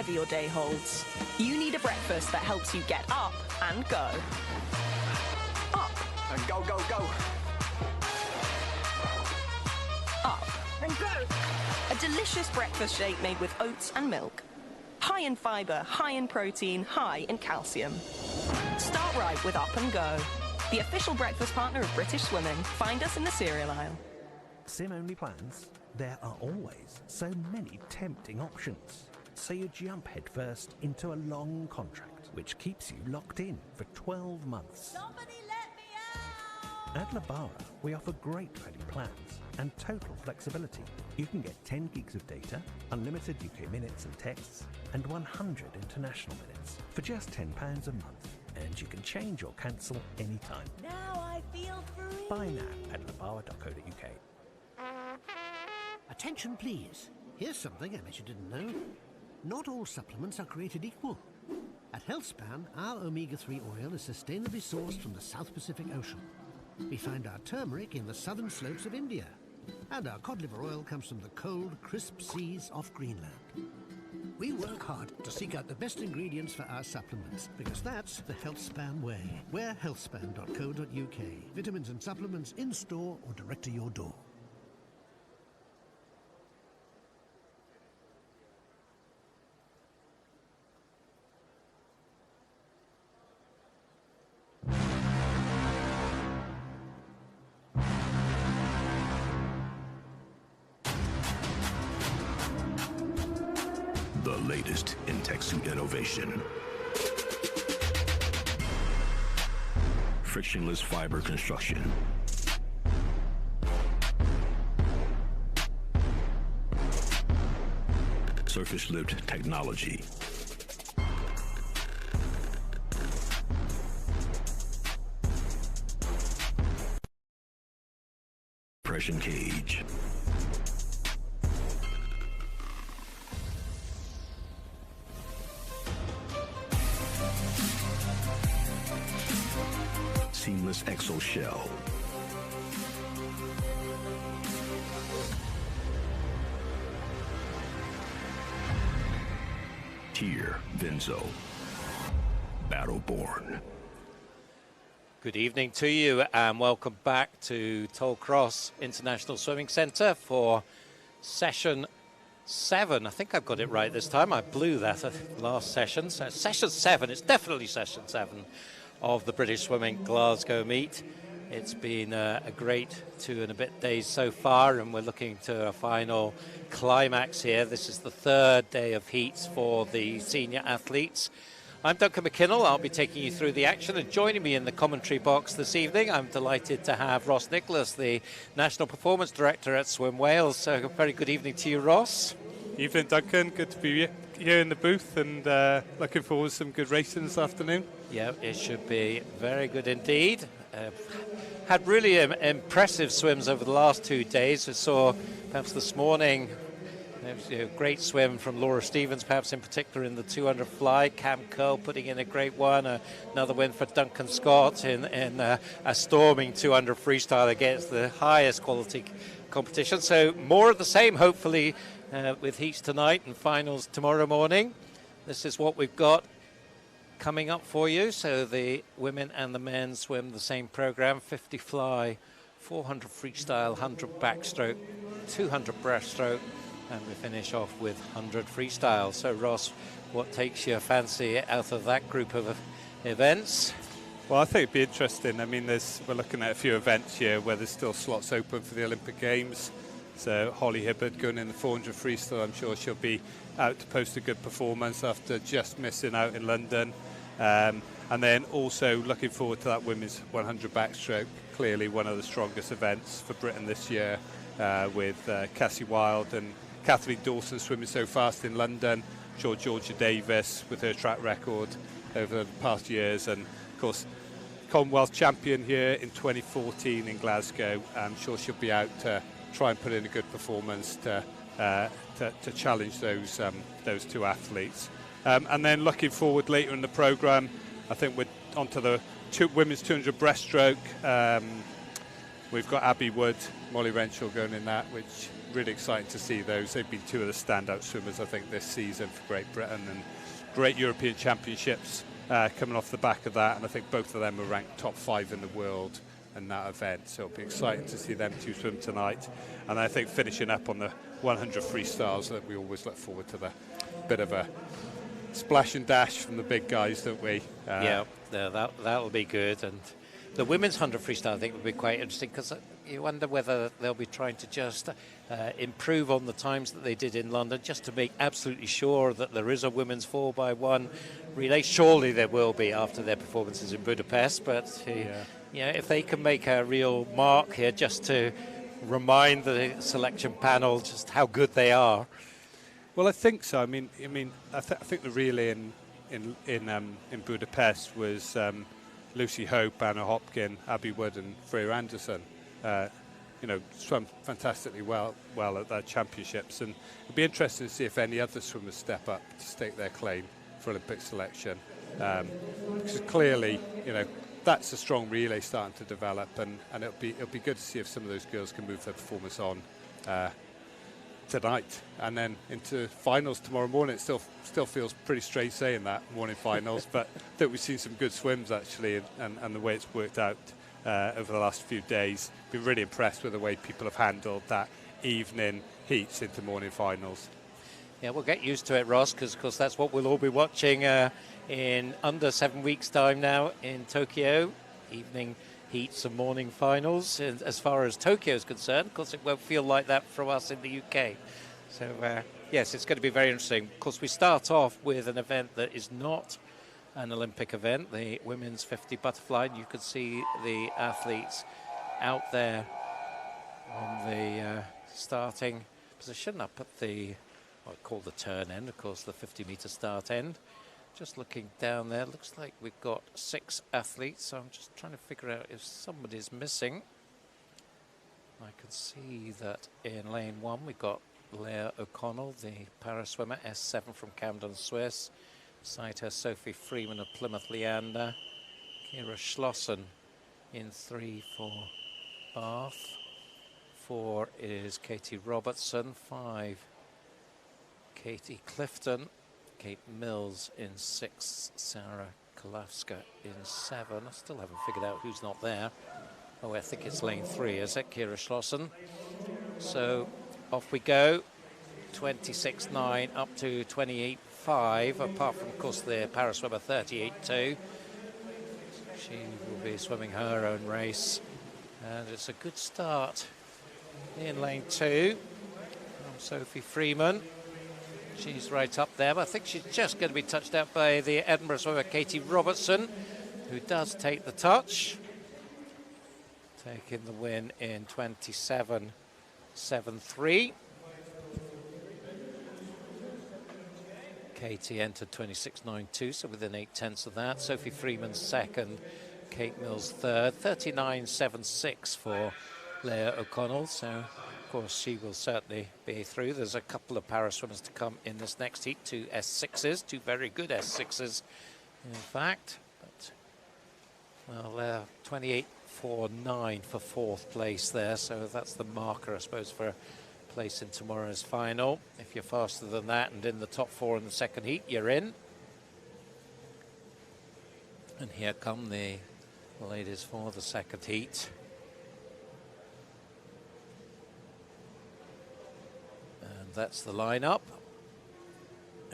whatever your day holds. You need a breakfast that helps you get up and go. Up. And go, go, go. Up. And go. A delicious breakfast shake made with oats and milk. High in fibre, high in protein, high in calcium. Start right with Up and Go. The official breakfast partner of British Swimming. Find us in the cereal aisle. Sim-only plans? There are always so many tempting options. So you jump headfirst into a long contract, which keeps you locked in for 12 months. Somebody let me out! At Lebara, we offer great value plans and total flexibility. You can get 10 gigs of data, unlimited UK minutes and texts, and 100 international minutes for just £10 a month. And you can change or cancel anytime. Now I feel free. Buy now at lebara.co.uk. Attention please. Here's something I bet you didn't know. Not all supplements are created equal. At HealthSpan, our omega-3 oil is sustainably sourced from the South Pacific Ocean. We find our turmeric in the southern slopes of India. And our cod liver oil comes from the cold, crisp seas off Greenland. We work hard to seek out the best ingredients for our supplements, because that's the HealthSpan way. We're healthspan.co.uk. Vitamins and supplements in-store or direct to your door. The latest in tech suit innovation. Frictionless fiber construction. Surface lift technology. Compression cage. Seamless exo shell. Tier Vinzo. Battleborn. Good evening to you and welcome back to Tollcross International Swimming Centre for session 7. I think I've got it right this time. I blew that last session. So session 7, it's definitely session 7 of the British Swimming Glasgow meet. It's been a great 2 and a bit days so far, and we're looking to a final climax here. This is the 3rd day of heats for the senior athletes. I'm Duncan McKinnell. I'll be taking you through the action, and joining me in the commentary box this evening, I'm delighted to have Ross Nicholas, the National Performance Director at Swim Wales. So a very good evening to you, Ross. Evening, Duncan. Good to be here in the booth, and looking forward to some good racing this afternoon. Yeah, it should be very good indeed. Had really impressive swims over the last 2 days. I saw perhaps this morning a great swim from Laura Stevens, perhaps in particular in the 200 fly. Cam Curl putting in a great one. Another win for Duncan Scott in a storming 200 freestyle against the highest quality competition. So more of the same, hopefully, with heats tonight and finals tomorrow morning. This is what we've got coming up for you. So the women and the men swim the same program: 50 fly, 400 freestyle, 100 backstroke, 200 breaststroke, and we finish off with 100 freestyle. So Ross, what takes your fancy out of that group of events? Well, I think it'd be interesting. I mean, we're looking at a few events here where there's still slots open for the Olympic Games. So Holly Hibbard going in the 400 freestyle, I'm sure she'll be out to post a good performance after just missing out in London. And then also looking forward to that women's 100 backstroke, clearly one of the strongest events for Britain this year, with Cassie Wilde and Kathleen Dawson swimming so fast in London. I'm sure Georgia Davis with her track record over the past years, and of course Commonwealth champion here in 2014 in Glasgow. I'm sure she'll be out to try and put in a good performance to challenge those two athletes. And then looking forward later in the programme, I think we're onto the women's 200 breaststroke. We've got Abby Wood, Molly Renshaw going in that, which really exciting to see those. They've been two of the standout swimmers, I think, this season for Great Britain, and great European Championships coming off the back of that. And I think both of them are ranked top 5 in the world in that event. So it'll be exciting to see them two swim tonight. And I think finishing up on the 100 freestyles, that we always look forward to the bit of a splash and dash from the big guys, don't we? That'll be good. And the women's 100 freestyle, I think, will be quite interesting, because you wonder whether they'll be trying to just improve on the times that they did in London, just to make absolutely sure that there is a women's 4x1 relay. Surely there will be after their performances in Budapest, but if they can make a real mark here, just to remind the selection panel just how good they are. Well, I think so. I think the relay in Budapest was Lucy Hope, Anna Hopkin, Abby Wood, and Freya Anderson. Swam fantastically well at their championships, and it'll be interesting to see if any other swimmers step up to stake their claim for Olympic selection. Because clearly, that's a strong relay starting to develop, and it'll be good to see if some of those girls can move their performance on tonight and then into finals tomorrow morning. It still feels pretty strange saying that, morning finals, but I think we've seen some good swims actually, and the way it's worked out over the last few days. Been really impressed with the way people have handled that evening heats into morning finals. Yeah, we'll get used to it, Ross, because of course that's what we'll all be watching in under 7 weeks' time now in Tokyo. Evening heats and morning finals. And as far as Tokyo is concerned, of course it won't feel like that for us in the UK. So yes, it's going to be very interesting. Of course, we start off with an event that is not an Olympic event, the women's 50 butterfly. And you can see the athletes out there on the starting position up at the, what I call the turn end, of course, the 50-meter start end. Just looking down there, looks like we've got 6 athletes, so I'm just trying to figure out if somebody's missing. I can see that in lane 1 we've got Leah O'Connell, the para-swimmer, S7 from Camden, Swiss. Beside her, Sophie Freeman of Plymouth Leander. Kira Schlossen in 3 for Bath. 4 is Katie Robertson. 5, Katie Clifton. Kate Mills in 6, Sarah Kolawska in 7. I still haven't figured out who's not there. Oh, I think it's lane 3, is it? Kira Schlossen. So off we go. 26.9 up to 28.5, apart from, of course, the para-swimmer 38.2. She will be swimming her own race. And it's a good start in lane 2 from Sophie Freeman. She's right up there, but I think she's just going to be touched out by the Edinburgh swimmer Katie Robertson, who does take the touch, taking the win in 27.73. Katie entered 26.92, so within 8/10 of that. Sophie Freeman second, Kate Mills third. 39.76 for Leah O'Connell, so of course she will certainly be through. There's a couple of para swimmers to come in this next heat, 2 S6s, 2 very good S6s in fact. But well, 28.49 for 4th place there, so that's the marker, I suppose, for place in tomorrow's final. If you're faster than that and in the top 4 in the second heat, you're in. And here come the ladies for the second heat. And that's the lineup.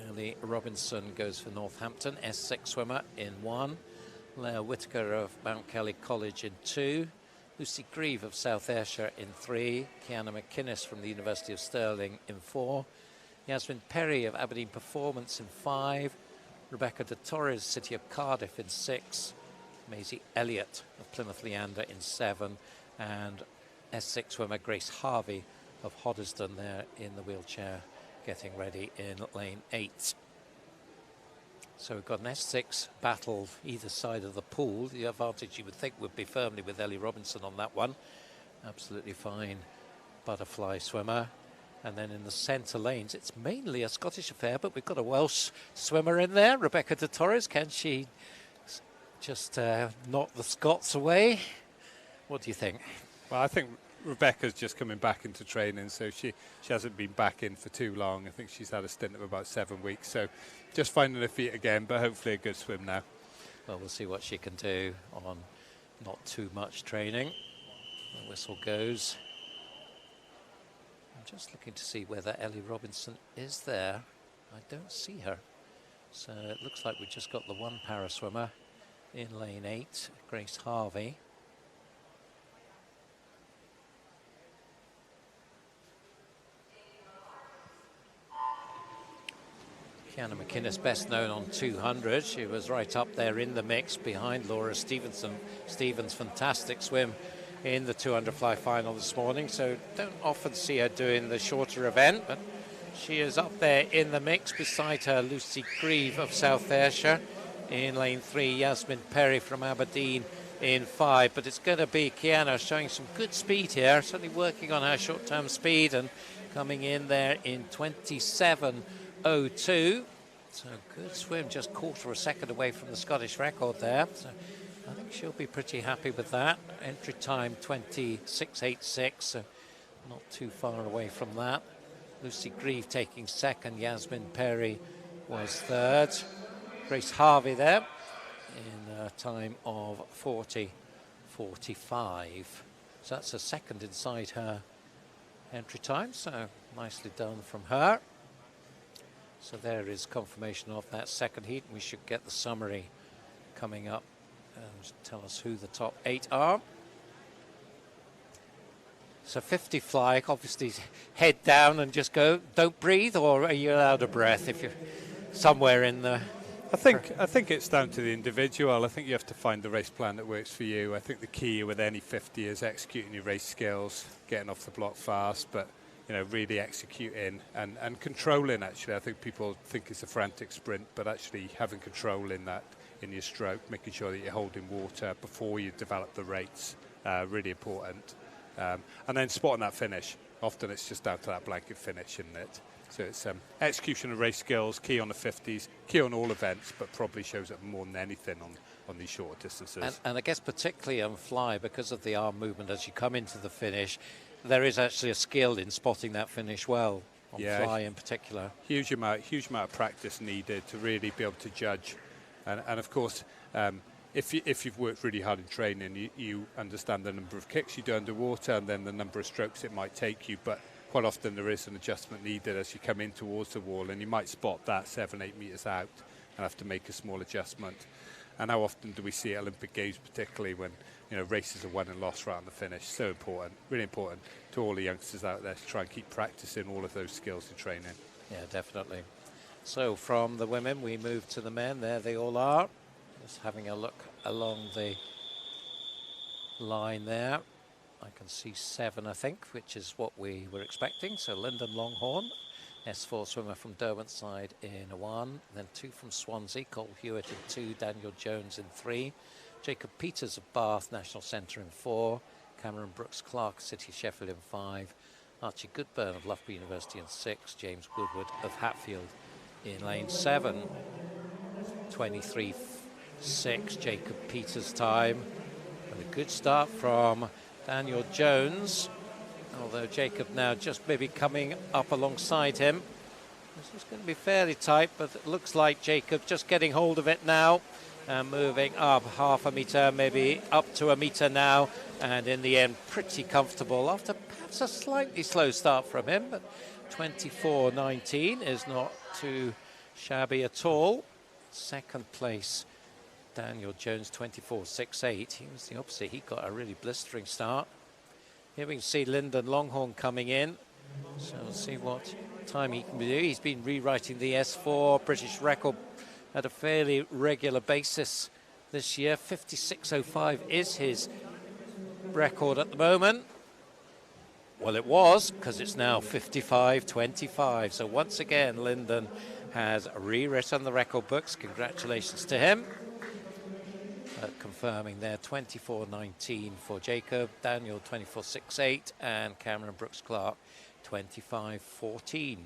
Ellie Robinson goes for Northampton, S6 swimmer in 1. Leah Whitaker of Mount Kelly College in 2. Lucy Grieve of South Ayrshire in 3. Kiana McInnes from the University of Stirling in 4. Yasmin Perry of Aberdeen Performance in 5. Rebecca de Torres, City of Cardiff in 6. Maisie Elliott of Plymouth Leander in 7. And S6 swimmer Grace Harvey of Hoddesdon there in the wheelchair, getting ready in lane 8. So we've got an S6 battle either side of the pool. The advantage you would think would be firmly with Ellie Robinson on that one. Absolutely fine butterfly swimmer. And then in the centre lanes, it's mainly a Scottish affair, but we've got a Welsh swimmer in there, Rebecca de Torres. Can she just knock the Scots away? What do you think? Well, I think Rebecca's just coming back into training, so she hasn't been back in for too long. I think she's had a stint of about 7 weeks, so just finding her feet again, but hopefully a good swim now. Well, we'll see what she can do on not too much training. The whistle goes. I'm just looking to see whether Ellie Robinson is there. I don't see her. So it looks like we've just got the one para swimmer in lane 8, Grace Harvey. Kiana McInnes, best known on 200. She was right up there in the mix behind Laura Stevens' fantastic swim in the 200 fly final this morning. So don't often see her doing the shorter event, but she is up there in the mix beside her Lucy Grieve of South Ayrshire in lane 3, Yasmin Perry from Aberdeen in 5. But it's going to be Kiana showing some good speed here, certainly working on her short-term speed and coming in there in 27.02. So good swim, just quarter a second away from the Scottish record there. So I think she'll be pretty happy with that. Entry time 26.86, so not too far away from that. Lucy Grieve taking second, Yasmin Perry was third. Grace Harvey there in a time of 40.45. So that's a second inside her entry time, so nicely done from her. So there is confirmation of that second heat. We should get the summary coming up and tell us who the top 8 are. So 50 fly, obviously head down and just go, don't breathe, or are you allowed a breath if you're somewhere in the... I think it's down to the individual. I think you have to find the race plan that works for you. I think the key with any 50 is executing your race skills, getting off the block fast, but really executing and controlling. Actually, I think people think it's a frantic sprint, but actually having control in your stroke, making sure that you're holding water before you develop the rates, really important. And then spotting that finish. Often it's just down to that blanket finish, isn't it? So it's execution of race skills, key on the 50s, key on all events, but probably shows up more than anything on these shorter distances. And I guess particularly on fly, because of the arm movement as you come into the finish, there is actually a skill in spotting that finish well, on fly in particular. Huge amount of practice needed to really be able to judge. And of course, if you've worked really hard in training, you understand the number of kicks you do underwater and then the number of strokes it might take you. But quite often there is an adjustment needed as you come in towards the wall, and you might spot that 7-8 meters out and have to make a small adjustment. And how often do we see at Olympic Games, particularly when races are won and lost right on the finish? So important, really important to all the youngsters out there to try and keep practicing all of those skills in training. Yeah, definitely. So from the women, we move to the men. There they all are. Just having a look along the line there. I can see 7, I think, which is what we were expecting. So Lyndon Longhorn, S4 swimmer from Derwentside in 1, then 2 from Swansea, Cole Hewitt in 2, Daniel Jones in 3, Jacob Peters of Bath National Centre in 4, Cameron Brooks Clark, City Sheffield in 5, Archie Goodburn of Loughborough University in 6, James Woodward of Hatfield in lane 7. 23.6 Jacob Peters' time, and a good start from Daniel Jones, although Jacob now just maybe coming up alongside him. This is going to be fairly tight, but it looks like Jacob just getting hold of it now and moving up half a metre, maybe up to a metre now, and in the end pretty comfortable after perhaps a slightly slow start from him, but 24.19 is not too shabby at all. Second place, Daniel Jones, 24.68. He was the opposite. He got a really blistering start. Here we can see Lyndon Longhorn coming in. So we'll see what time he can do. He's been rewriting the S4 British record at a fairly regular basis this year. 56.05 is his record at the moment. Well, it was, because it's now 55.25. So once again, Lyndon has rewritten the record books. Congratulations to him. Confirming there, 24.19 for Jacob, Daniel 24.68, and Cameron Brooks Clark 25.14.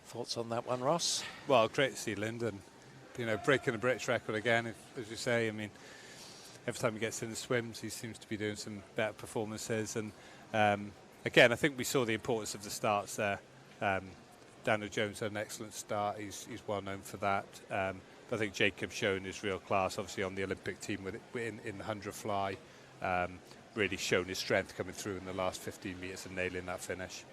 Thoughts on that one, Ross? Well, great to see Lyndon You know, breaking the British record again, as you say. I mean, every time he gets in the swims, he seems to be doing some better performances. And again, I think we saw the importance of the starts there. Daniel Jones had an excellent start. He's well known for that. But I think Jacob's shown his real class, obviously on the Olympic team in the 100 fly. Really shown his strength coming through in the last 15 metres and nailing that finish.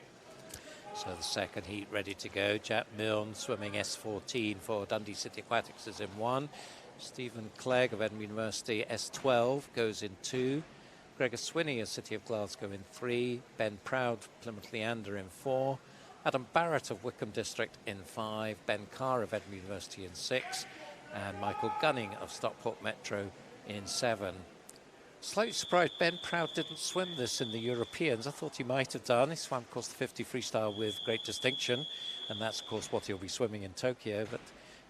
So the second heat ready to go. Jack Milne swimming S14 for Dundee City Aquatics is in 1. Stephen Clegg of Edinburgh University S12 goes in 2. Gregor Swinney of City of Glasgow in 3. Ben Proud, Plymouth Leander in 4. Adam Barrett of Wickham District in 5. Ben Carr of Edinburgh University in 6. And Michael Gunning of Stockport Metro in 7. Slightly surprised Ben Proud didn't swim this in the Europeans. I thought he might have done. He swam, of course, the 50 freestyle with great distinction, and that's, of course, what he'll be swimming in Tokyo. But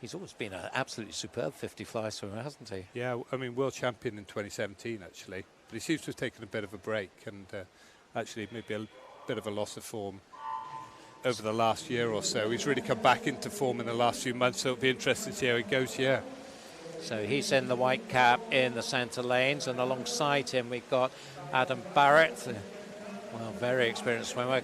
he's always been an absolutely superb 50 fly swimmer, hasn't he? Yeah, I mean, world champion in 2017, actually. But he seems to have taken a bit of a break and actually maybe a bit of a loss of form over the last year or so. He's really come back into form in the last few months, so it'll be interesting to see how he goes here. So he's in the white cap in the centre lanes, and alongside him we've got Adam Barrett, well, very experienced swimmer.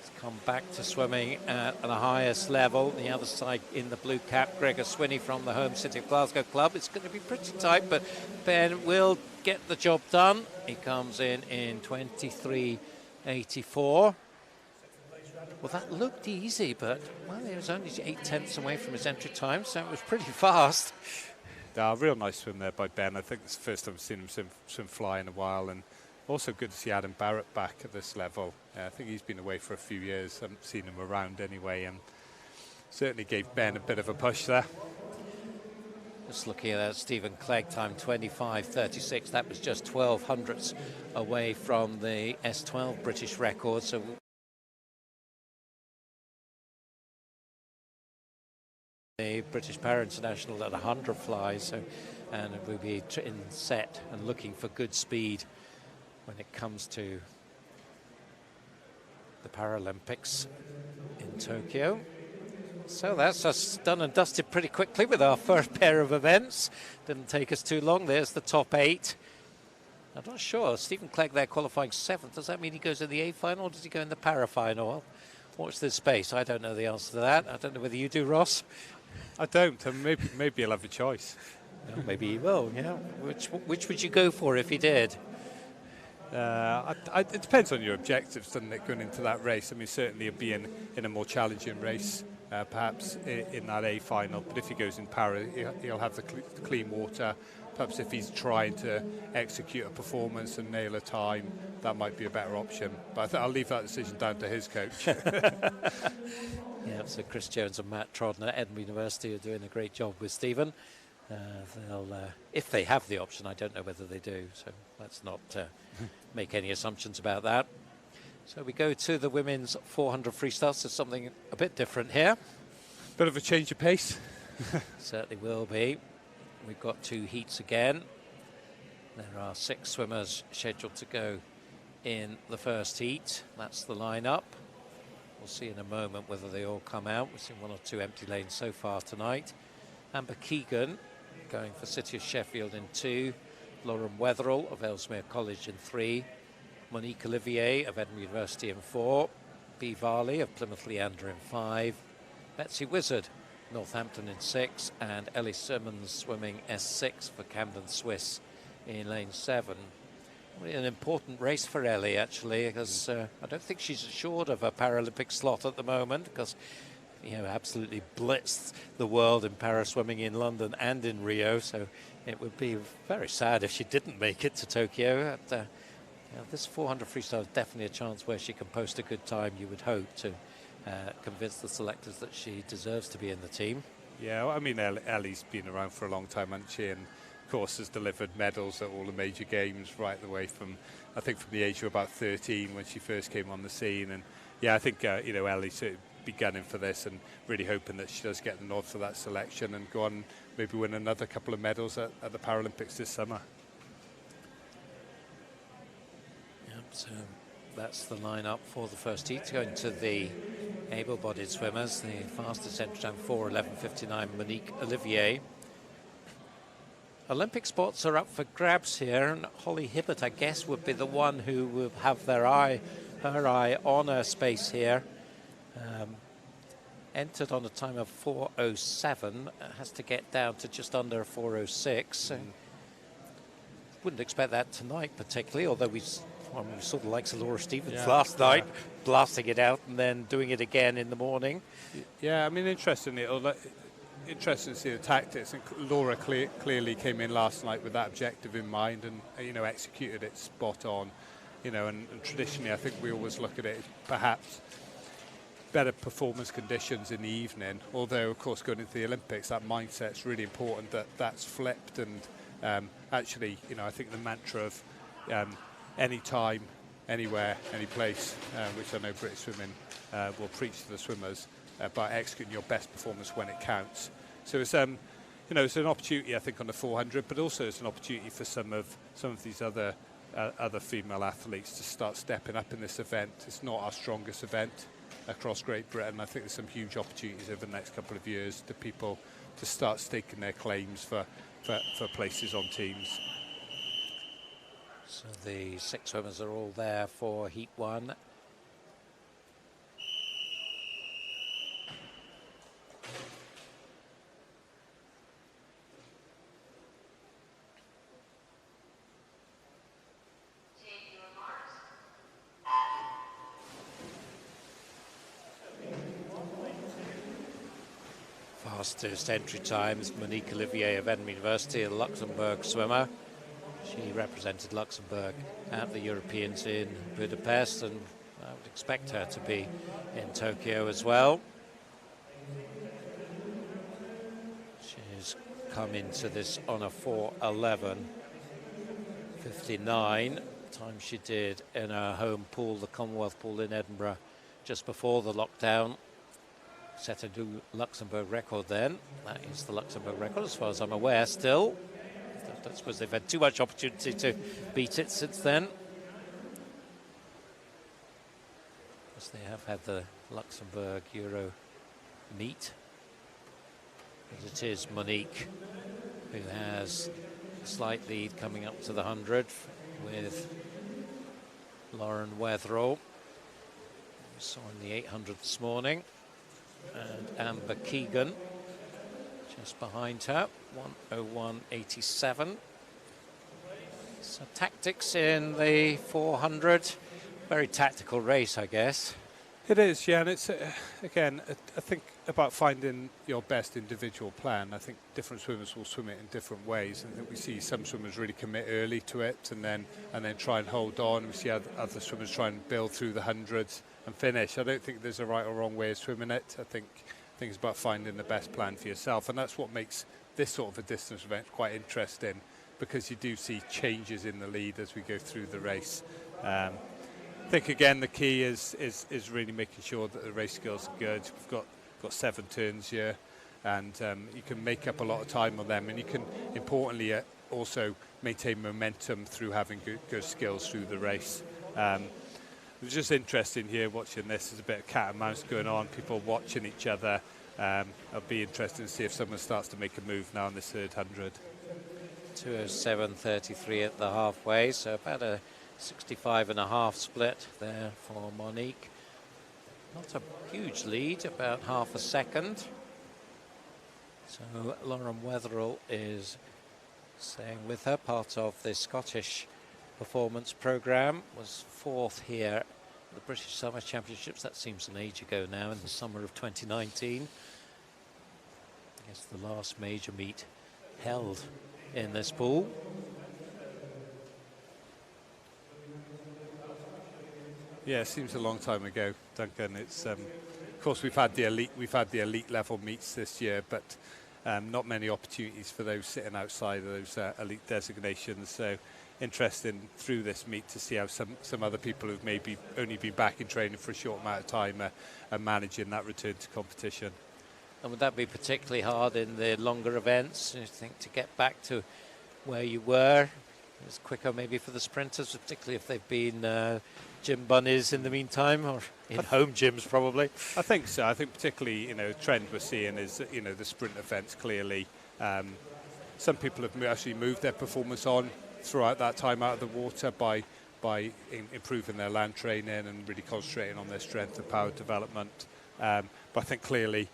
He's come back to swimming at the highest level. The other side in the blue cap, Gregor Swinney from the home City of Glasgow club. It's going to be pretty tight, but Ben will get the job done. He comes in 23.84. Well, that looked easy, but, well, he was only 8/10 away from his entry time, so it was pretty fast. Real nice swim there by Ben. I think it's the first time I've seen him swim fly in a while, and also good to see Adam Barrett back at this level. I think he's been away for a few years. I haven't seen him around anyway, and certainly gave Ben a bit of a push there. Just looking at that, Stephen Clegg time 25.36. That was just 12 hundredths away from the S12 British record. So the British Para International at 100 flies, so, and we'll be in set and looking for good speed when it comes to the Paralympics in Tokyo. So that's us done and dusted pretty quickly with our first pair of events. Didn't take us too long. There's the top 8. I'm not sure. Stephen Clegg there qualifying 7th. Does that mean he goes in the A final, or does he go in the para final? Watch this space. I don't know the answer to that. I don't know whether you do, Ross. I don't, and maybe he'll have a choice. Well, maybe he will, yeah. Which would you go for if he did? It depends on your objectives, doesn't it, going into that race? I mean, certainly he'll be in a more challenging race, perhaps in that A final. But if he goes in para, he'll have the clean water. Perhaps if he's trying to execute a performance and nail a time, that might be a better option. But I'll leave that decision down to his coach. Yeah, so Chris Jones and Matt Trodden at Edinburgh University are doing a great job with Stephen. They'll, if they have the option, I don't know whether they do, so let's not make any assumptions about that. So we go to the women's 400 freestyle, so something a bit different here. Bit of a change of pace. Certainly will be. We've got 2 heats again. There are 6 swimmers scheduled to go in the first heat. That's the lineup. We'll see in a moment whether they all come out. We've seen 1 or 2 empty lanes so far tonight. Amber Keegan going for City of Sheffield in 2. Lauren Wetherell of Ellesmere College in 3. Monique Olivier of Edinburgh University in 4. Bea Varley of Plymouth Leander in 5. Betsy Wizard, Northampton in 6. And Ellie Simmons swimming S6 for Camden Swiss in lane 7. An important race for Ellie, actually, because I don't think she's assured of a Paralympic slot at the moment, because, you know, absolutely blitzed the world in para swimming in London and in Rio, so it would be very sad if she didn't make it to Tokyo. You know, this 400 freestyle is definitely a chance where she can post a good time, you would hope, to convince the selectors that she deserves to be in the team. Yeah, well, I mean, Ellie's been around for a long time, hasn't she? And of course has delivered medals at all the major games right the way from, I think, from the age of about 13 when she first came on the scene. And yeah, I think you know, Ellie sort of be gunning for this and really hoping that she does get the nod for that selection and go on maybe win another couple of medals at the Paralympics this summer. Yep, so that's the lineup for the first heat. Going to the able-bodied swimmers, the fastest entry time 4:11.59, Monique Olivier. Olympic spots are up for grabs here, and Holly Hibbert, I guess, would be the one who would have her eye on her space here. Entered on a time of 4:07, has to get down to just under 4:06. So wouldn't expect that tonight particularly, although we saw the likes of Laura Stevens last night, blasting it out and then doing it again in the morning. Yeah, I mean, interesting to see the tactics. And Laura clearly came in last night with that objective in mind, and executed it spot on. And traditionally, I think we always look at it as perhaps better performance conditions in the evening. Although, of course, going into the Olympics, that mindset's really important. That's flipped, and actually, I think the mantra of anytime, anywhere, any place, which I know British Swimming will preach to the swimmers, by executing your best performance when it counts. So it's it's an opportunity, I think, on the 400, but also it's an opportunity for some of these other female athletes to start stepping up in this event. It's not our strongest event across Great Britain. I think there's some huge opportunities over the next couple of years to people to start staking their claims for places on teams. So the 6 swimmers are all there for Heat 1. Fastest entry times, Monique Olivier of Edinburgh University, a Luxembourg swimmer. She represented Luxembourg at the Europeans in Budapest, and I would expect her to be in Tokyo as well. She's come into this on a 4:11.59, time she did in her home pool, the Commonwealth pool in Edinburgh, just before the lockdown. Set a new Luxembourg record then. That is the Luxembourg record as far as I'm aware still. I suppose they've had too much opportunity to beat it since then. Because they have had the Luxembourg Euro meet. But it is Monique who has a slight lead coming up to the 100 with Lauren Wetherill. We saw in the 800 this morning. And Amber Keegan just behind her, 1:01.87. So tactics in the 400, very tactical race, I guess. It is, yeah, and it's, again, I think about finding your best individual plan. I think different swimmers will swim it in different ways, and I think we see some swimmers really commit early to it and then try and hold on. We see other swimmers try and build through the hundreds and finish. I don't think there's a right or wrong way of swimming it. I think it's about finding the best plan for yourself, and that's what makes this sort of a distance event quite interesting, because you do see changes in the lead as we go through the race. I think again the key is really making sure that the race skills are good. We've got 7 turns here, and you can make up a lot of time on them, and you can importantly also maintain momentum through having good skills through the race. It was just interesting here watching this. There's a bit of cat and mouse going on, people watching each other. It'll be interesting to see if someone starts to make a move now in this third 100. 2:07.33 at the halfway, so about a 65.5 split there for Monique. Not a huge lead, about half a second. So Lauren Wetherill is staying with her, part of the Scottish performance programme, was 4th here at the British Summer Championships. That seems an age ago now, in the summer of 2019. I guess the last major meet held in this pool. Yeah, it seems a long time ago, Duncan. It's of course we've had the elite level meets this year, but not many opportunities for those sitting outside of those elite designations. So interesting through this meet to see how some other people who've maybe only been back in training for a short amount of time are managing that return to competition. And would that be particularly hard in the longer events, you think, to get back to where you were? It's quicker maybe for the sprinters, particularly if they've been gym bunnies in the meantime, or in home gyms probably. I think so. I think particularly, trend we're seeing is, the sprint events clearly some people have actually moved their performance on throughout that time out of the water by improving their land training and really concentrating on their strength and power development. But I think clearly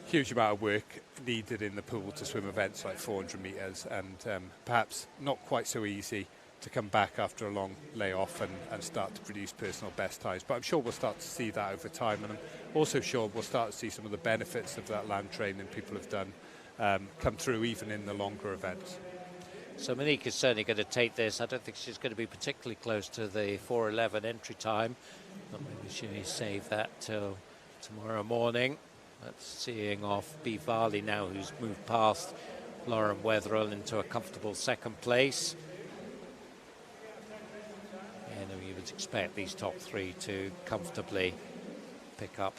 huge amount of work needed in the pool to swim events like 400 metres, and perhaps not quite so easy to come back after a long layoff and start to produce personal best times. But I'm sure we'll start to see that over time, and I'm also sure we'll start to see some of the benefits of that land training people have done come through even in the longer events. So Monique is certainly going to take this. I don't think she's going to be particularly close to the 4:11 entry time, but maybe she may save that till tomorrow morning. That's seeing off B. Varley now, who's moved past Lauren Wetherill into a comfortable second place. And you would expect these top three to comfortably pick up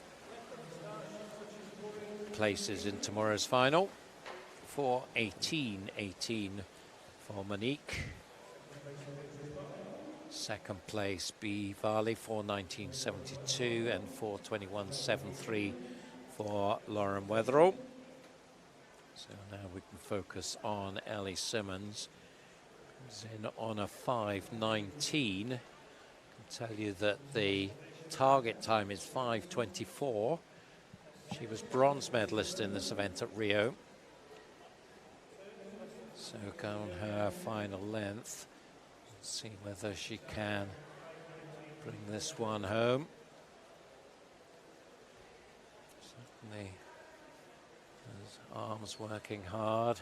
places in tomorrow's final. 4:18.18 for Monique. Second place, B. Varley, 4:19.72 and 4:21.73 for Lauren Wetherill. So now we can focus on Ellie Simmons, who's in on a 5:19. I can tell you that the target time is 5:24. She was bronze medalist in this event at Rio. So go on her final length. Let's see whether she can bring this one home. Certainly, his arms working hard.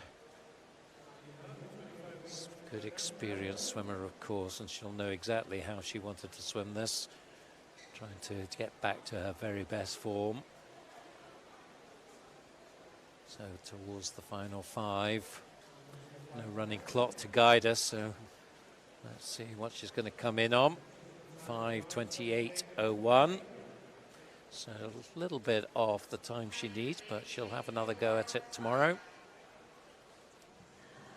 Good experienced swimmer, of course, and she'll know exactly how she wanted to swim this. Trying to get back to her very best form. So towards the final five. No running clock to guide us, so let's see what she's going to come in on. 5:28.01. So a little bit off the time she needs, but she'll have another go at it tomorrow.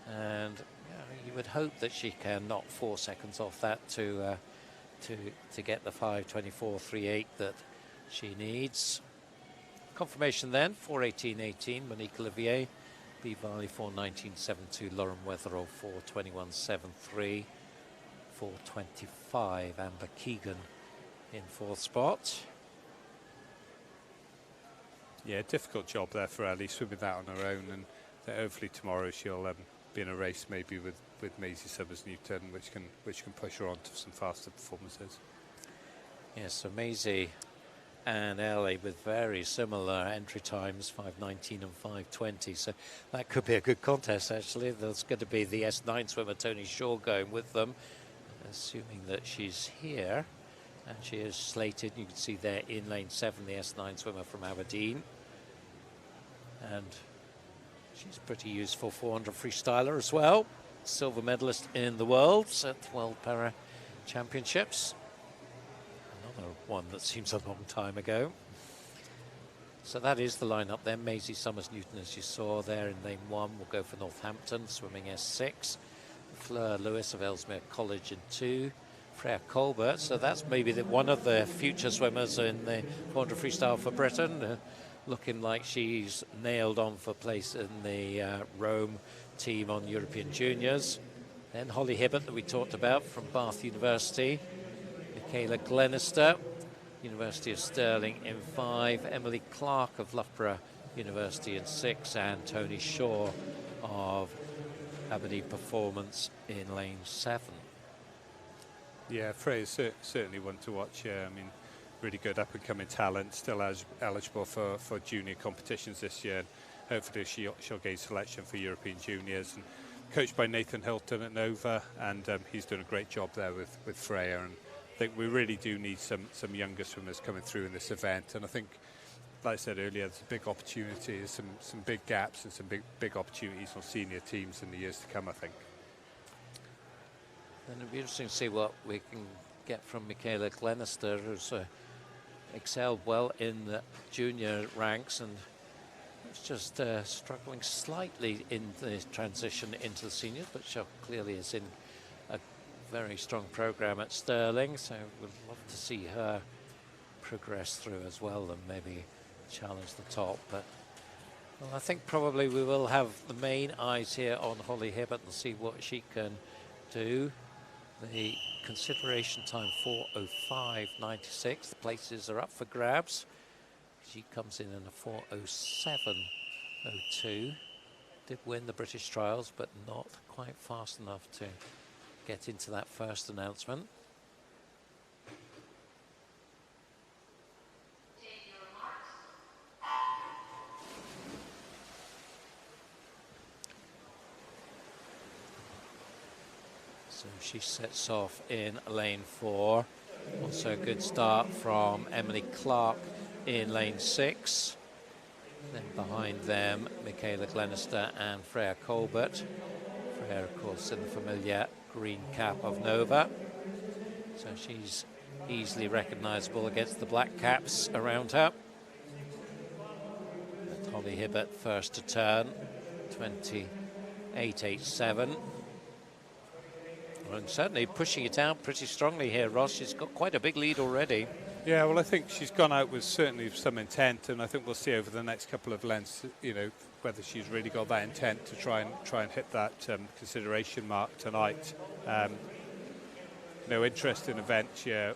And you would hope that she can knock 4 seconds off that to get the 5:24.38 that she needs. Confirmation then, 4:18.18, Monique Olivier. B. Varley 4:19.72, Lauren Wetherill 4:21.73, 4:25, Amber Keegan in fourth spot. Yeah, difficult job there for Ellie, swimming that on her own, and hopefully tomorrow she'll be in a race maybe with Maisie Summers-Newton, which can push her on to some faster performances. Yes, so Maisie and Ellie with very similar entry times, 5:19 and 5:20. So that could be a good contest, actually. There's going to be the S9 swimmer, Tony Shaw, going with them, assuming that she's here. And she is slated. You can see there in lane 7, the S9 swimmer from Aberdeen. And she's a pretty useful 400 freestyler as well. Silver medalist in the Worlds at the World Para Championships. Another one that seems a long time ago. So that is the lineup there. Maisie Summers-Newton, as you saw there in lane 1, will go for Northampton, swimming S6. Fleur Lewis of Ellesmere College in 2. Freya Colbert, so that's maybe one of the future swimmers in the 400 freestyle for Britain, looking like she's nailed on for place in the Rome team on European Juniors. Then Holly Hibbert, that we talked about, from Bath University. Michaela Glenister, University of Stirling in 5. Emily Clark of Loughborough University in 6. And Tony Shaw of Aberdeen Performance in lane 7. Yeah, Freya's certainly one to watch. I mean, really good up-and-coming talent, still eligible for junior competitions this year. And hopefully she'll gain selection for European Juniors. And coached by Nathan Hilton at Nova, and he's done a great job there with Freya. And I think we really do need some younger swimmers coming through in this event. And I think, like I said earlier, there's a big opportunity, there's some big gaps and some big opportunities on senior teams in the years to come, I think. And it'll be interesting to see what we can get from Michaela Glenister, who's excelled well in the junior ranks, and it's just struggling slightly in the transition into the seniors, but she clearly is in a very strong program at Stirling, so we'd love to see her progress through as well and maybe challenge the top. But Well, I think probably we will have the main eyes here on Holly Hibbert and see what she can do. The consideration time 4:05.96. The places are up for grabs. She comes in a 4:07.02. Did win the British trials, but not quite fast enough to get into that first announcement. So she sets off in lane 4. Also a good start from Emily Clark in lane 6. Then behind them, Michaela Glenister and Freya Colbert. Freya, of course, in the familiar green cap of Nova. So she's easily recognisable against the black caps around her. But Holly Hibbert first to turn, 28.87. And certainly pushing it out pretty strongly here, Ross. She's got quite a big lead already. Yeah, well, I think she's gone out with certainly some intent, and I think we'll see over the next couple of lengths, you know, whether she's really got that intent to try and hit that consideration mark tonight. No interesting event here.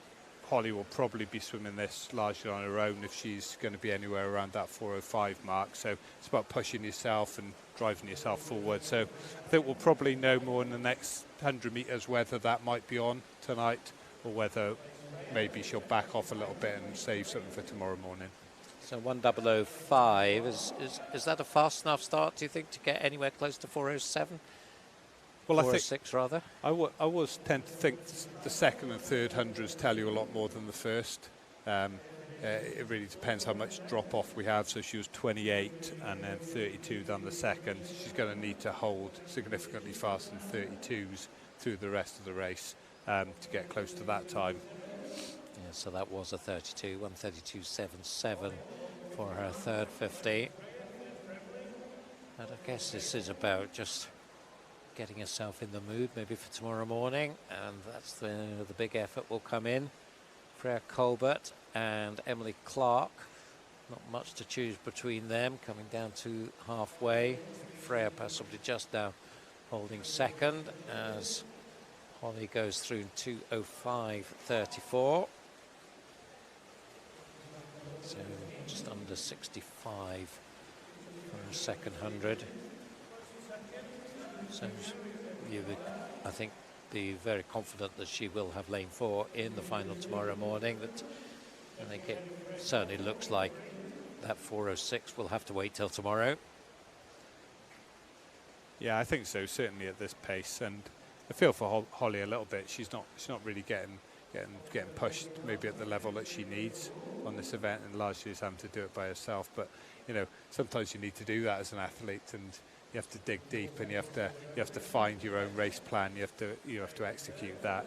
Holly will probably be swimming this largely on her own if she's going to be anywhere around that 4:05 mark. So it's about pushing yourself and driving yourself forward. So I think we'll probably know more in the next 100 metres whether that might be on tonight or whether maybe she'll back off a little bit and save something for tomorrow morning. So 1:005, is that a fast enough start, do you think, to get anywhere close to 4:07? Well, 4:06 rather. I always tend to think the second and third hundreds tell you a lot more than the first. It really depends how much drop off we have. So she was 28 and then 32 down the second. She's going to need to hold significantly faster than 32s through the rest of the race to get close to that time. Yeah, so that was a 32, 1:32.77 for her third 50. And I guess this is about just getting herself in the mood maybe for tomorrow morning, and that's the big effort will come in. Freya Colbert and Emily Clark, not much to choose between them, coming down to halfway. Freya possibly just now holding second as Holly goes through in 2:05.34. So just under 65 for her second 100. So you would, I think, be very confident that she will have lane 4 in the final tomorrow morning. That I think it certainly looks like that 4:06 will have to wait till tomorrow. Yeah, I think so, certainly at this pace. And I feel for Holly a little bit. She's not really getting pushed maybe at the level that she needs on this event, and largely is having to do it by herself. But you know, sometimes you need to do that as an athlete, and you have to dig deep, and you have to find your own race plan. You have to execute that.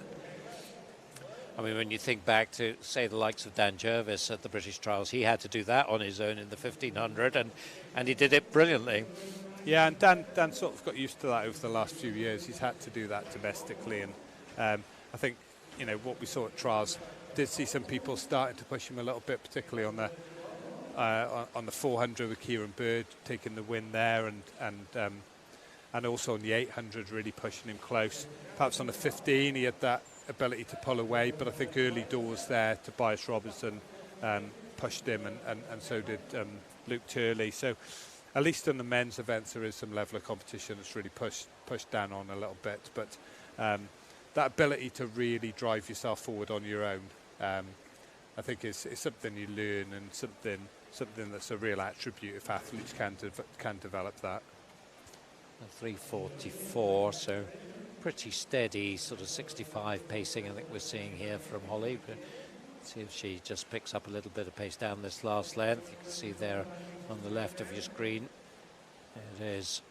I mean, when you think back to, say, the likes of Dan Jervis at the British trials, he had to do that on his own in the 1500, and he did it brilliantly. Yeah, and Dan sort of got used to that over the last few years. He's had to do that domestically, and I think, you know, what we saw at trials, did see some people starting to push him a little bit, particularly on the 400 with Kieran Bird taking the win there, and also on the 800 really pushing him close. Perhaps on the 15 he had that ability to pull away, but I think early doors there, Tobias Robertson pushed him, and so did Luke Turley. So at least in the men's events there is some level of competition that's really pushed Dan on a little bit, but that ability to really drive yourself forward on your own, I think is something you learn, and something that's a real attribute if athletes can develop that. 3:44, so pretty steady, sort of 65 pacing I think we're seeing here from Holly. But see if she just picks up a little bit of pace down this last length. You can see there on the left of your screen, it is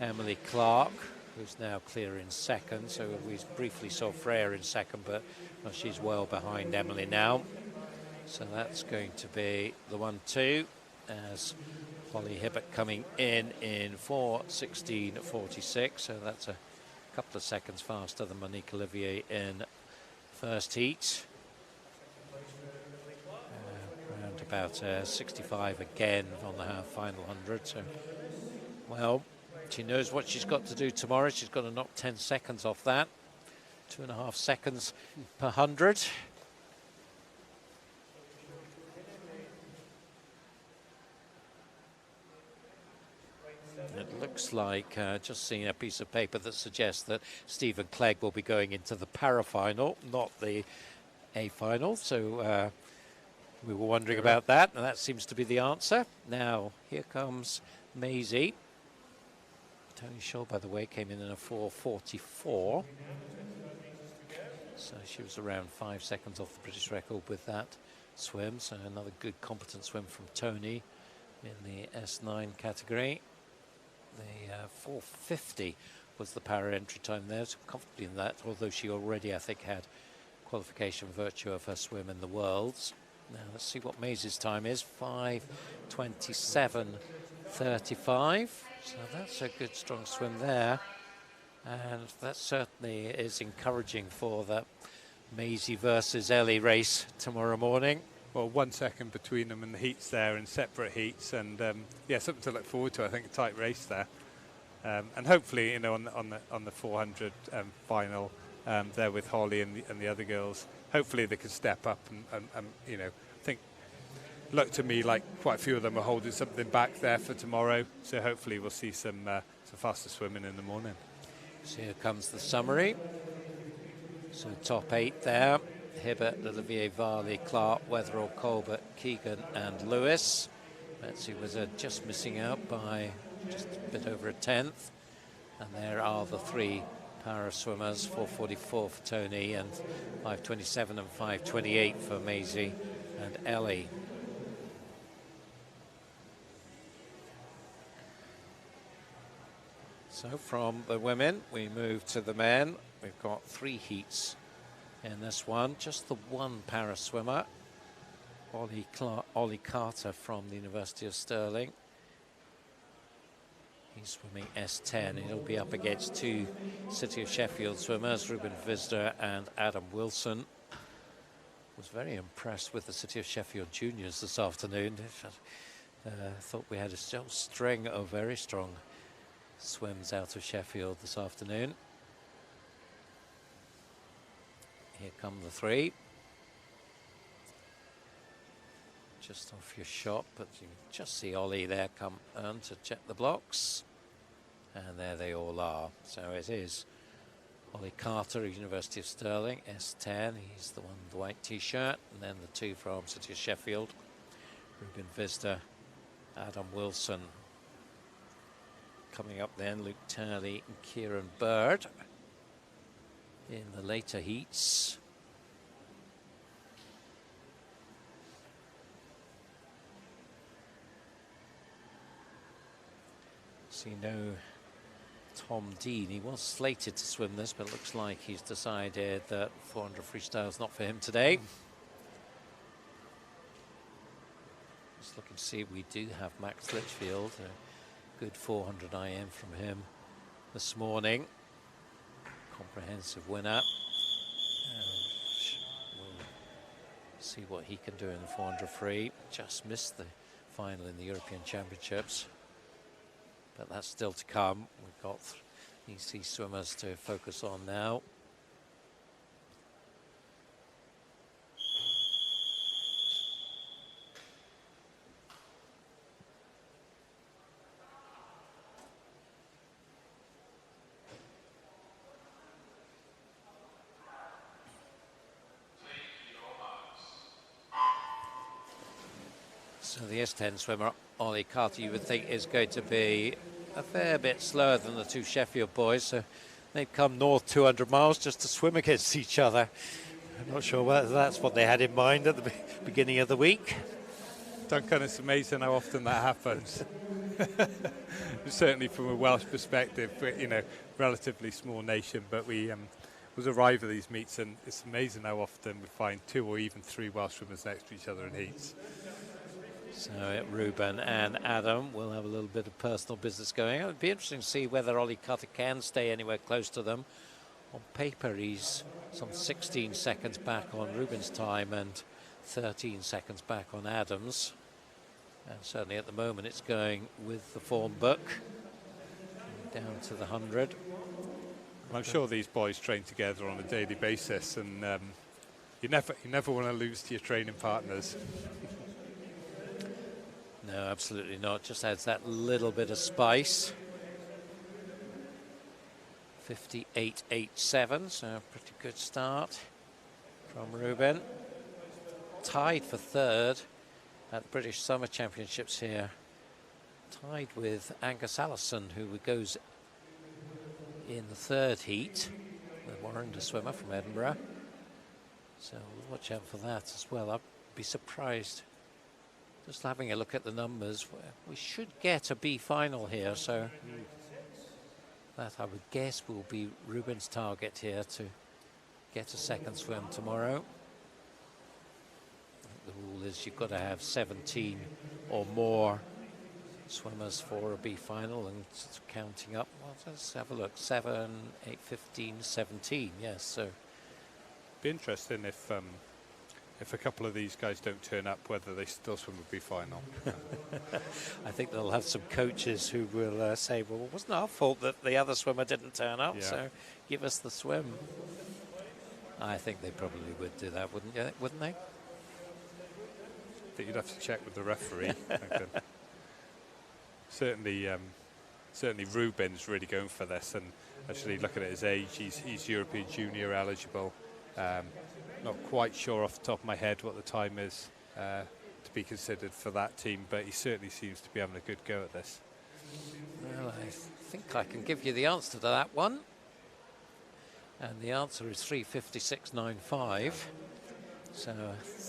Emily Clark, who's now clear in second. So we briefly saw Freya in second, but well, she's well behind Emily now. So that's going to be the 1-2 as Holly Hibbert coming in 4:16.46. So that's a couple of seconds faster than Monique Olivier in first heat. Around about 65 again on the half final 100. So, well, she knows what she's got to do tomorrow. She's got to knock 10 seconds off that. 2.5 seconds per 100. It looks like, just seeing a piece of paper that suggests that Stephen Clegg will be going into the para-final, not the A-final. So we were wondering about that, and that seems to be the answer. Now, here comes Maisie. Tony Shaw, by the way, came in a 4:44. So she was around 5 seconds off the British record with that swim. So another good, competent swim from Tony in the S9 category. The 4:50 was the para entry time there, so comfortably in that, although she already, I think, had qualification virtue of her swim in the Worlds. Now let's see what Maisie's time is. 5:27.35. So that's a good, strong swim there. And that certainly is encouraging for the Maisie versus Ellie race tomorrow morning. Well, 1 second between them in the heats there, in separate heats, and yeah, something to look forward to. I think a tight race there, and hopefully, you know, on the 400 final there with Holly and the other girls, hopefully they can step up and you know, I think looked to me like quite a few of them are holding something back there for tomorrow. So hopefully we'll see some faster swimming in the morning. So here comes the summary. So top 8 there. Hibbert, Olivier, Varley, Clark, Weatherall, Colbert, Keegan and Lewis. Betsy was just missing out by just a bit over a tenth. And there are the 3 para swimmers, 4:44 for Tony and 5:27 and 5:28 for Maisie and Ellie. So from the women, we move to the men. We've got 3 heats in this one. Just the one para swimmer, Ollie Carter from the University of Stirling. He's swimming S10. He'll be up against 2 City of Sheffield swimmers, Ruben Visder and Adam Wilson. Was very impressed with the City of Sheffield juniors this afternoon. Thought we had a string of very strong swims out of Sheffield this afternoon. Here come the 3. Just off your shot, but you just see Ollie there come on to check the blocks. And there they all are. So it is Ollie Carter, University of Stirling, S10. He's the one with the white t-shirt. And then the 2 from City of Sheffield, Ruben Visder, Adam Wilson. Coming up then, Luke Turley and Kieran Bird in the later heats. See no Tom Dean. He was slated to swim this, but it looks like he's decided that 400 freestyle is not for him today. Just looking to see if we do have Max Litchfield. Good 400 IM from him this morning. Comprehensive winner. We'll see what he can do in the 400 free. Just missed the final in the European Championships, but that's still to come. We've got these swimmers to focus on now. So the S10 swimmer, Ollie Carter, you would think is going to be a fair bit slower than the 2 Sheffield boys. So they've come north 200 miles just to swim against each other. I'm not sure whether that's what they had in mind at the beginning of the week. Duncan, it's amazing how often that happens. Certainly from a Welsh perspective, but, you know, relatively small nation, but we was arrive at these meets, and it's amazing how often we find 2 or even 3 Welsh swimmers next to each other in heats. So Ruben and Adam will have a little bit of personal business going. It would be interesting to see whether Ollie Carter can stay anywhere close to them. On paper, he's some 16 seconds back on Ruben's time, and 13 seconds back on Adams. And certainly at the moment it's going with the form book down to the 100. I'm sure these boys train together on a daily basis, and you never want to lose to your training partners. No, absolutely not. Just adds that little bit of spice. 58.87, so a pretty good start from Ruben. Tied for third at the British Summer Championships here. Tied with Angus Allison, who goes in the third heat, the Warrender swimmer from Edinburgh. So we'll watch out for that as well. I'd be surprised. Just having a look at the numbers, we should get a B final here, so that I would guess will be Ruben's target here to get a second swim tomorrow. The rule is you've got to have 17 or more swimmers for a B final, and counting up, well, let's have a look, 7, 8, 15, 17, yes, so. Be interesting if a couple of these guys don't turn up, whether they still swim a B final. I think they'll have some coaches who will say, well, it wasn't our fault that the other swimmer didn't turn up, Yeah. so give us the swim. I think they probably would do that, wouldn't they? I think you'd have to check with the referee. Certainly Ruben's really going for this, and actually looking at his age, he's European Junior eligible. Not quite sure off the top of my head what the time is to be considered for that team, but he certainly seems to be having a good go at this. Well, I think I can give you the answer to that one. And the answer is 3:56.95. So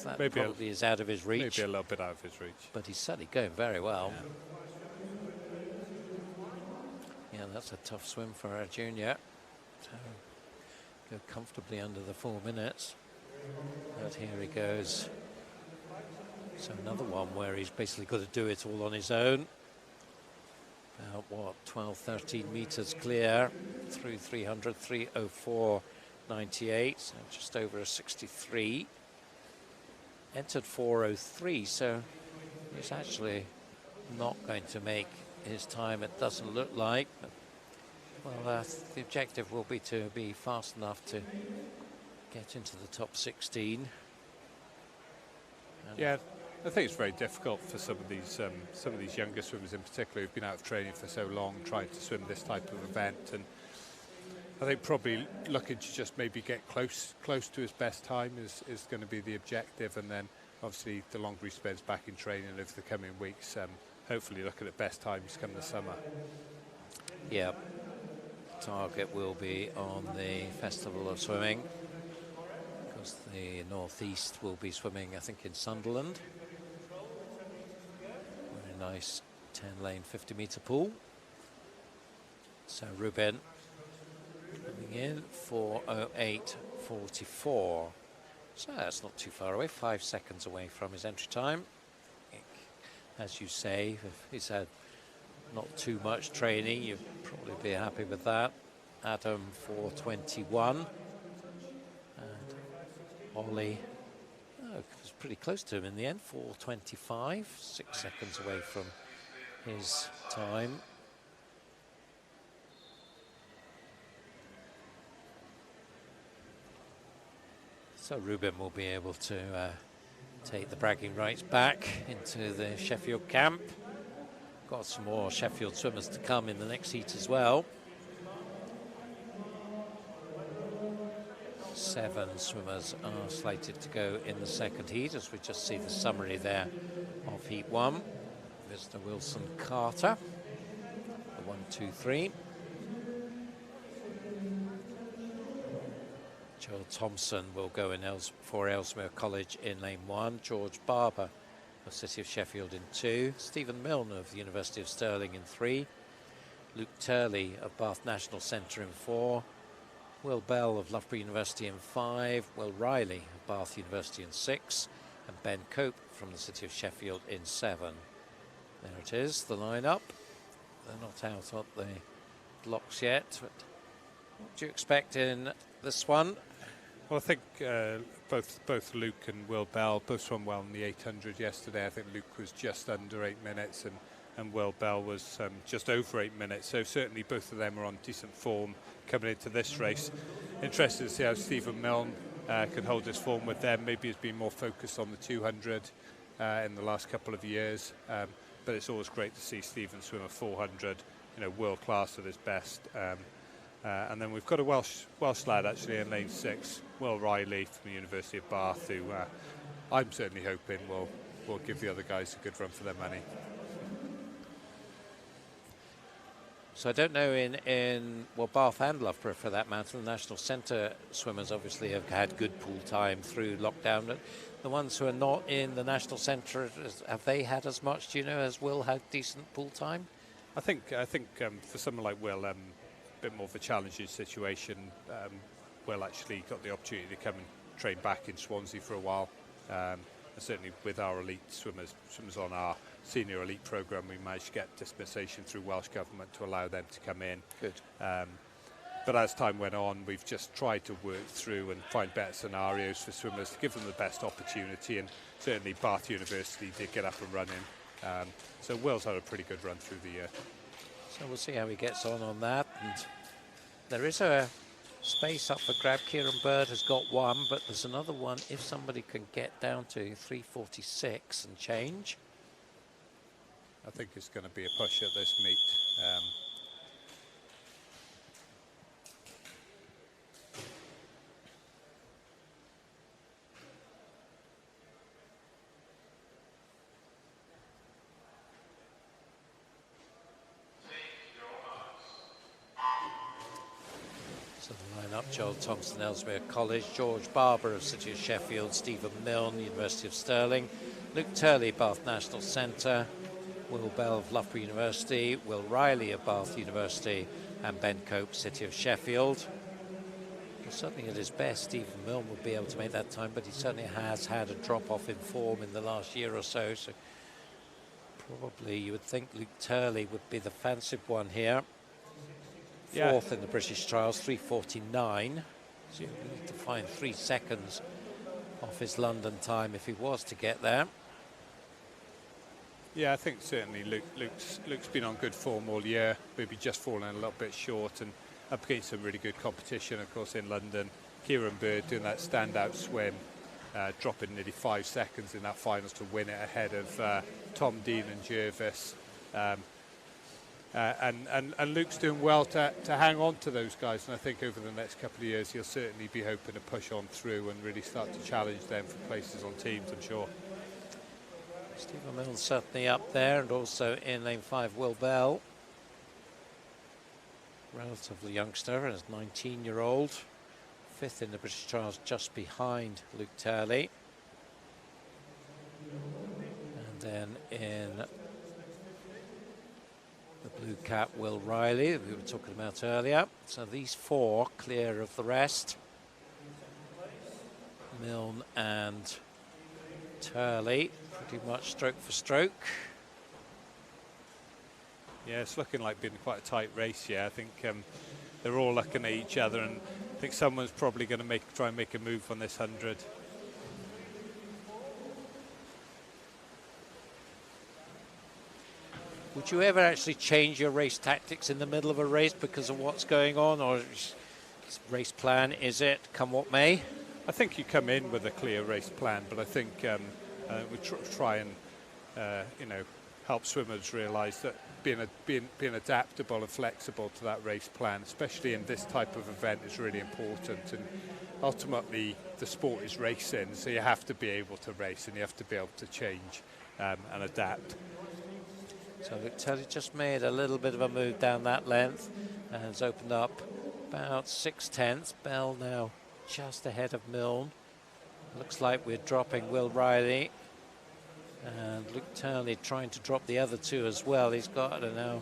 that Maybe probably is out of his reach. Maybe a little bit out of his reach. But he's certainly going very well. Yeah, that's a tough swim for a junior. So go comfortably under the 4 minutes. But here he goes. So another one where he's basically got to do it all on his own. About, what, 12, 13 meters clear through 300, 3:04.98, so just over a 63. Entered 4:03, so he's actually not going to make his time, it doesn't look like. But, well, the objective will be to be fast enough to get into the top 16. And yeah, I think it's very difficult for some of these younger swimmers in particular who've been out of training for so long, trying to swim this type of event, and I think probably looking to just maybe get close to his best time is going to be the objective, and then obviously the longer he spends back in training over the coming weeks, hopefully looking at best times come the summer. Yeah, target will be on the Festival of Swimming, because the Northeast will be swimming, I think, in Sunderland. Very nice 10-lane 50-meter pool. So Ruben coming in 4:08.44. So that's not too far away, 5 seconds away from his entry time. As you say, if he's had not too much training, you'd probably be happy with that. Adam 4:21. And Ollie, it was pretty close to him in the end, 4:25, 6 seconds away from his time. So Ruben will be able to take the bragging rights back into the Sheffield camp. Got some more Sheffield swimmers to come in the next heat as well. 7 swimmers are slated to go in the second heat, as we just see the summary there of heat 1. Mr. Wilson Carter, the 1, 2, 3. Joel Thompson will go in for Ellesmere College in lane 1. George Barber of City of Sheffield in 2. Stephen Milne of the University of Stirling in 3. Luke Turley of Bath National Centre in 4. Will Bell of Loughborough University in 5. Will Riley of Bath University in 6. And Ben Cope from the City of Sheffield in 7. There it is, the lineup. They're not out on the blocks yet. But what do you expect in this one? Well, I think both Luke and Will Bell both swam well in the 800 yesterday. I think Luke was just under 8 minutes and Will Bell was just over 8 minutes. So certainly both of them are on decent form coming into this race. Interested to see how Stephen Milne can hold his form with them. Maybe he's been more focused on the 200 in the last couple of years. But it's always great to see Stephen swim a 400, world class at his best. And then we've got a Welsh lad actually in lane 6, Will Riley from the University of Bath, who I'm certainly hoping will give the other guys a good run for their money. So I don't know in Bath and Loughborough for that matter, the National Centre swimmers obviously have had good pool time through lockdown. But the ones who are not in the National Centre, have they had as much, do you know, as Will had decent pool time? I think for someone like Will, a bit more of a challenging situation. Will actually got the opportunity to come and train back in Swansea for a while. And certainly with our elite swimmers on our senior elite programme, we managed to get dispensation through Welsh Government to allow them to come in. Good. But as time went on, we've just tried to work through and find better scenarios for swimmers to give them the best opportunity, and certainly Bath University did get up and running. So Will's had a pretty good run through the year. So we'll see how he gets on that. And there is a space up for grab. Kieran Bird has got one, but there's another one if somebody can get down to 3:46 and change. I think it's going to be a push at this meet. So the line-up: Joel Thompson, Ellesmere College; George Barber of City of Sheffield; Stephen Milne, University of Stirling; Luke Turley, Bath National Centre; Will Bell of Loughborough University; Will Riley of Bath University; and Ben Cope, City of Sheffield. Well, certainly at his best, Stephen Milne would be able to make that time, but he certainly has had a drop-off in form in the last year or so. So probably you would think Luke Turley would be the fancied one here. Fourth in the British trials, 3:49. So you need to find 3 seconds off his London time if he was to get there. Yeah, I think certainly Luke's been on good form all year, maybe just falling a little bit short and up against some really good competition, of course, in London. Kieran Bird doing that standout swim, dropping nearly 5 seconds in that finals to win it ahead of Tom Dean and Jervis. And Luke's doing well to hang on to those guys, and I think over the next couple of years he'll certainly be hoping to push on through and really start to challenge them for places on teams, I'm sure. Stephen Milne's certainly up there, and also in lane 5, Will Bell. Relatively youngster, as 19-year-old. 5th in the British trials, just behind Luke Turley. And then in the blue cap, Will Riley, that we were talking about earlier. So these 4 clear of the rest. Milne and Turley, pretty much stroke for stroke. Yeah, it's looking like being quite a tight race. Yeah, I think they're all looking at each other, and I think someone's probably going to try and make a move on this 100. Would you ever actually change your race tactics in the middle of a race because of what's going on, or race plan is it come what may? I think you come in with a clear race plan, but I think we try and help swimmers realise that being adaptable and flexible to that race plan, especially in this type of event, is really important. And ultimately, the sport is racing, so you have to be able to race and you have to be able to change and adapt. So Luke Turley just made a little bit of a move down that length and has opened up about 6/10. Bell now just ahead of Milne. Looks like we're dropping Will Riley, and Luke Turley trying to drop the other 2 as well. He's got now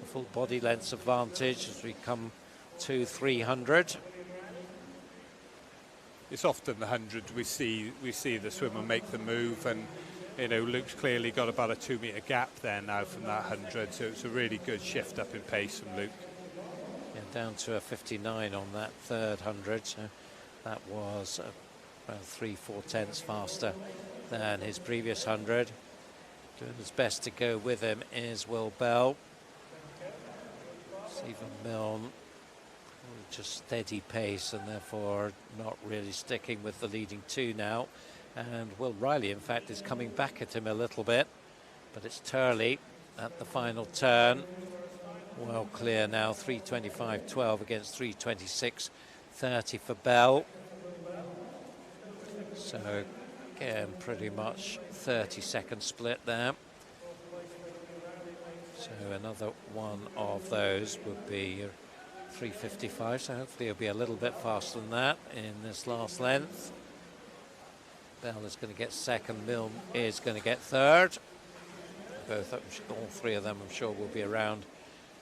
a full body length advantage as we come to 300. It's often the 100 we see the swimmer make the move, and Luke's clearly got about a 2 metre gap there now from that 100, so it's a really good shift up in pace from Luke. Yeah, down to a 59 on that third 100. So That was about 3-4 tenths faster than his previous 100. Doing his best to go with him is Will Bell. Stephen Milne just steady pace and therefore not really sticking with the leading two now. And Will Riley, in fact, is coming back at him a little bit. But it's Turley at the final turn. Well clear now, 3:25.12 against 3:26.30 for Bell. So again, pretty much 30-second split there. So another one of those would be 3:55, so hopefully it'll be a little bit faster than that in this last length. Bell is going to get second, Milne is going to get third. Both, all three of them, I'm sure, will be around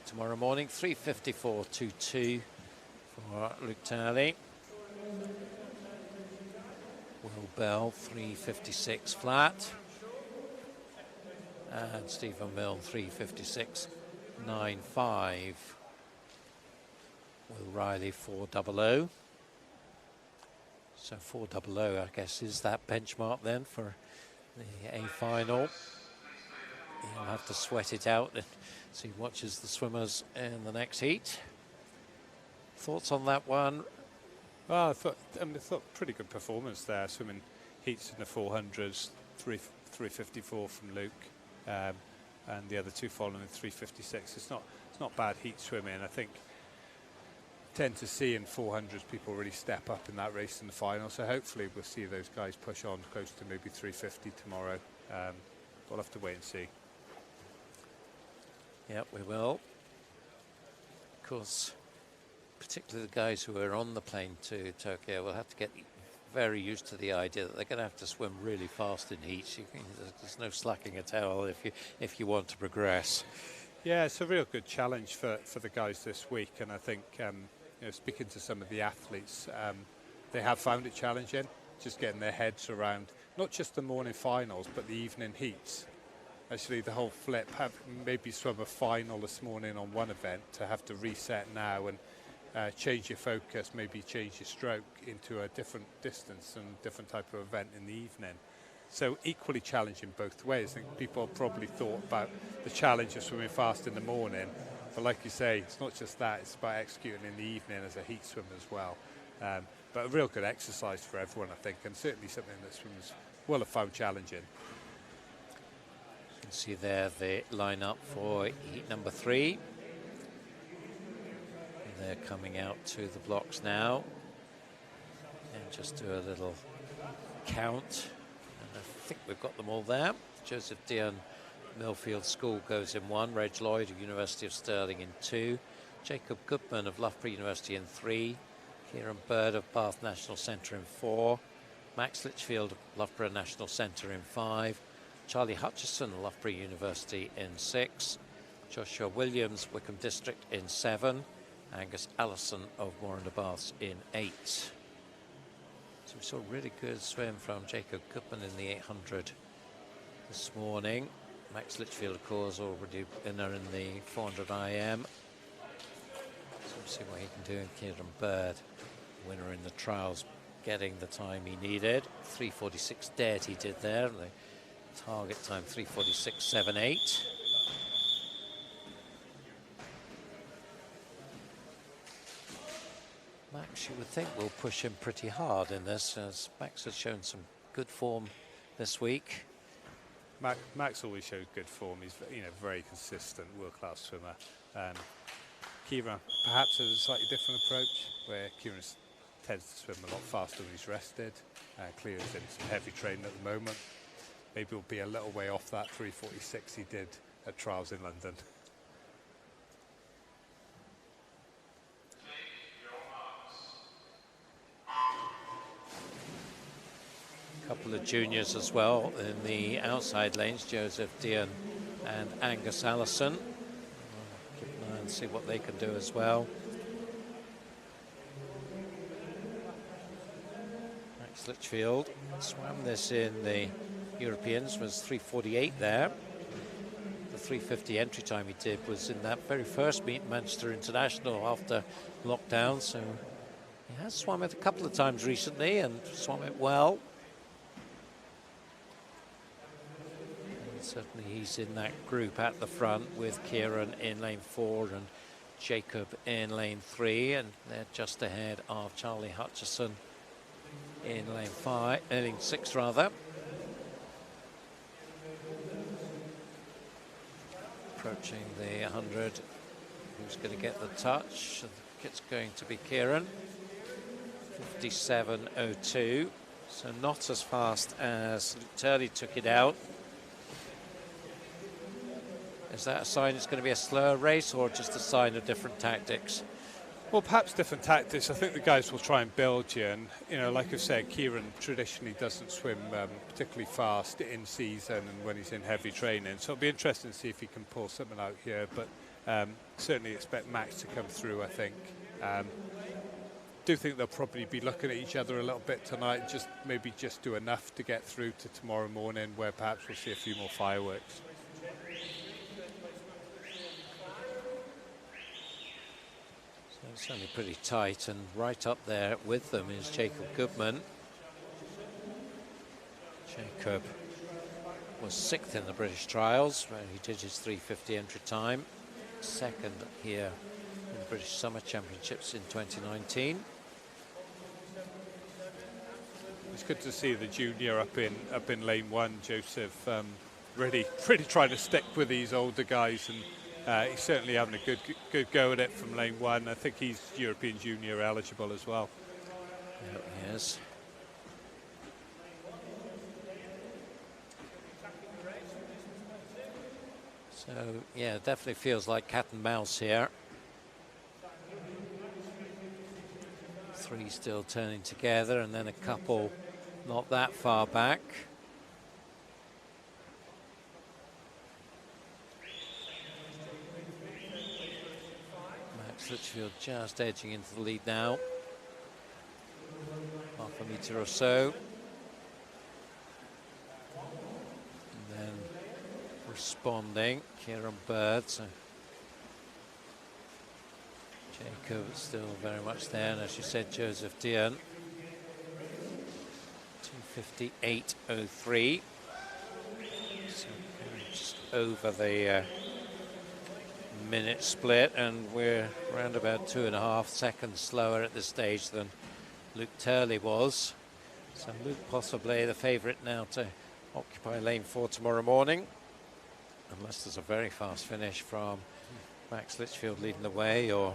tomorrow morning. 3:54.22 for Luke Turley. Will Bell, 3:56 flat. And Stephen Milne, 3:56.95. Will Riley, 4:00. So 4:00, I guess, is that benchmark then for the A final. He'll have to sweat it out and see, watches the swimmers in the next heat. Thoughts on that one? Well, I thought pretty good performance there. Swimming heats in the 400s, 3:54 from Luke, and the other two following 3:56. It's not bad heat swimming. I think tend to see in 400s people really step up in that race in the final. So hopefully we'll see those guys push on close to maybe 3:50 tomorrow. We'll have to wait and see. Yep, we will. Of course, particularly the guys who are on the plane to Tokyo will have to get very used to the idea that they're going to have to swim really fast in heats. There's no slacking a towel if you want to progress. Yeah, it's a real good challenge for the guys this week, and I think speaking to some of the athletes, they have found it challenging, just getting their heads around not just the morning finals but the evening heats. Actually, the whole flip, maybe swim a final this morning on one event to have to reset now and change your focus, maybe change your stroke into a different distance and different type of event in the evening. So equally challenging both ways. I think people probably thought about the challenge of swimming fast in the morning, but like you say, it's not just that, it's about executing in the evening as a heat swim as well. But a real good exercise for everyone, I think, and certainly something that swimmers will have found challenging. You can see there the lineup for heat number 3. They're coming out to the blocks now. And just do a little count. And I think we've got them all there. Joseph Dion, Millfield School, goes in 1. Reg Lloyd of University of Stirling in 2. Jacob Goodman of Loughborough University in 3. Kieran Bird of Bath National Centre in 4. Max Litchfield of Loughborough National Centre in 5. Charlie Hutchison, Loughborough University in 6. Joshua Williams, Wickham District in 7. Angus Allison of Warrender Baths in 8. So we saw a really good swim from Jacob Goodman in the 800 this morning. Max Litchfield, of course, already winner in the 400 IM. So we'll see what he can do. And Kieran Bird, winner in the trials, getting the time he needed. 3:46 dead he did there. The target time 3:46.78. Max, you would think, will push him pretty hard in this, as Max has shown some good form this week. Max always shows good form. He's very consistent, world-class swimmer. Kieran perhaps has a slightly different approach, where Kieran tends to swim a lot faster when he's rested. Clear's in some heavy training at the moment. Maybe he'll be a little way off that 3:46 he did at trials in London. Couple of juniors as well in the outside lanes, Joseph Dion and Angus Allison. Keep an eye and see what they can do as well. Max Litchfield swam this in the Europeans, was 3:48 there. The 3:50 entry time he did was in that very first meet, Manchester International, after lockdown, so he has swum it a couple of times recently and swum it well. And certainly he's in that group at the front with Kieran in lane 4 and Jacob in lane 3, and they're just ahead of Charlie Hutchison in lane 6 rather. Approaching the 100. Who's going to get the touch? I think it's going to be Kieran. 57.02. So not as fast as Turley took it out. Is that a sign it's going to be a slower race, or just a sign of different tactics? Well, perhaps different tactics. I think the guys will try and build you, and you know, like I said, Kieran traditionally doesn't swim particularly fast in season and when he's in heavy training. So it'll be interesting to see if he can pull something out here. But certainly expect Max to come through. I think. Do think they'll probably be looking at each other a little bit tonight. Maybe just do enough to get through to tomorrow morning, where perhaps we'll see a few more fireworks. It's only pretty tight, and right up there with them is Jacob Goodman. Jacob was 6th in the British trials, where he did his 3:50 entry time. 2nd here in the British Summer Championships in 2019. It's good to see the junior up in lane 1, Joseph. Really trying to stick with these older guys, and he's certainly having a good go at it from lane 1. I think he's European Junior eligible as well. Yeah, he is. So, yeah, definitely feels like cat and mouse here. 3 still turning together, and then a couple not that far back. Litchfield just edging into the lead now. Half a metre or so. And then responding, Kieran Bird. So Jacob is still very much there, and as you said, Joseph Dean. 2:58.03. So just over the minute split, and we're around about 2.5 seconds slower at this stage than Luke Turley was. So Luke possibly the favourite now to occupy lane 4 tomorrow morning, unless there's a very fast finish from Max Litchfield leading the way, or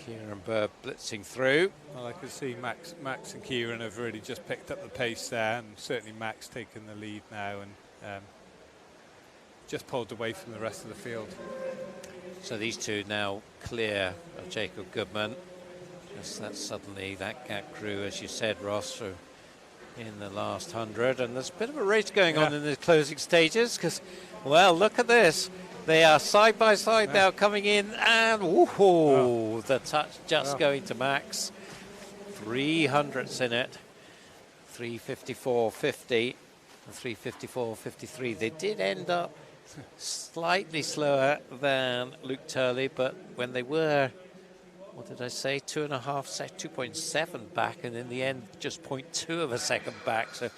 Kieran Bird blitzing through. Well, I can see Max and Kieran have really just picked up the pace there, and certainly Max taking the lead now, and just pulled away from the rest of the field. So these two now clear of Jacob Goodman. Just that suddenly that gap grew, as you said, Ross, in the last 100. And there's a bit of a race going on in the closing stages, because, well, look at this. They are side by side now coming in, and woohoo, the touch just going to Max. 300s in it. 3:54.50 and 3:54.53. They did end up slightly slower than Luke Turley, but when they were, what did I say, 2.7 back, and in the end just 0.2 of a second back. So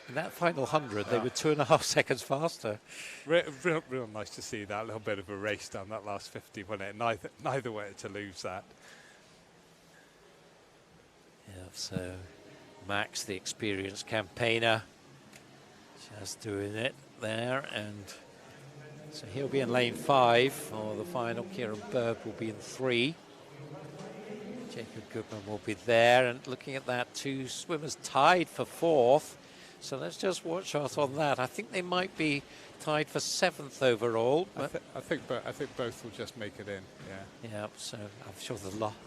in that final 100, they were 2.5 seconds faster. Real nice to see that little bit of a race down that last 50, wasn't it? Neither way to lose that. Yeah, so Max, the experienced campaigner, just doing it there, and so he'll be in lane 5 for the final. Kieran Bird will be in 3. Jacob Goodman will be there, and looking at that, 2 swimmers tied for 4th. So let's just watch out on that. I think they might be tied for 7th overall. I think both will just make it in. Yeah. Yeah. So I'm sure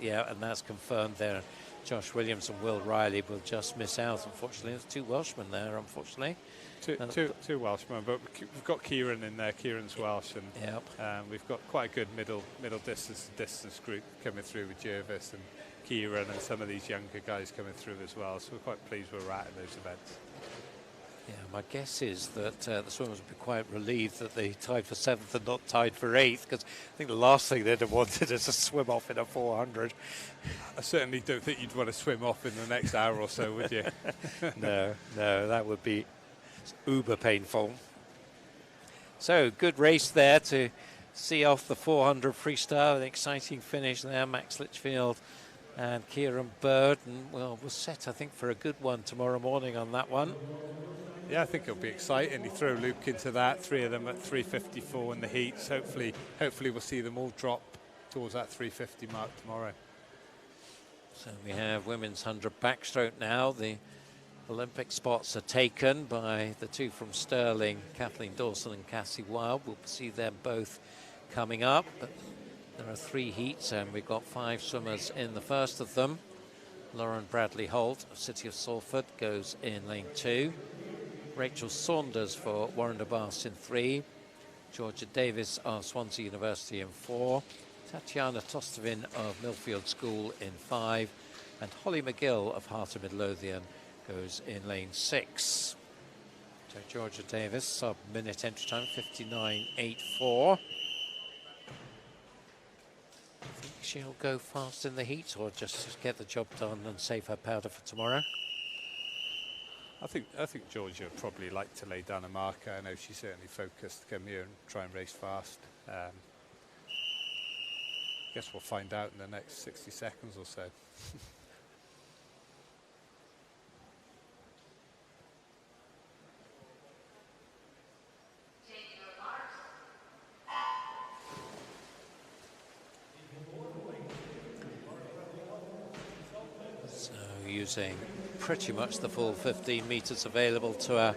and that's confirmed there. Josh Williams and Will Riley will just miss out, unfortunately. There's 2 Welshmen there, unfortunately. Two Welshmen, but we've got Kieran in there. Kieran's Welsh, and we've got quite a good middle distance group coming through with Jervis and Kieran and some of these younger guys coming through as well. So we're quite pleased where we're at in those events. Yeah, my guess is that the swimmers will be quite relieved that they tied for 7th and not tied for 8th, because I think the last thing they'd have wanted is to swim off in a 400. I certainly don't think you'd want to swim off in the next hour or so, would you? No, that would be uber painful. So, good race there to see off the 400 freestyle. An exciting finish there. Max Litchfield and Kieran Bird. And, well, we're set, I think, for a good one tomorrow morning on that one. Yeah, I think it'll be exciting. You throw Luke into that, 3 of them at 3:54 in the heats. Hopefully we'll see them all drop towards that 3:50 mark tomorrow. So we have women's 100 backstroke now. The Olympic spots are taken by the 2 from Stirling, Kathleen Dawson and Cassie Wilde. We'll see them both coming up. But there are 3 heats and we've got 5 swimmers in the first of them. Lauren Bradley Holt of City of Salford goes in lane 2. Rachel Saunders for Warren de Bass in 3. Georgia Davis of Swansea University in 4. Tatiana Tostevin of Millfield School in 5. And Holly McGill of Heart of Midlothian goes in lane 6. So Georgia Davis, sub-minute entry time, 59.84. I think she'll go fast in the heat or just get the job done and save her powder for tomorrow. I think Georgia would probably like to lay down a marker. I know she's certainly focused to come here and try and race fast. Guess we'll find out in the next 60 seconds or so. So using pretty much the full 15 meters available to her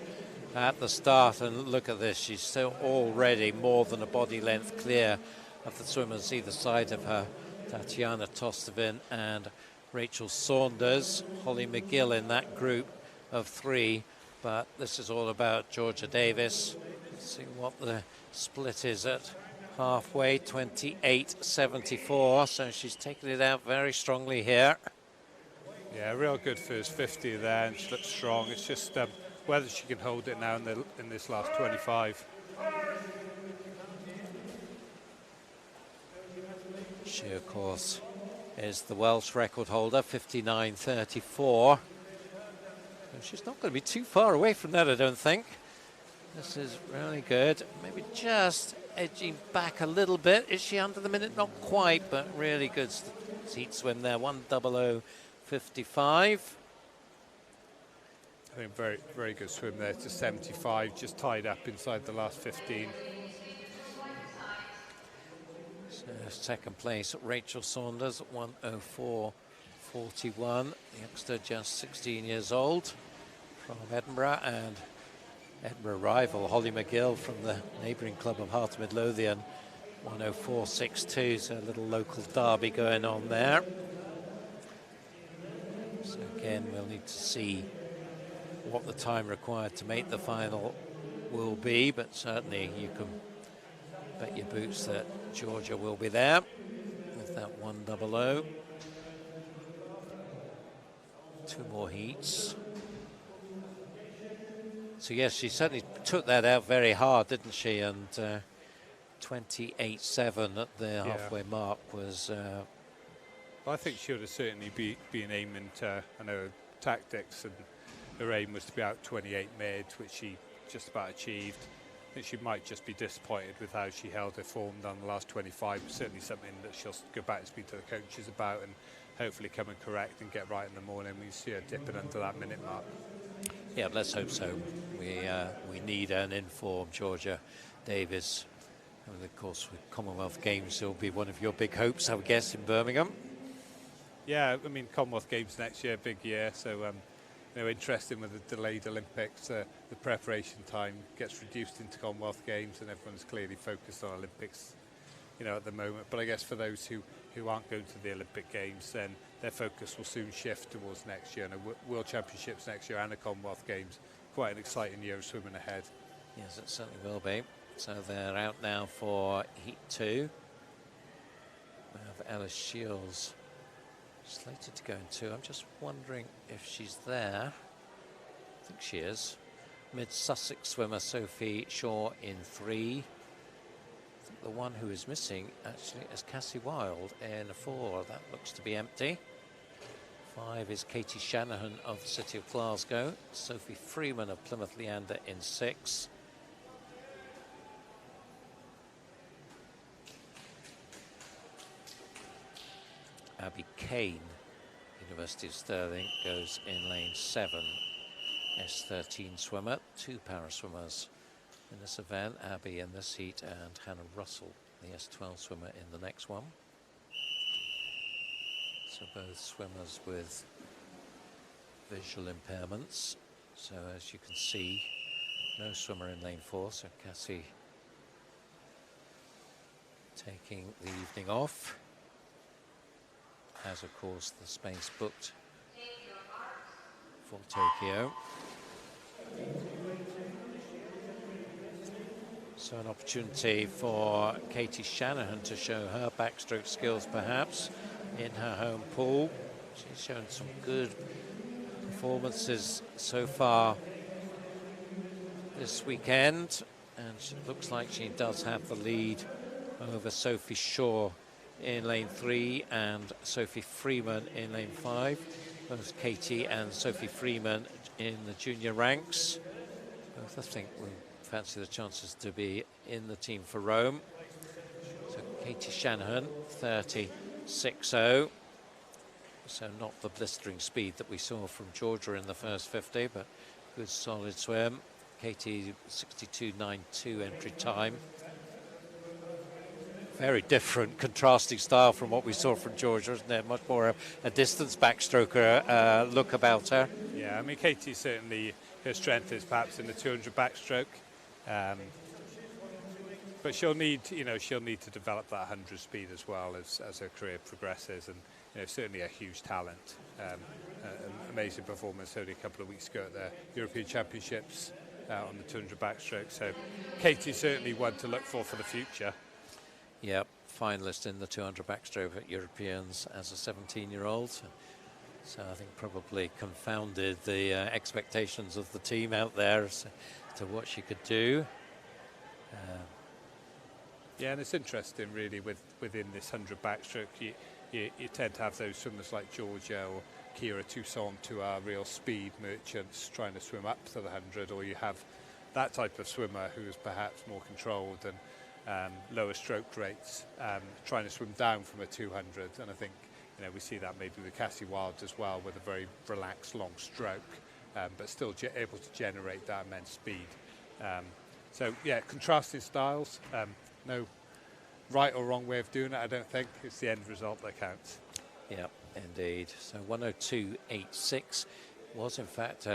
at the start, and look at this, she's still already more than a body length clear of the swimmers either side of her. Tatiana Tostevin and Rachel Saunders, Holly McGill in that group of 3, but this is all about Georgia Davis. Let's see what the split is at halfway, 28.74, so she's taken it out very strongly here. Yeah, real good first 50 there, and she looks strong. It's just whether she can hold it now in this last 25. She, of course, is the Welsh record holder, 59.34. She's not going to be too far away from that, I don't think. This is really good. Maybe just edging back a little bit. Is she under the minute? Not quite, but really good heat swim there. 1:00:55. I think very, very good swim there to 75, just tied up inside the last 15. So second place, Rachel Saunders at 1:04.41. The youngster just 16 years old from Edinburgh, and Edinburgh rival Holly McGill from the neighbouring club of Heart of Midlothian, 1:04.62. So a little local derby going on there. So again, we'll need to see what the time required to make the final will be, but certainly you can bet your boots that Georgia will be there with that 1:00. 2 more heats. So yes, she certainly took that out very hard, didn't she? And 28.7 at the halfway mark was... I think she would have certainly been aiming to, I know, tactics, and her aim was to be out 28 mid, which she just about achieved. I think she might just be disappointed with how she held her form down the last 25. Certainly something that she'll go back and speak to the coaches about, and hopefully come and correct and get right in the morning. We see her dipping under that minute mark. Yeah, let's hope so. We need an informed Georgia Davis. And of course, with Commonwealth Games, will be one of your big hopes, I would guess, in Birmingham. Yeah, I mean, Commonwealth Games next year, big year. So, interesting with the delayed Olympics. The preparation time gets reduced into Commonwealth Games, and everyone's clearly focused on Olympics, at the moment. But I guess for those who aren't going to the Olympic Games, then their focus will soon shift towards next year, and World Championships next year and the Commonwealth Games. Quite an exciting year of swimming ahead. Yes, it certainly will be. So they're out now for Heat 2. We have Ella Shields slated to go in 2. I'm just wondering if she's there. I think she is. Mid-Sussex swimmer Sophie Shaw in 3. I think the one who is missing actually is Cassie Wilde in 4. That looks to be empty. 5 is Katie Shanahan of the City of Glasgow. Sophie Freeman of Plymouth Leander in 6. Abby Kane, University of Stirling, goes in lane 7. S13 swimmer, 2 para swimmers in this event, Abby in this heat and Hannah Russell, the S12 swimmer, in the next one. So both swimmers with visual impairments. So as you can see, no swimmer in lane 4, so Cassie taking the evening off. As of course the space booked for Tokyo. So an opportunity for Katie Shanahan to show her backstroke skills perhaps in her home pool. She's shown some good performances so far this weekend, and it looks like she does have the lead over Sophie Shaw in lane 3 and Sophie Freeman in lane 5. Both Katie and Sophie Freeman in the junior ranks. Both, I think, will fancy the chances to be in the team for Rome. So Katie Shanahan, 30.60. So not the blistering speed that we saw from Georgia in the first 50, but good solid swim. Katie, 62.92 entry time. Very different, contrasting style from what we saw from Georgia, isn't it? Much more a distance backstroker look about her. Yeah, I mean, Katie certainly, her strength is perhaps in the 200 backstroke, but she'll need to develop that 100 speed as well as her career progresses, and certainly a huge talent. An amazing performance only a couple of weeks ago at the European Championships on the 200 backstroke. So Katie's certainly one to look for the future. Yep, finalist in the 200 backstroke at Europeans as a 17-year-old. So I think probably confounded the expectations of the team out there as to what she could do. Yeah, and it's interesting really within this 100 backstroke, you tend to have those swimmers like Georgia or Kira Toussaint who are real speed merchants trying to swim up to the 100, or you have that type of swimmer who is perhaps more controlled and lower stroke rates, trying to swim down from a 200, and I think we see that maybe with Cassie Wilde as well, with a very relaxed long stroke, but still able to generate that immense speed. So yeah, contrasting styles, no right or wrong way of doing it. I don't think it's the end result that counts. Yeah, indeed. So 102.86 was in fact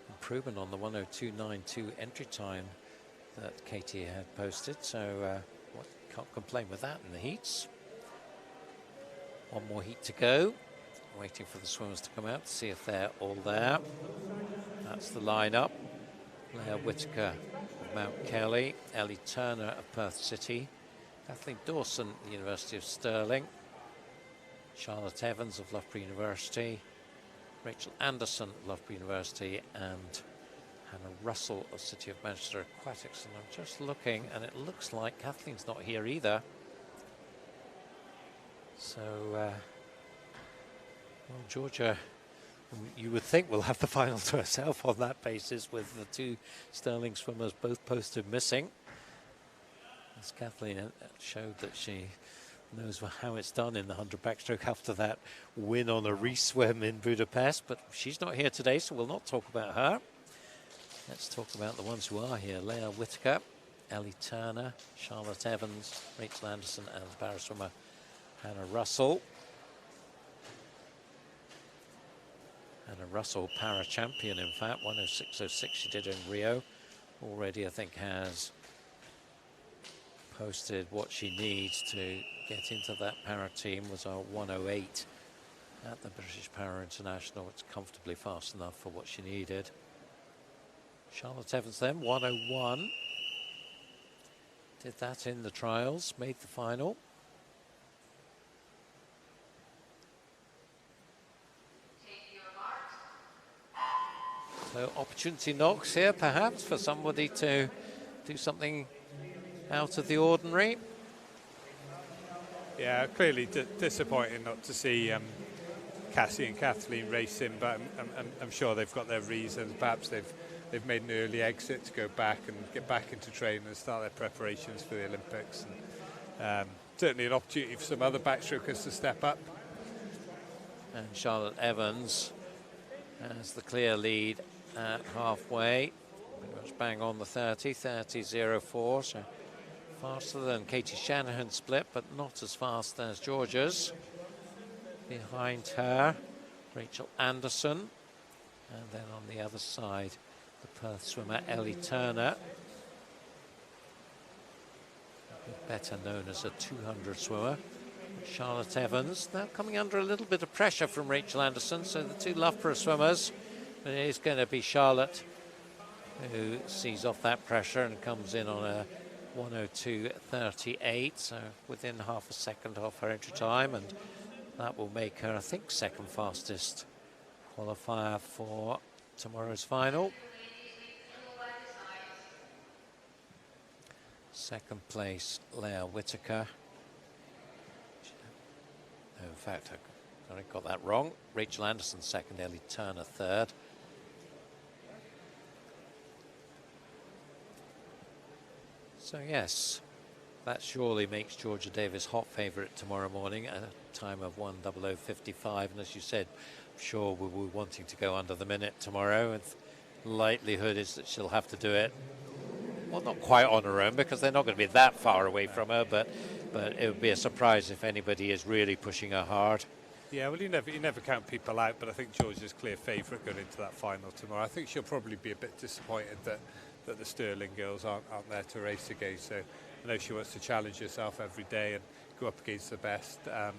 improvement on the 102.92 entry time that Katie had posted, so can't complain with that in the heats. One more heat to go, waiting for the swimmers to come out to see if they're all there. That's the lineup. Blair Whitaker of Mount Kelly, Ellie Turner of Perth City, Kathleen Dawson, the University of Stirling, Charlotte Evans of Loughborough University, Rachel Anderson of Loughborough University, and Hannah Russell of City of Manchester Aquatics. And I'm just looking, and it looks like Kathleen's not here either. So, well, Georgia, you would think will have the final to herself on that basis, with the 2 Stirling swimmers both posted missing. As Kathleen showed that she knows how it's done in the 100 backstroke after that win on a re-swim in Budapest, but she's not here today, so we'll not talk about her. Let's talk about the ones who are here. Leah Whitaker, Ellie Turner, Charlotte Evans, Rachel Anderson, and the para swimmer Hannah Russell. Hannah Russell, para champion, in fact, 106.06 she did in Rio. Already, I think, has posted what she needs to get into that para team, was a 108 at the British Para International. It's comfortably fast enough for what she needed. Charlotte Evans then, 101. Did that in the trials, made the final. So opportunity knocks here, perhaps, for somebody to do something out of the ordinary. Yeah, clearly disappointing not to see Cassie and Kathleen racing, but I'm sure they've got their reasons. Perhaps they've made an early exit to go back and get back into training and start their preparations for the Olympics. And, certainly an opportunity for some other backstrokers to step up. And Charlotte Evans has the clear lead at halfway. Pretty much bang on the 30.04, so faster than Katie Shanahan's split, but not as fast as Georgia's. Behind her, Rachel Anderson. And then on the other side, the Perth swimmer Ellie Turner, better known as a 200 swimmer. Charlotte Evans now coming under a little bit of pressure from Rachel Anderson, so the two Loughborough swimmers, but it is going to be Charlotte who sees off that pressure and comes in on a 1:02.38, so within half a second off her entry time, and that will make her, I think, second fastest qualifier for tomorrow's final. Second place, Leah Whitaker. No, in fact, I got that wrong. Rachel Anderson second, Ellie Turner third. So yes, that surely makes Georgia Davis hot favourite tomorrow morning at a time of 1:00.55. And as you said, I'm sure we'll be wanting to go under the minute tomorrow. And likelihood is that she'll have to do it, well, not quite on her own, because they're not going to be that far away from her, but it would be a surprise if anybody is really pushing her hard. Yeah, well, you never count people out, but I think Georgia's clear favourite going into that final tomorrow. I think she'll probably be a bit disappointed that the Stirling girls aren't there to race against. So I know she wants to challenge herself every day and go up against the best. But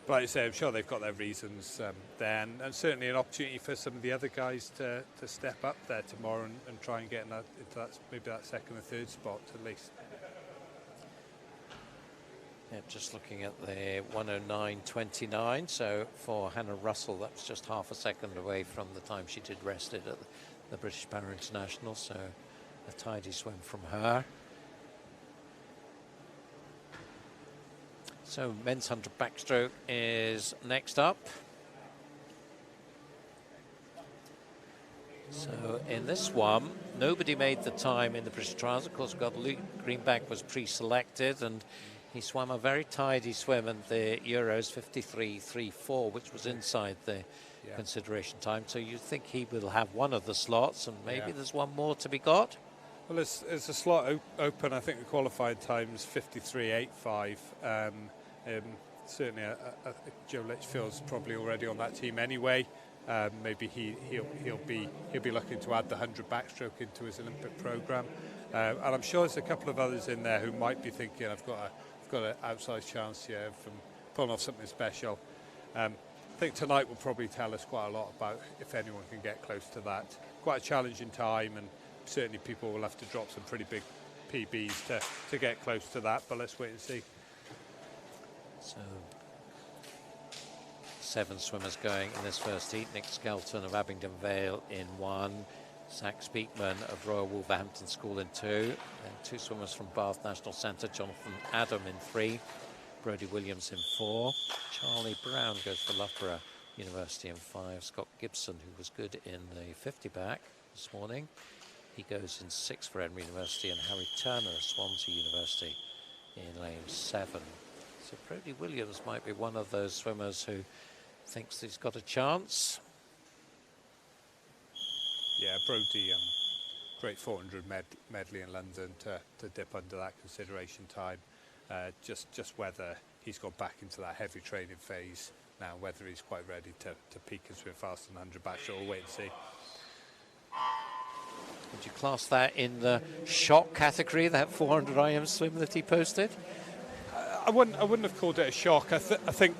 like I say, I'm sure they've got their reasons there, and certainly an opportunity for some of the other guys to step up there tomorrow and try and get into that, maybe that second or third spot at least. Yeah, just looking at the 1:09.29, so for Hannah Russell, that was just half a second away from the time she did rested at the British Para International, so a tidy swim from her. So men's 100 backstroke is next up. So in this one, nobody made the time in the British trials. Of course, we've got Luke Greenbank was pre-selected, and he swam a very tidy swim in the Euros 53.34, which was inside the consideration time. So you think he will have one of the slots, and maybe there's one more to be got? Well, there's a slot open. I think the qualified time's 53.85. Certainly, Joe Litchfield's probably already on that team anyway. Maybe he'll be looking to add the 100 backstroke into his Olympic program. And I'm sure there's a couple of others in there who might be thinking, I've got an outsized chance here from pulling off something special. I think tonight will probably tell us quite a lot about if anyone can get close to that. Quite a challenging time, and certainly people will have to drop some pretty big PBs to get close to that, but let's wait and see. So 7 swimmers going in this first heat. Nick Skelton of Abingdon Vale in 1. Zach Speakman of Royal Wolverhampton School in 2. And 2 swimmers from Bath National Centre. Jonathan Adam in 3. Brodie Williams in 4. Charlie Brown goes for Loughborough University in 5. Scott Gibson, who was good in the 50 back this morning, he goes in 6 for Edinburgh University. And Harry Turner of Swansea University in lane 7. So Brodie Williams might be one of those swimmers who thinks he's got a chance. Yeah, Brodie, great 400 medley in London to dip under that consideration time. Just whether he's gone back into that heavy training phase now, whether he's quite ready to peak and swim faster than 100 backstroke, we'll wait and see. Would you class that in the shock category, that 400 IM swim that he posted? I wouldn't have called it a shock. I think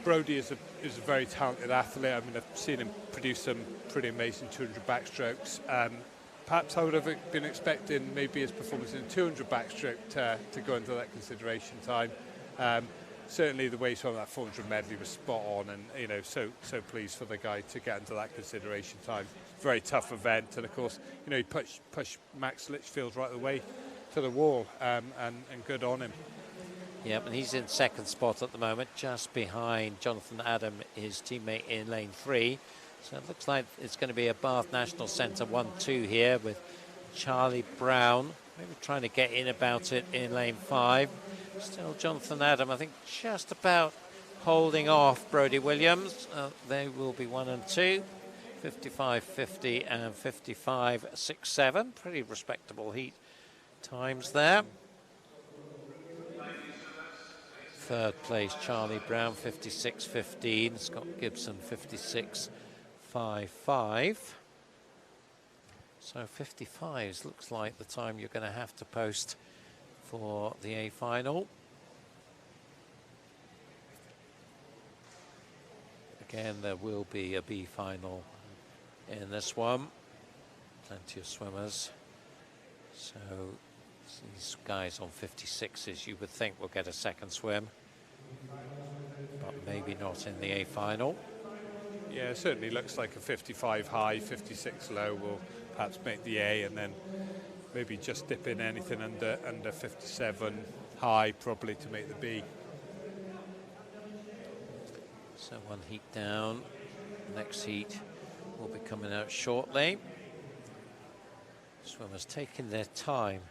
Brodie is a very talented athlete. I mean, I've seen him produce some pretty amazing 200 backstrokes. Perhaps I would have been expecting maybe his performance in 200 backstroke to go into that consideration time. Certainly, the way he swam that 400 medley was spot on, and so pleased for the guy to get into that consideration time. very tough event. And of course, you know, he pushed Max Litchfield right away to the wall, and good on him. Yep, and he's in second spot at the moment, just behind Jonathan Adam, his teammate in lane 3. So it looks like it's going to be a Bath National Centre 1-2 here with Charlie Brown maybe trying to get in about it in lane 5. Still Jonathan Adam, I think, just about holding off Brodie Williams. They will be 1 and 2, 55.50 and 55.67. Pretty respectable heat times there. Third place, Charlie Brown, 56.15. Scott Gibson, 56.55. So 55s looks like the time you're going to have to post for the A final. Again, there will be a B final in this one. Plenty of swimmers. So these guys on 56s, you would think, will get a second swim, but maybe not in the A final. Yeah, it certainly looks like a 55 high, 56 low will perhaps make the A, and then maybe just dip in anything under 57 high probably to make the B. So one heat down. Next heat will be coming out shortly. Swimmers taking their time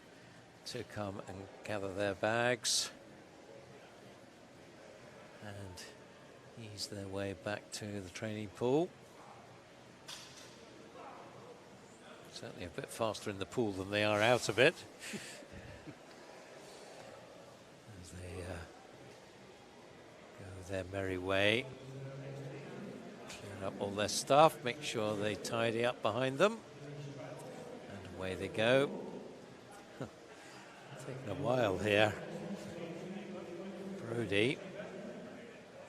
to come and gather their bags and ease their way back to the training pool. Certainly a bit faster in the pool than they are out of it. As they go their merry way. Clear up all their stuff, make sure they tidy up behind them. And away they go. Taking a while here, Brodie,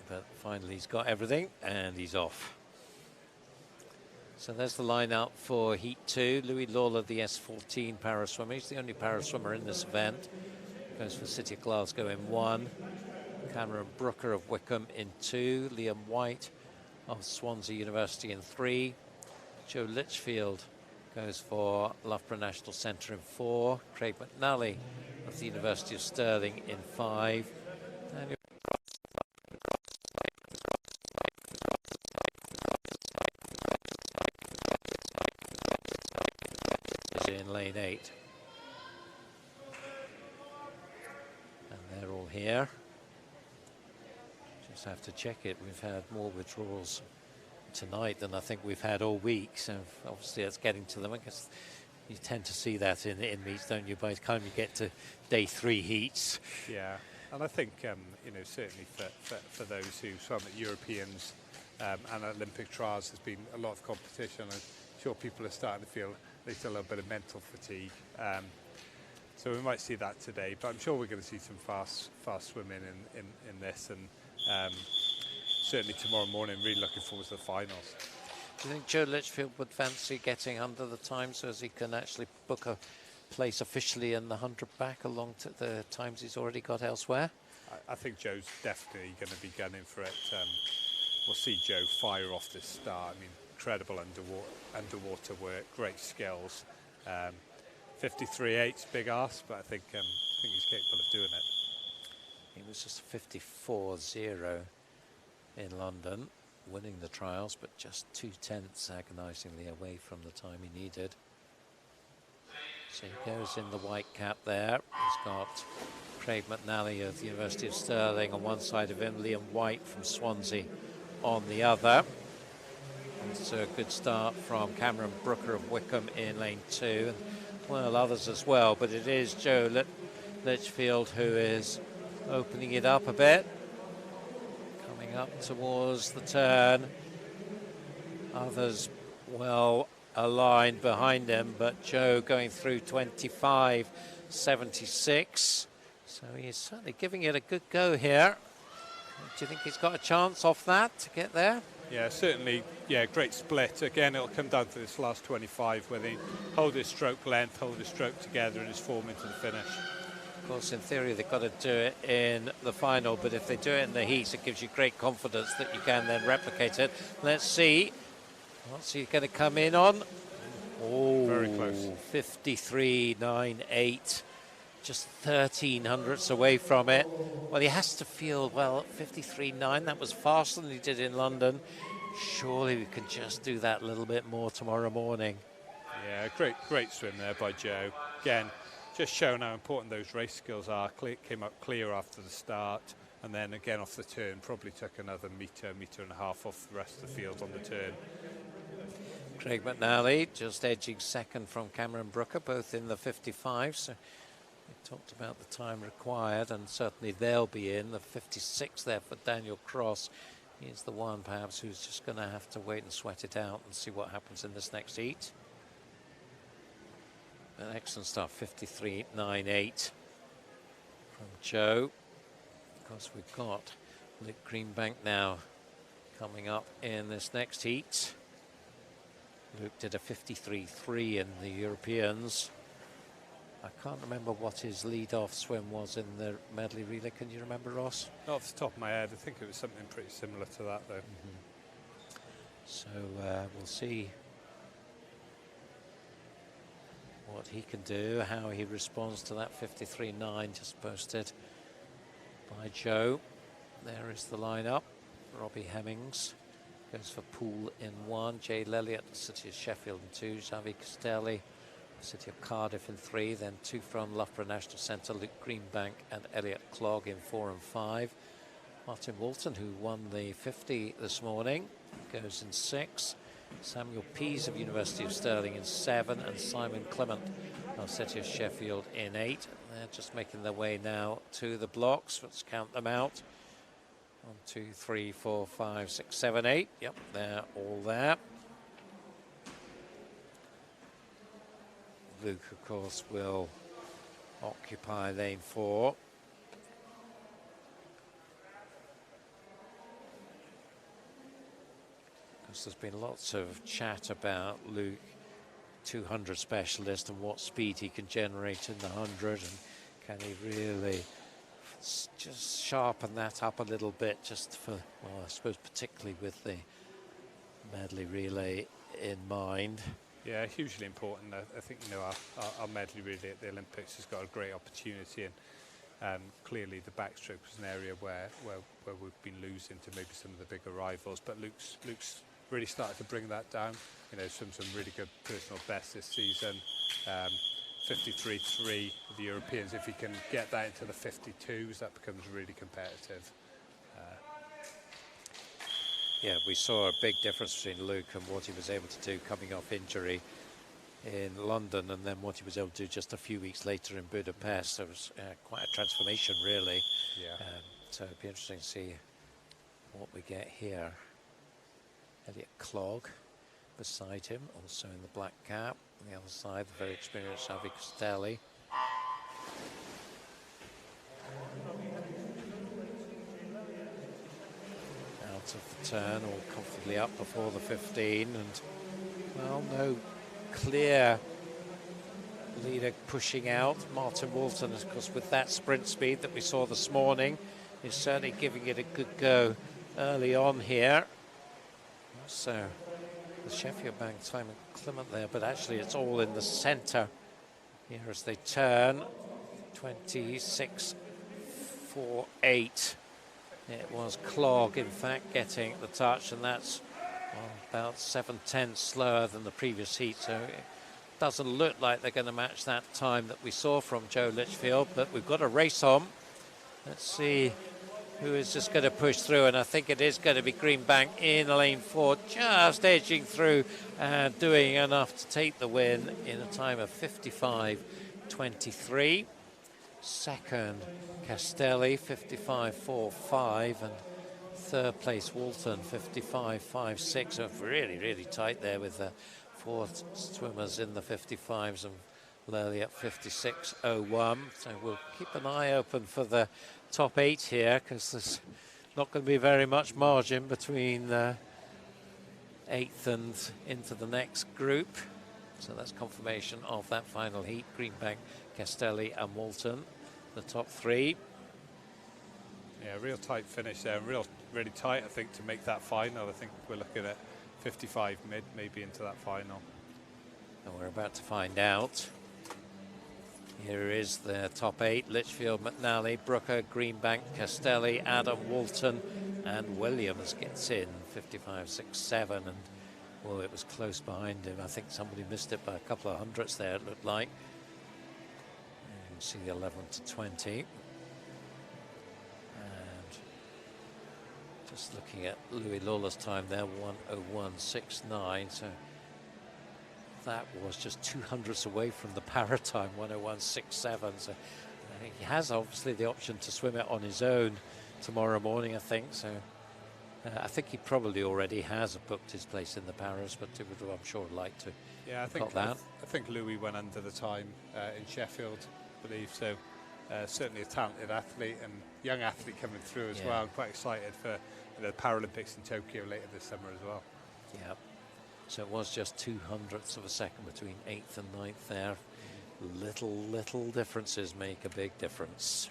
but finally he's got everything and he's off. So there's the lineup for Heat 2. Louis Lawler, the S14 para swimmer. He's the only para swimmer in this event. Goes for City of Glasgow in 1. Cameron Brooker of Wickham in 2. Liam White of Swansea University in 3. Joe Litchfield goes for Loughborough National Centre in 4. Craig McNally of the University of Stirling in 5. Daniel is in lane 8. And they're all here. Just have to check it. We've had more withdrawals tonight than I think we've had all week, so obviously that's getting to them. I guess you tend to see that in meets, don't you, by the time you get to day 3 heats. Yeah, and I think you know, certainly for those who swam at Europeans and Olympic trials, there's been a lot of competition. I'm sure people are starting to feel a little bit of mental fatigue, so we might see that today, but I'm sure we're going to see some fast swimming in this, and certainly tomorrow morning, really looking forward to the finals. Do you think Joe Litchfield would fancy getting under the time so as he can actually book a place officially in the 100 back along to the times he's already got elsewhere? I think Joe's definitely going to be gunning for it. We'll see Joe fire off this start. I mean, incredible underwater work, great skills. 53.8's big ask, but I think he's capable of doing it. He was just 54.0 in London, winning the trials, but just 2/10 agonisingly away from the time he needed. So he goes in the white cap there. He's got Craig McNally of the University of Stirling on one side of him, Liam White from Swansea on the other. And so a good start from Cameron Brooker of Wickham in lane 2, and well, others as well, but it is Joe Litchfield who is opening it up a bit. Coming up towards the turn. Others well aligned behind him, but Joe going through 25.76. So he's certainly giving it a good go here. Do you think he's got a chance off that to get there? Yeah, certainly. Yeah, great split. Again, it'll come down to this last 25 where they hold his stroke length, hold his stroke together, and his form into the finish. Of course, in theory, they've got to do it in the final, but if they do it in the heats, it gives you great confidence that you can then replicate it. Let's see. What's he going to come in on? Oh, very close. 53.98. Just 13 hundredths away from it. Well, he has to feel, well, 53.9, that was faster than he did in London. Surely we can just do that a little bit more tomorrow morning. Yeah, great swim there by Joe. Again, just showing how important those race skills are. Came up clear after the start, and then again off the turn, probably took another metre and a half off the rest of the field on the turn. Craig McNally just edging second from Cameron Brooker, both in the 55. So we talked about the time required, and certainly they'll be in. The 56 there for Daniel Cross. He's the one perhaps who's just going to have to wait and sweat it out and see what happens in this next heat. An excellent start, 53.98 from Joe. Of course, we've got Luke Greenbank now coming up in this next heat. Luke did a 53.3 in the Europeans. I can't remember what his lead-off swim was in the medley relay. Can you remember, Ross? Not off the top of my head. I think it was something pretty similar to that, though. So we'll see what he can do, how he responds to that 53.9 just posted by Joe. There is the lineup. Robbie Hemmings goes for Poole in 1, Jay Lelliott, City of Sheffield in 2, Xavi Castelli, City of Cardiff in 3, then 2 from Loughborough National Centre, Luke Greenbank and Elliot Clogg in 4 and 5. Martin Walton, who won the 50 this morning, goes in 6. Samuel Pease of University of Stirling in 7, and Simon Clement of City of Sheffield in 8. They're just making their way now to the blocks. Let's count them out. 1, 2, 3, 4, 5, 6, 7, 8. Yep, they're all there. Luke, of course, will occupy lane 4. Because there's been lots of chat about Luke, 200 specialist, and what speed he can generate in the 100, and can he really just sharpen that up a little bit, just for, well, I suppose particularly with the medley relay in mind. Yeah, hugely important. I think, you know, our medley relay at the Olympics has got a great opportunity, and clearly the backstroke was an area where we've been losing to maybe some of the bigger rivals, but Luke's really started to bring that down. You know, some really good personal bests this season. 53.3 with the Europeans. If he can get that into the 52s, that becomes really competitive. Yeah, we saw a big difference between Luke and what he was able to do coming off injury in London, and then what he was able to do just a few weeks later in Budapest. It was quite a transformation, really. Yeah. So it'd be interesting to see what we get here. Elliot Clogg beside him, also in the black cap. On the other side, the very experienced Xavi Castelli. Out of the turn, all comfortably up before the 15, and, well, no clear leader pushing out. Martin Walton, of course, with that sprint speed that we saw this morning, is certainly giving it a good go early on here. So the Sheffield Bank Simon Clement there, but actually it's all in the centre here as they turn. 26.48. It was Clogg, in fact, getting the touch, and that's about 7/10 slower than the previous heat. So it doesn't look like they're going to match that time that we saw from Joe Litchfield, but we've got a race on. Let's see who is just going to push through, and I think it is going to be Greenbank in lane 4, just edging through and doing enough to take the win in a time of 55.23. Second, Castelli, 55.45, and third place, Walton, 55.56. So really, really tight there with the 4 swimmers in the 55s and Lurley at 56.01. So we'll keep an eye open for the top 8 here, because there's not going to be very much margin between 8th and into the next group. So that's confirmation of that final heat. Greenbank, Castelli and Walton, the top 3. Yeah, real tight finish there, and really tight, I think, to make that final. I think we're looking at 55 mid, maybe into that final. And we're about to find out. Here is the top 8: Litchfield, McNally, Brooker, Greenbank, Castelli, Adam, Walton, and Williams gets in 55.67, and well, it was close behind him. I think somebody missed it by a couple of hundredths there, it looked like. And you can see the 11 to 20. And just looking at Louis Lawler's time there, 1:01.69, so that was just 200ths away from the para time, 1:01.67. So he has obviously the option to swim it on his own tomorrow morning, I think. So I think he probably already has booked his place in the paras, but he would, I'm sure, like to. Yeah, I think Louis went under the time in Sheffield, I believe. So certainly a talented athlete and young athlete coming through as well. I'm quite excited for the Paralympics in Tokyo later this summer as well. Yeah. So it was just 200ths of a second between 8th and 9th there. Little differences make a big difference.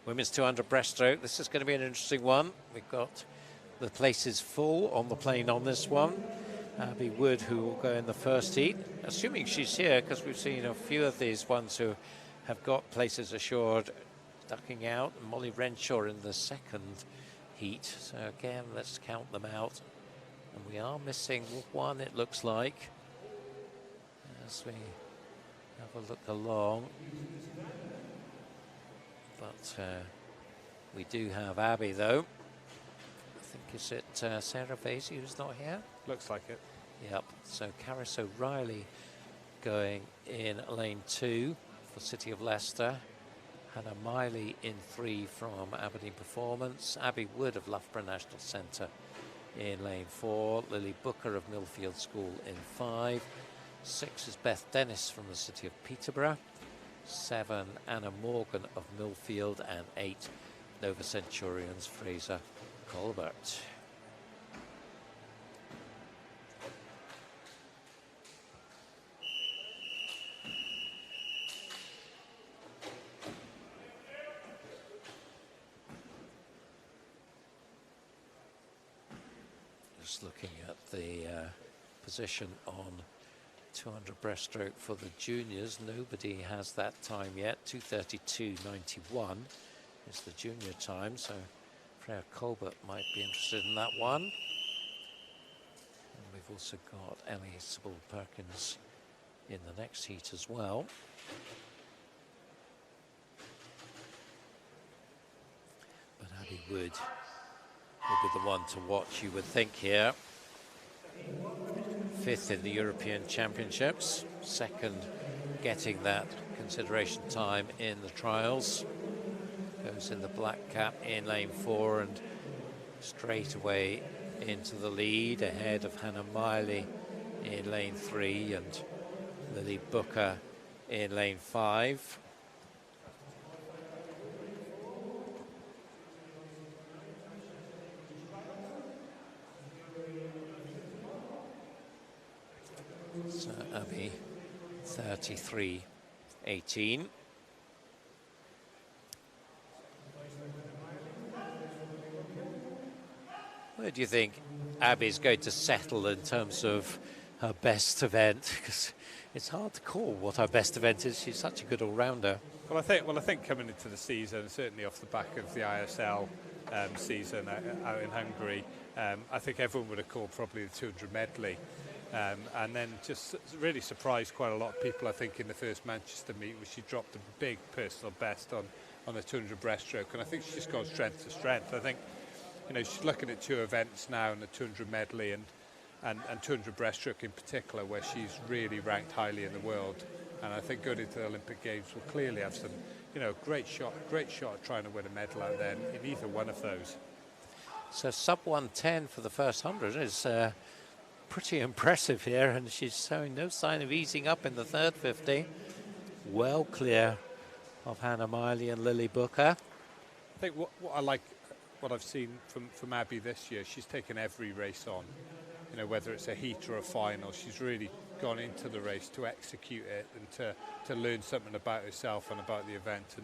Women's 200 breaststroke. This is going to be an interesting one. We've got the places full on the plane on this one. Abby Wood, who will go in the first heat, assuming she's here, because we've seen a few of these ones who have got places assured ducking out. Molly Renshaw in the second heat. So again, let's count them out. And we are missing one, it looks like, as we have a look along. But we do have Abby, though. I think, is it Sarah Vasey who's not here? Looks like it. Yep. So Caris O'Reilly going in lane 2 for City of Leicester. Hannah Miley in 3 from Aberdeen Performance. Abby Wood of Loughborough National Centre in lane 4, Lily Booker of Millfield School in 5, 6 is Beth Dennis from the City of Peterborough, 7 Anna Morgan of Millfield, and 8 Nova Centurions Fraser Colbert. Looking at the position on 200 breaststroke for the juniors, nobody has that time yet. 2:32.91 is the junior time, so Freya Colbert might be interested in that one. And we've also got Ellie Sybil Perkins in the next heat as well. But Abby Wood will be the one to watch, you would think, here. 5th in the European Championships, 2nd getting that consideration time in the trials. Goes in the black cap in lane 4 and straight away into the lead, ahead of Hannah Miley in lane 3 and Lily Booker in lane 5. So Abby, 33.18. Where do you think Abby's going to settle in terms of her best event? Because it's hard to call what her best event is. She's such a good all-rounder. Well, I think coming into the season, certainly off the back of the ISL season out in Hungary, I think everyone would have called probably the 200 medley. And then just really surprised quite a lot of people, I think, in the first Manchester meet, where she dropped a big personal best on the 200 breaststroke. And I think she's just gone strength to strength. I think, you know, she's looking at 2 events now in the 200 medley and 200 breaststroke in particular, where she's really ranked highly in the world. And I think going into the Olympic Games will clearly have some, you know, great shot at trying to win a medal out there in either one of those. So sub 110 for the first 100 is pretty impressive here, and she's showing no sign of easing up in the third 50. Well clear of Hannah Miley and Lily Booker. I think what I like, what I've seen from Abby this year, she's taken every race on. You know, whether it's a heat or a final, she's really gone into the race to execute it and to learn something about herself and about the event.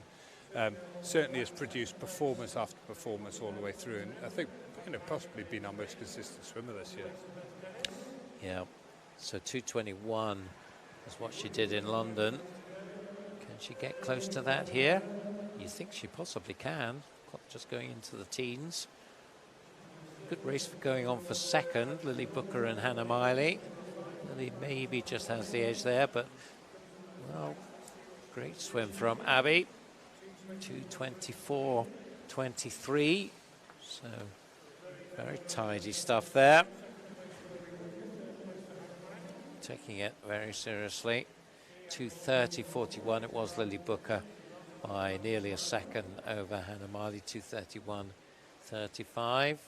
And certainly has produced performance after performance all the way through. And I think, you know, possibly been our most consistent swimmer this year. Yeah, so 2:21 is what she did in London. Can she get close to that here? You think she possibly can. Just going into the teens. Good race for going on for second. Lily Booker and Hannah Miley. Lily maybe just has the edge there, but, well, great swim from Abby. 2:24.23. So, very tidy stuff there. Taking it very seriously. 2:30.41 it was Lily Booker by nearly a second over Hannah Miley. 2:31.35.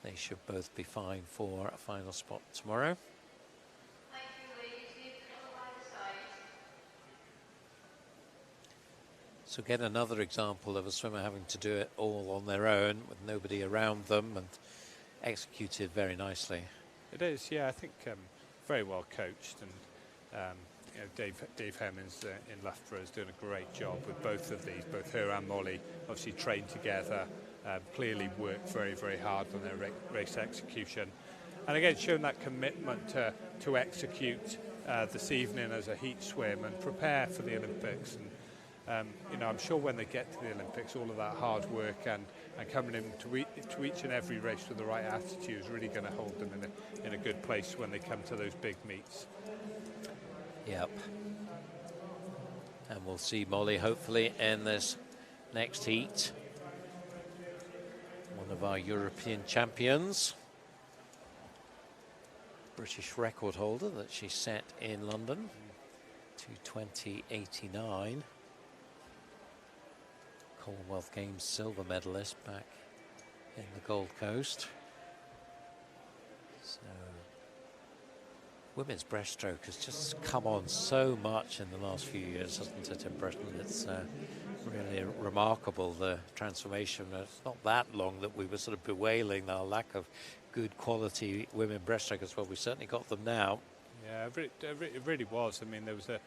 They should both be fine for a final spot tomorrow. So again, another example of a swimmer having to do it all on their own with nobody around them, and executed very nicely. It is, yeah. I think very well coached, and you know, Dave Hemmings in Loughborough is doing a great job with both of these, both her and Molly. Obviously trained together, clearly worked very, very hard on their race execution, and again shown that commitment to execute this evening as a heat swim and prepare for the Olympics. And you know, I'm sure when they get to the Olympics, all of that hard work and coming into each and every race with the right attitude is really going to hold them in a good place when they come to those big meets. Yep. And we'll see Molly hopefully in this next heat. One of our European champions. British record holder that she set in London. 2:20.89. Commonwealth Games silver medalist back in the Gold Coast. So women's breaststroke has just come on so much in the last few years, hasn't it, in Britain? It's really remarkable, the transformation. It's not that long that we were sort of bewailing our lack of good quality women breaststrokers. Well, we certainly got them now. Yeah, it really was. I mean, there was a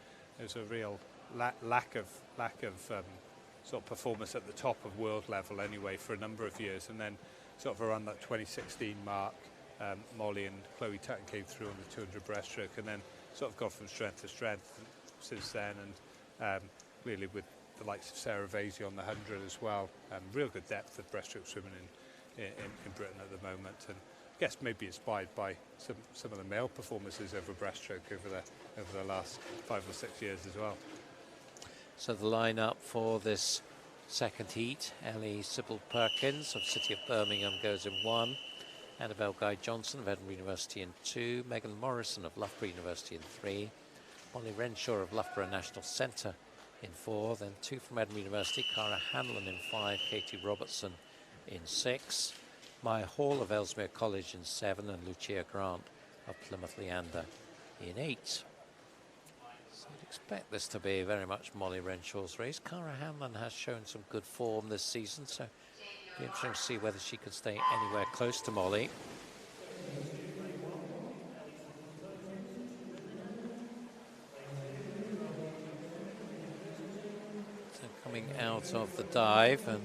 real lack of sort of performance at the top of world level anyway for a number of years, and then sort of around that 2016 mark, Molly and Chloe Tutton came through on the 200 breaststroke, and then sort of gone from strength to strength since then, and really with the likes of Sarah Vasey on the 100 as well. Real good depth of breaststroke swimming in Britain at the moment, and I guess maybe inspired by some of the male performances over breaststroke over the last 5 or 6 years as well. So the lineup for this second heat: Ellie Sybil Perkins of City of Birmingham goes in 1, Annabelle Guy-Johnson of Edinburgh University in 2, Megan Morrison of Loughborough University in 3, Molly Renshaw of Loughborough National Centre in 4, then 2 from Edinburgh University, Cara Hanlon in 5, Katie Robertson in 6, Maya Hall of Ellesmere College in 7, and Lucia Grant of Plymouth Leander in 8. I'd expect this to be very much Molly Renshaw's race. Cara Hanlon has shown some good form this season, so it'll be interesting to see whether she can stay anywhere close to Molly. So coming out of the dive, and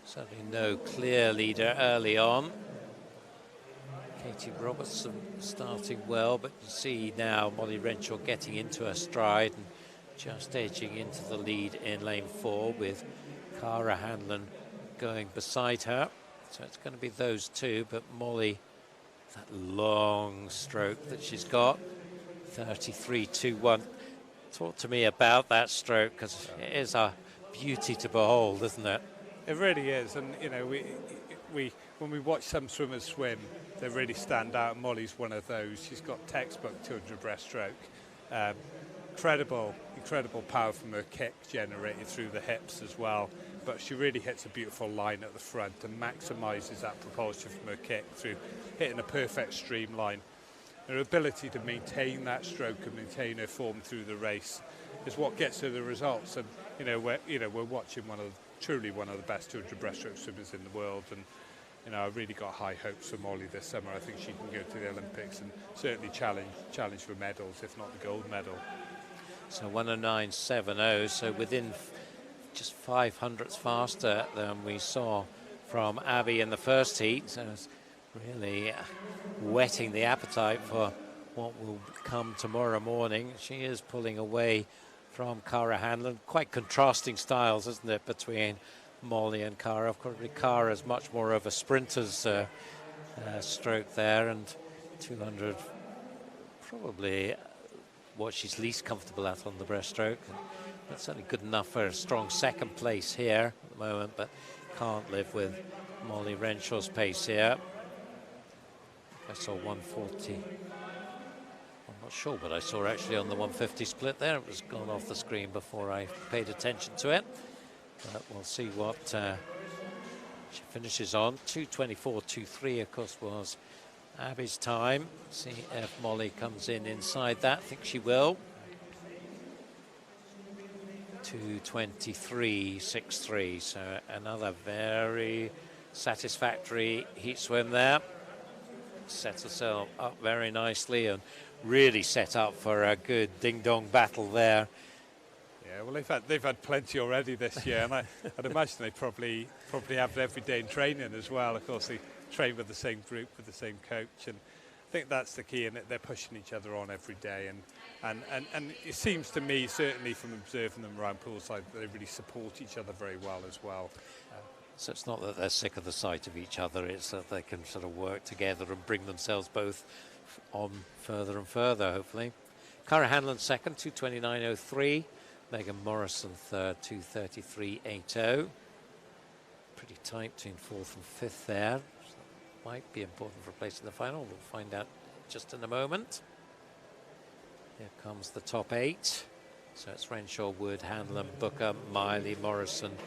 certainly no clear leader early on. Katie Robertson starting well, but you see now Molly Renshaw getting into her stride and just edging into the lead in lane 4, with Cara Hanlon going beside her. So it's going to be those two, but Molly, that long stroke that she's got, 33.21. Talk to me about that stroke, because it is a beauty to behold, isn't it? It really is, and you know, we when we watch some swimmers swim, they really stand out. Molly's one of those. She's got textbook 200 breaststroke. Incredible power from her kick generated through the hips as well. But she really hits a beautiful line at the front and maximises that propulsion from her kick through hitting a perfect streamline. Her ability to maintain that stroke and maintain her form through the race is what gets her the results. And we're watching truly one of the best 200 breaststroke swimmers in the world, and I've really got high hopes for Molly this summer. I think she can go to the Olympics and certainly challenge for medals, if not the gold medal. So 109.70, so within just 500ths faster than we saw from Abby in the first heat. So really whetting the appetite for what will come tomorrow morning. She is pulling away from Cara Hanlon. Quite contrasting styles, isn't it, between Molly and Cara? Of course, Cara is much more of a sprinter's stroke there, and 200 probably what she's least comfortable at on the breaststroke. That's certainly good enough for a strong second place here at the moment, but can't live with Molly Renshaw's pace here. I saw 140. I'm not sure, but I saw actually on the 150 split there. It was gone off the screen before I paid attention to it. But we'll see what she finishes on. 2:24.23, of course, was Abby's time. See if Molly comes in inside that. I think she will. 2:23.63, so another very satisfactory heat swim there. Sets herself up very nicely and really set up for a good ding-dong battle there. Yeah, well, they've had plenty already this year, and I'd imagine they probably have it every day in training as well. Of course, they train with the same group, with the same coach, and I think that's the key, and they're pushing each other on every day. And it seems to me, certainly from observing them around poolside, that they really support each other very well as well. So it's not that they're sick of the sight of each other, it's that they can sort of work together and bring themselves both on further and further, hopefully. Cara Hanlon second, 2:29.03. Megan Morrison third, 2:33.80. Pretty tight between fourth and fifth there. So that might be important for a place in the final. We'll find out just in a moment. Here comes the top eight. So it's Renshaw, Wood, Hanlon, Booker, Miley, Morrison,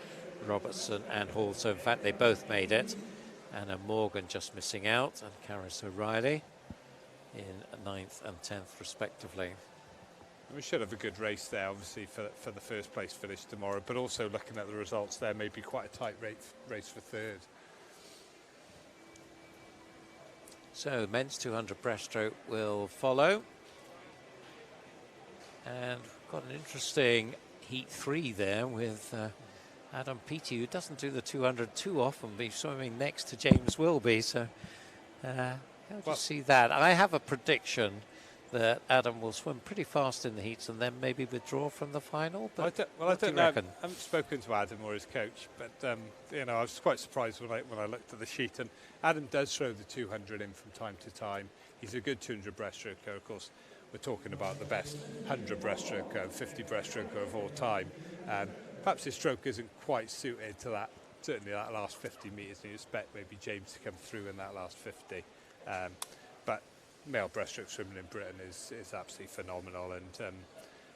Robertson and Hall. So in fact they both made it. Anna Morgan just missing out, and Karis O'Reilly in 9th and 10th respectively. We should have a good race there, obviously, for the first place finish tomorrow, but also looking at the results there, maybe quite a tight race for third. So men's 200 breaststroke will follow. And we've got an interesting heat 3 there with Adam Peaty, who doesn't do the 200 too often, but he's swimming next to James Wilby. So how do you see that? I have a prediction that Adam will swim pretty fast in the heats and then maybe withdraw from the final. But I don't know. I haven't spoken to Adam or his coach, but you know, I was quite surprised when I looked at the sheet. And Adam does throw the 200 in from time to time. He's a good 200 breaststroker, of course. We're talking about the best 100 breaststroker, 50 breaststroker of all time. Perhaps his stroke isn't quite suited to that, certainly that last 50 metres, and you expect maybe James to come through in that last 50. But male breaststroke swimming in Britain is absolutely phenomenal, and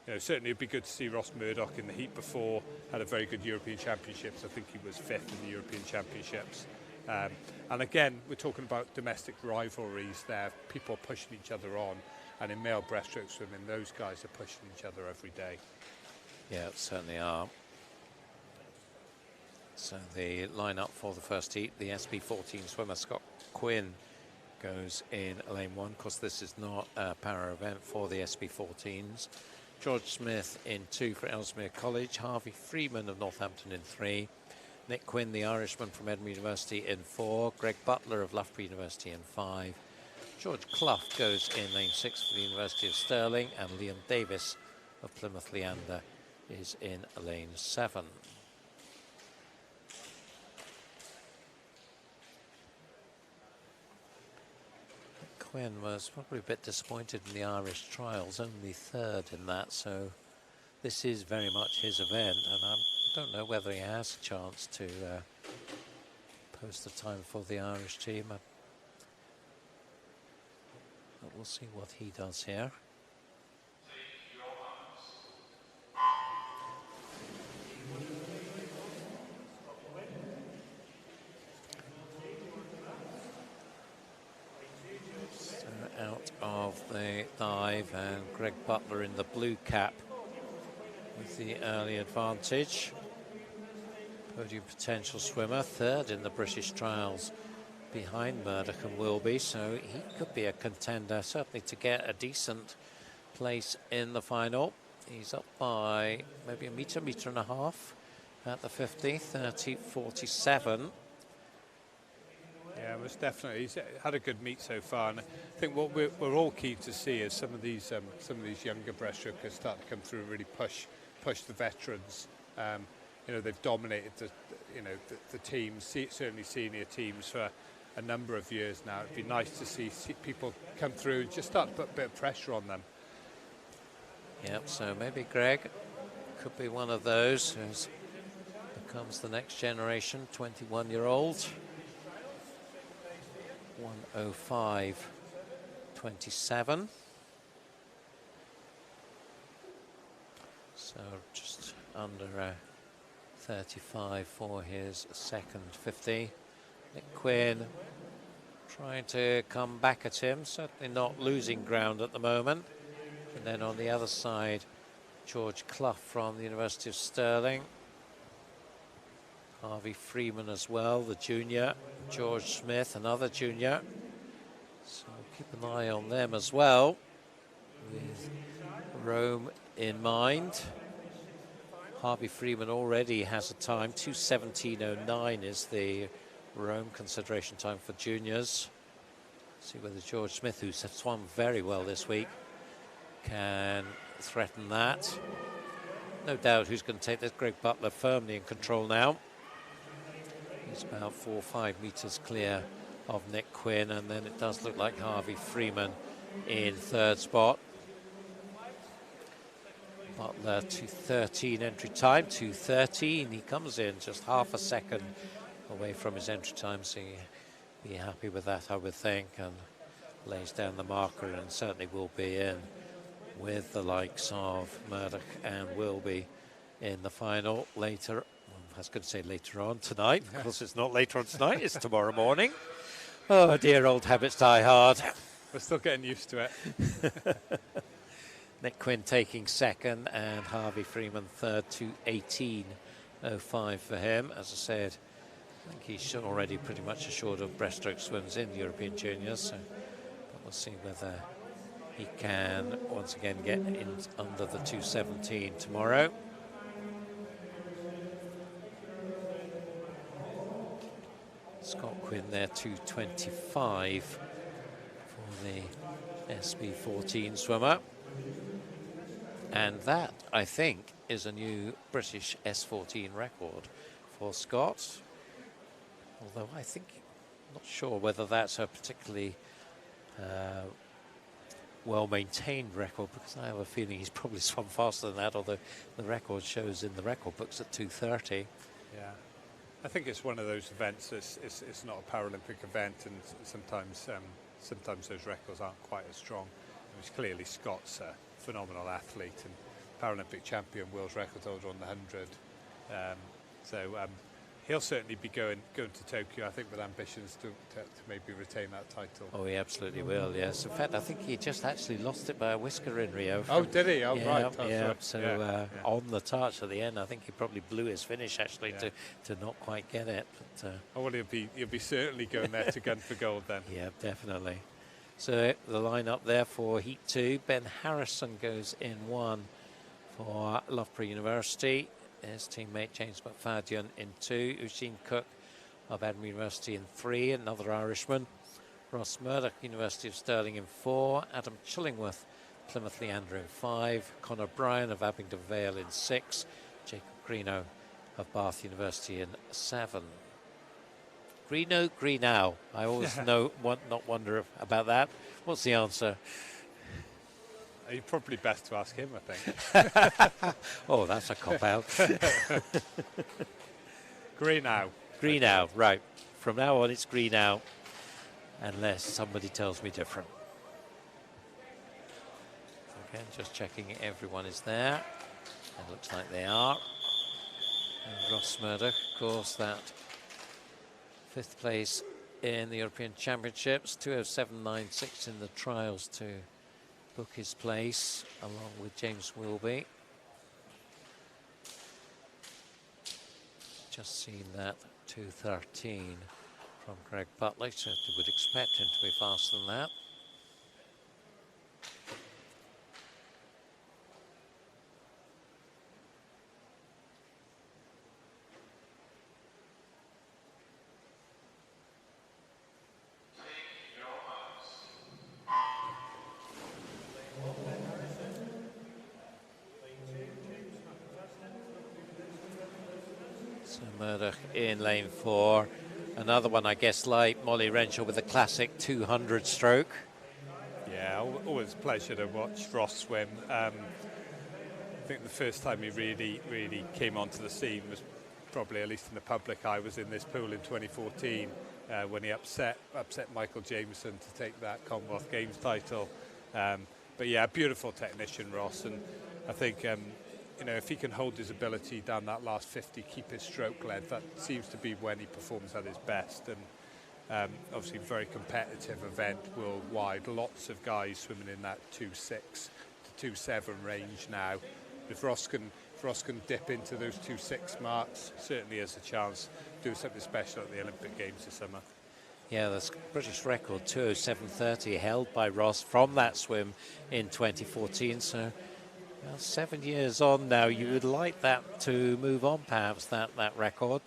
you know, certainly it'd be good to see Ross Murdoch in the heat before, had a very good European Championships. I think he was 5th in the European Championships. And again, we're talking about domestic rivalries there, people pushing each other on. And in male breaststroke swimming, those guys are pushing each other every day. Yeah, certainly are. So the lineup for the first heat, the SB14 swimmer Scott Quinn goes in lane 1. Of course, this is not a para event for the SB14s. George Smith in 2 for Ellesmere College. Harvey Freeman of Northampton in 3. Nick Quinn, the Irishman from Edinburgh University, in 4. Greg Butler of Loughborough University in 5. George Clough goes in lane 6 for the University of Stirling, and Liam Davis of Plymouth Leander is in lane 7. Quinn was probably a bit disappointed in the Irish trials, only 3rd in that, so this is very much his event, and I don't know whether he has a chance to post the time for the Irish team. But we'll see what he does here. So out of the dive, and Greg Butler in the blue cap with the early advantage. Podium potential swimmer, 3rd in the British trials, behind Murdoch and Wilby, so he could be a contender, certainly to get a decent place in the final. He's up by maybe a metre and a half at the 50, 30.47. Yeah, most definitely. He's had a good meet so far, and I think what we're all keen to see is some of these younger breaststrokers start to come through and really push the veterans. They've dominated the teams, certainly senior teams, for a number of years now. It'd be nice to see people come through and just start to put a bit of pressure on them. Yep, so maybe Greg could be one of those who becomes the next generation 21-year-old. 1:05.27. So just under 35 for his second 50. Nick Quinn trying to come back at him, certainly not losing ground at the moment. And then on the other side, George Clough from the University of Stirling. Harvey Freeman as well, the junior. George Smith, another junior. So keep an eye on them as well, with Rome in mind. Harvey Freeman already has a time. 2:17.09 is the Rome consideration time for juniors. See whether George Smith, who's swum very well this week, can threaten that. No doubt who's going to take this. Greg Butler firmly in control now. He's about 4 or 5 meters clear of Nick Quinn, and then it does look like Harvey Freeman in third spot. Butler 2:13 entry time, 2:13. He comes in just half a second away from his entry time, so he'll be happy with that, I would think, and lays down the marker, and certainly will be in with the likes of Murdoch and Wilby in the final later. I was going to say later on tonight. Of course, it's not later on tonight, it's tomorrow morning. Oh dear, old habits die hard. We're still getting used to it. Nick Quinn taking second and Harvey Freeman third, 2:18.05 for him. As I said, I think he's already pretty much assured of breaststroke swims in the European Juniors. So, but we'll see whether he can once again get in under the 2:17 tomorrow. Scott Quinn there, 2:25 for the SB14 swimmer. And that, I think, is a new British S14 record for Scott. Although I think, not sure whether that's a particularly well-maintained record, because I have a feeling he's probably swum faster than that, although the record shows in the record books at 2:30. Yeah. I think it's one of those events. It's not a Paralympic event, and sometimes those records aren't quite as strong. It was clearly Scott's a phenomenal athlete and Paralympic champion, world record holder on the 100. He'll certainly be going to Tokyo, I think, with ambitions to maybe retain that title. Oh, he absolutely will, yes. In fact, I think he just actually lost it by a whisker in Rio. Oh, did he? Oh, yeah, right. Yeah, so on the touch at the end, I think he probably blew his finish, actually, to not quite get it. But, well, he'll be certainly going there to gun for gold then. Yeah, definitely. So the lineup there for Heat 2, Ben Harrison goes in 1 for Loughborough University. His teammate James McFadden in 2. Eugene Cook of Edinburgh University in 3, another Irishman. Ross Murdoch, University of Stirling in 4. Adam Chillingworth, Plymouth Leander in 5. Conor Bryan of Abingdon Vale in 6. Jacob Greenow of Bath University in 7. Greenow. I always wonder about that. What's the answer? You're probably best to ask him, I think. Oh, that's a cop-out. Greenow, right. From now on, it's Greenow, unless somebody tells me different. Again, just checking everyone is there. It looks like they are. And Ross Murdoch, of course, that 5th place in the European Championships, 2:07.96 in the trials to book his place, along with James Wilby. Just seen that 2:13 from Greg Butler, so you would expect him to be faster than that. So Murdoch in lane 4. Another one, I guess, like Molly Renshaw with the classic 200 stroke. Yeah, always a pleasure to watch Ross swim. I think the first time he really came onto the scene was probably, at least in the public eye, was in this pool in 2014 when he upset Michael Jameson to take that Commonwealth Games title. But yeah, beautiful technician, Ross, and I think you know, if he can hold his ability down that last 50, keep his stroke length, that seems to be when he performs at his best. And obviously, very competitive event worldwide. Lots of guys swimming in that 2.6 to 2.7 range now. If Ross can dip into those 2.6 marks, certainly has a chance to do something special at the Olympic Games this summer. Yeah, the British record 2:07.30 held by Ross from that swim in 2014. So 7 years on now, you would like that to move on, perhaps, that record.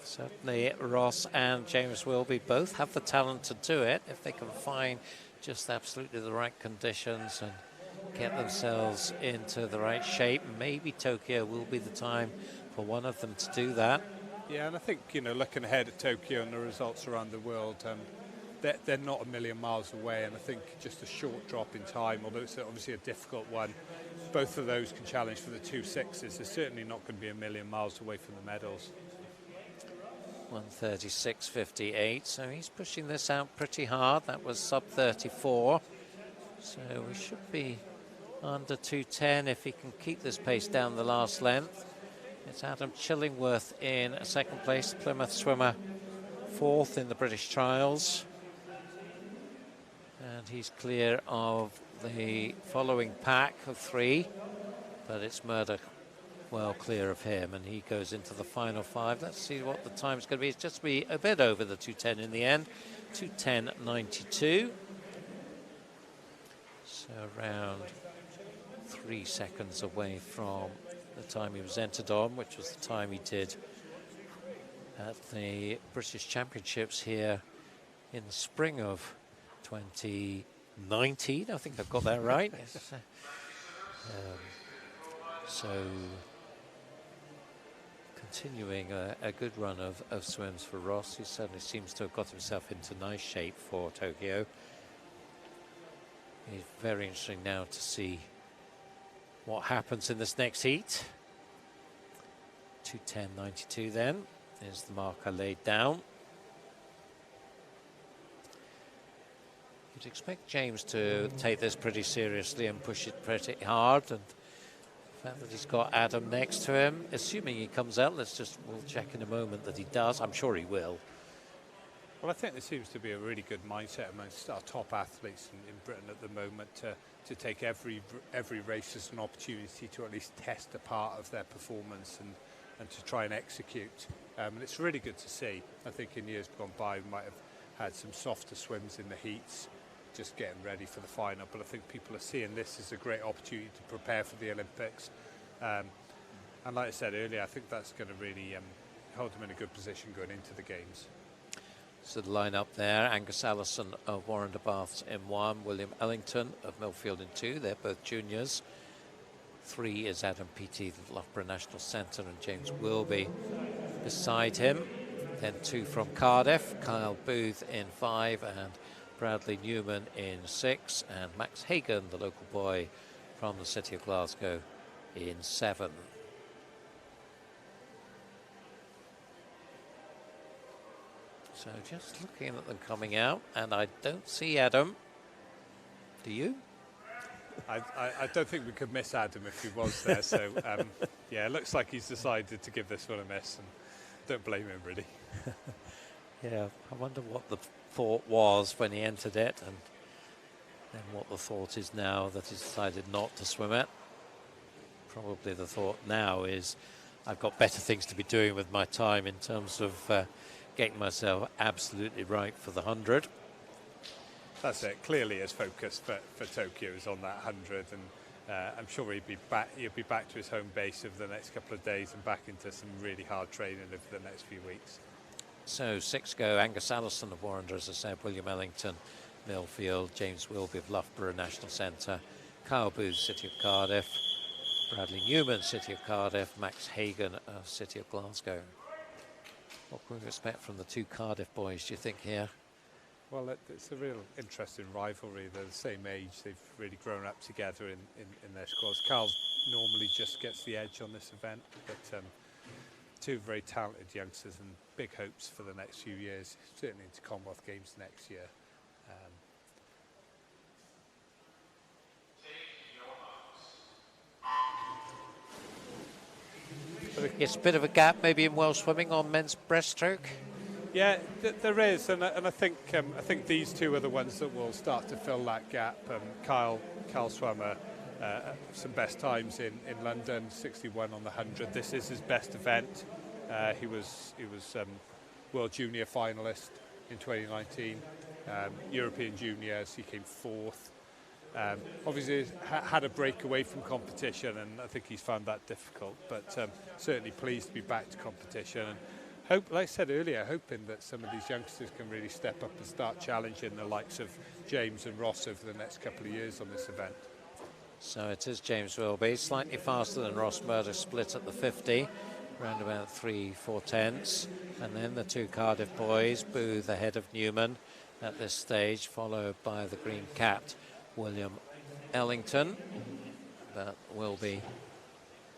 Certainly Ross and James Wilby both have the talent to do it if they can find just absolutely the right conditions and get themselves into the right shape. Maybe Tokyo will be the time for one of them to do that. Yeah, and I think, you know, looking ahead at Tokyo and the results around the world, they're not a million miles away, and I think just a short drop in time, although it's obviously a difficult one, both of those can challenge for the 2.6s. They're certainly not going to be a million miles away from the medals. 1:36.58, so he's pushing this out pretty hard. That was sub 34, so we should be under 2:10 if he can keep this pace down the last length. It's Adam Chillingworth in second place, Plymouth swimmer, fourth in the British trials. And he's clear of the following pack of 3, but it's Murdoch well clear of him, and he goes into the final 5. Let's see what the time's going to be. It's just be a bit over the 2:10 in the end, 2:10.92. So around 3 seconds away from the time he was entered on, which was the time he did at the British Championships here in the spring of 2019. I think I've got that right. So continuing a good run of swims for Ross, who certainly seems to have got himself into nice shape for Tokyo. It's very interesting now to see what happens in this next heat. 2:10.92 then is the marker laid down. You'd expect James to take this pretty seriously and push it pretty hard, and the fact that he's got Adam next to him, assuming he comes out, we'll check in a moment that he does. I'm sure he will. Well, I think there seems to be a really good mindset amongst our top athletes in Britain at the moment to take every race as an opportunity to at least test a part of their performance and to try and execute. And it's really good to see. I think in years gone by we might have had some softer swims in the heats, just getting ready for the final, but I think people are seeing this as a great opportunity to prepare for the Olympics. And like I said earlier, I think that's going to really hold them in a good position going into the Games. So the line-up there, Angus Allison of Warren de Bath's in 1, William Ellington of Millfield in 2, they're both juniors. 3 is Adam Peaty of Loughborough National Centre, and James Wilby beside him. Then 2 from Cardiff, Kyle Booth in 5 and Bradley Newman in 6, and Max Hagan, the local boy from the city of Glasgow, in 7. So just looking at them coming out, and I don't see Adam. Do you? I don't think we could miss Adam if he was there. So, yeah, it looks like he's decided to give this one a miss, and don't blame him, really. Yeah, I wonder what the thought was when he entered it, and then what the thought is now that he's decided not to swim it. Probably the thought now is, I've got better things to be doing with my time in terms of getting myself absolutely right for the 100. That's it. Clearly his focus for Tokyo is on that 100, and I'm sure he'll be back to his home base over the next couple of days and back into some really hard training over the next few weeks. So 6 go, Angus Allison of Warrender, as I said, William Ellington, Millfield, James Wilby of Loughborough National Centre, Kyle Booth, City of Cardiff, Bradley Newman, City of Cardiff, Max Hagan of City of Glasgow. What can we expect from the two Cardiff boys, do you think, here? Well, it's a real interesting rivalry. They're the same age. They've really grown up together in their squads. Carl normally just gets the edge on this event, but two very talented youngsters and big hopes for the next few years, certainly into Commonwealth Games next year. It's a bit of a gap maybe in world swimming on men's breaststroke. Yeah, there is, and I think these two are the ones that will start to fill that gap. Kyle swam some best times in London, 61 on the 100. This is his best event. He was World Junior finalist in 2019. European Juniors, he came fourth. Obviously had a break away from competition, and I think he's found that difficult, but certainly pleased to be back to competition, and hope, like I said earlier, hoping that some of these youngsters can really step up and start challenging the likes of James and Ross over the next couple of years on this event. So it is James Wilby, slightly faster than Ross Murdoch, split at the 50, around about 3/4 tenths, and then the two Cardiff boys, Booth ahead of Newman at this stage, followed by the green-capped William Ellington. That will be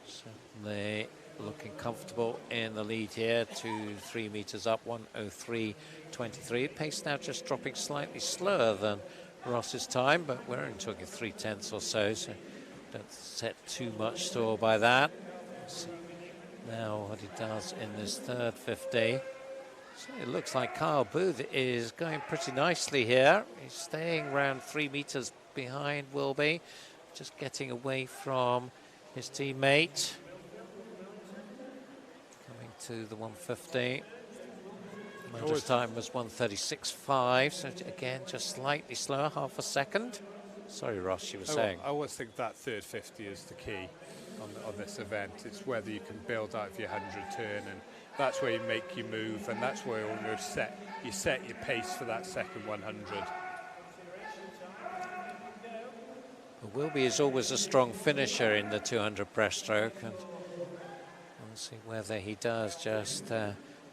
certainly looking comfortable in the lead here, 2-3 meters up, 1:03.23. Pace now just dropping slightly slower than Ross's time, but we're only talking 3 tenths or so, so don't set too much store by that. Let's see now what he does in this third 50. So it looks like Kyle Booth is going pretty nicely here. He's staying around 3 meters behind Wilby, just getting away from his teammate. Coming to the 150. Murdoch's time was 1:36.5, so again, just slightly slower, half a second. Sorry, Ross, you were saying. I always think that third 50 is the key on this event. It's whether you can build out of your 100 turn, and that's where you make your move, and that's where you set your pace for that second 100. Well, Wilby is always a strong finisher in the 200 breaststroke, and we'll see whether he does just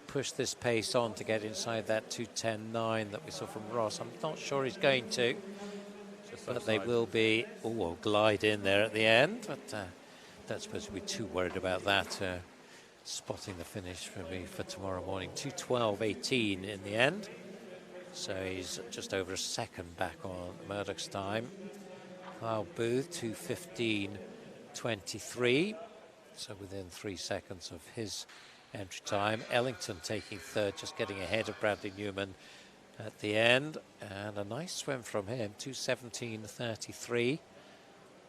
push this pace on to get inside that 2:10.9 that we saw from Ross. I'm not sure he's going to, but they will be glide in there at the end, but don't suppose we'll be too worried about that. Spotting the finish for me for tomorrow morning. 2:12.18 in the end, so he's just over a second back on Murdoch's time. Kyle Booth 2:15.23, so within 3 seconds of his entry time. Ellington taking third, just getting ahead of Bradley Newman at the end, and a nice swim from him, 2:17.33,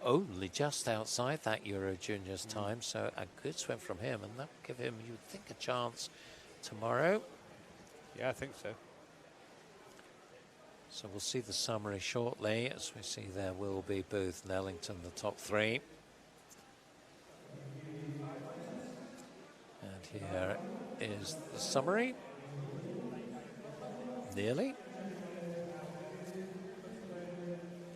only just outside that Euro Juniors time, so a good swim from him, and that will give him, you would think, a chance tomorrow. Yeah, I think so. So we'll see the summary shortly, as we see there will be Booth and Ellington, the top three. And here is the summary. Nearly.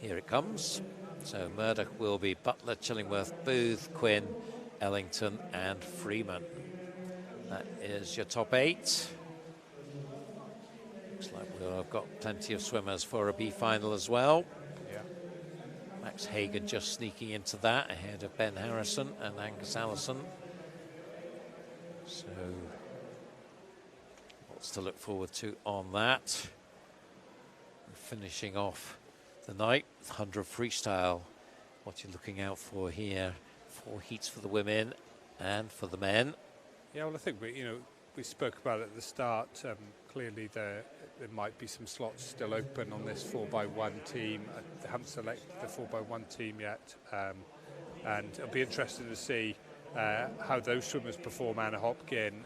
Here it comes. So Murdoch, Wilby, Butler, Chillingworth, Booth, Quinn, Ellington and Freeman. That is your top 8. Looks like we've got plenty of swimmers for a B final as well. Yeah. Max Hagan just sneaking into that ahead of Ben Harrison and Angus Allison. So lots to look forward to on that. Finishing off the night, 100 freestyle. What you're looking out for here? 4 heats for the women and for the men. Yeah, well, I think we spoke about it at the start. Clearly, there might be some slots still open on this 4x1 team. I haven't selected the 4x1 team yet, and it'll be interesting to see how those swimmers perform. Anna Hopkin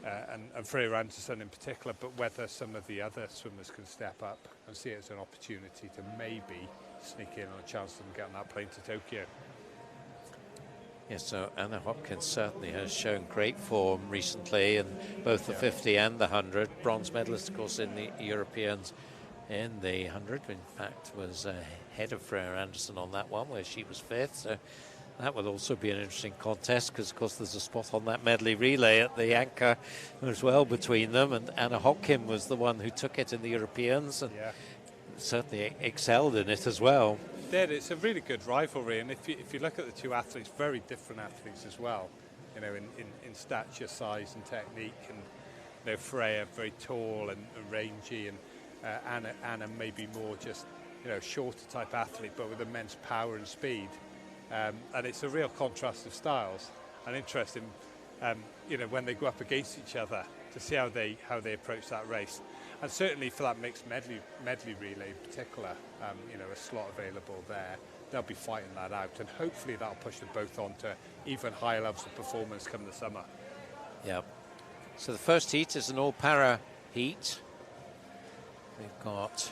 and Freya Anderson in particular, but whether some of the other swimmers can step up and see it as an opportunity to maybe sneak in on a chance of them getting that plane to Tokyo. Yes, so Anna Hopkins certainly has shown great form recently in both the 50 and the 100. Bronze medalist, of course, in the Europeans in the 100. In fact, was ahead of Freya Anderson on that one, where she was 5th. So That will also be an interesting contest because, of course, there's a spot on that medley relay at the anchor as well between them. And Anna Hopkin was the one who took it in the Europeans and certainly excelled in it as well. It's a really good rivalry, and if you look at the two athletes, very different athletes as well, you know, in stature, size, and technique. And you know, Freya very tall and rangy, and Anna maybe more just, you know, shorter type athlete, but with immense power and speed. And it's a real contrast of styles, and interesting, you know, when they go up against each other to see how they approach that race. And certainly for that mixed medley relay in particular, you know, a slot available there, they'll be fighting that out, and hopefully that'll push them both on to even higher levels of performance come the summer. Yeah. So the first heat is an all-para heat. We've got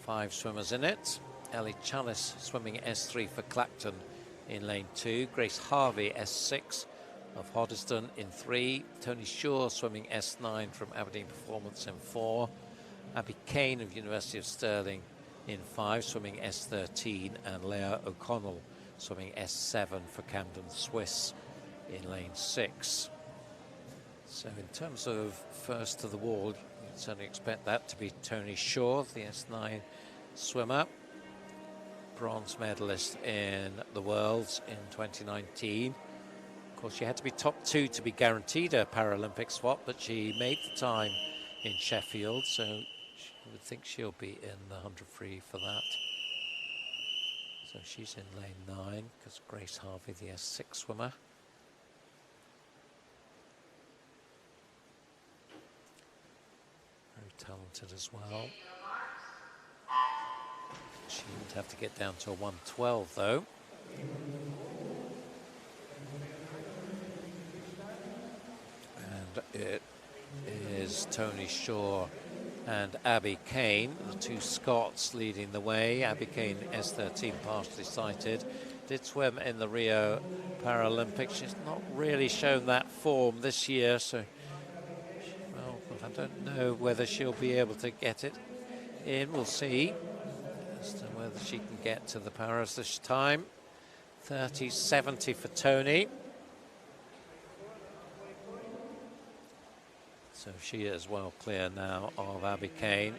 5 swimmers in it. Ellie Chalice swimming S3 for Clacton in lane 2. Grace Harvey S6 of Hoddesdon in 3. Tony Shaw swimming S9 from Aberdeen Performance in 4. Abby Kane of University of Stirling in 5, swimming S13. And Leah O'Connell swimming S7 for Camden Swiss in lane 6. So in terms of first to the wall, you'd certainly expect that to be Tony Shaw, the S9 swimmer. Bronze medalist in the Worlds in 2019. Of course, she had to be top 2 to be guaranteed a Paralympic spot, but she made the time in Sheffield, so I would think she'll be in the 100 free for that. So she's in lane 9, because Grace Harvey, the S6 swimmer. Very talented as well. She would have to get down to a 112 though. And it is Tony Shaw and Abby Kane, the 2 Scots leading the way. Abby Kane, S13, partially sighted. Did swim in the Rio Paralympics. She's not really shown that form this year, so well, I don't know whether she'll be able to get it in. We'll see as to whether she can get to the Paras this time. 30.70 for Tony. So she is well clear now of Abby Kane.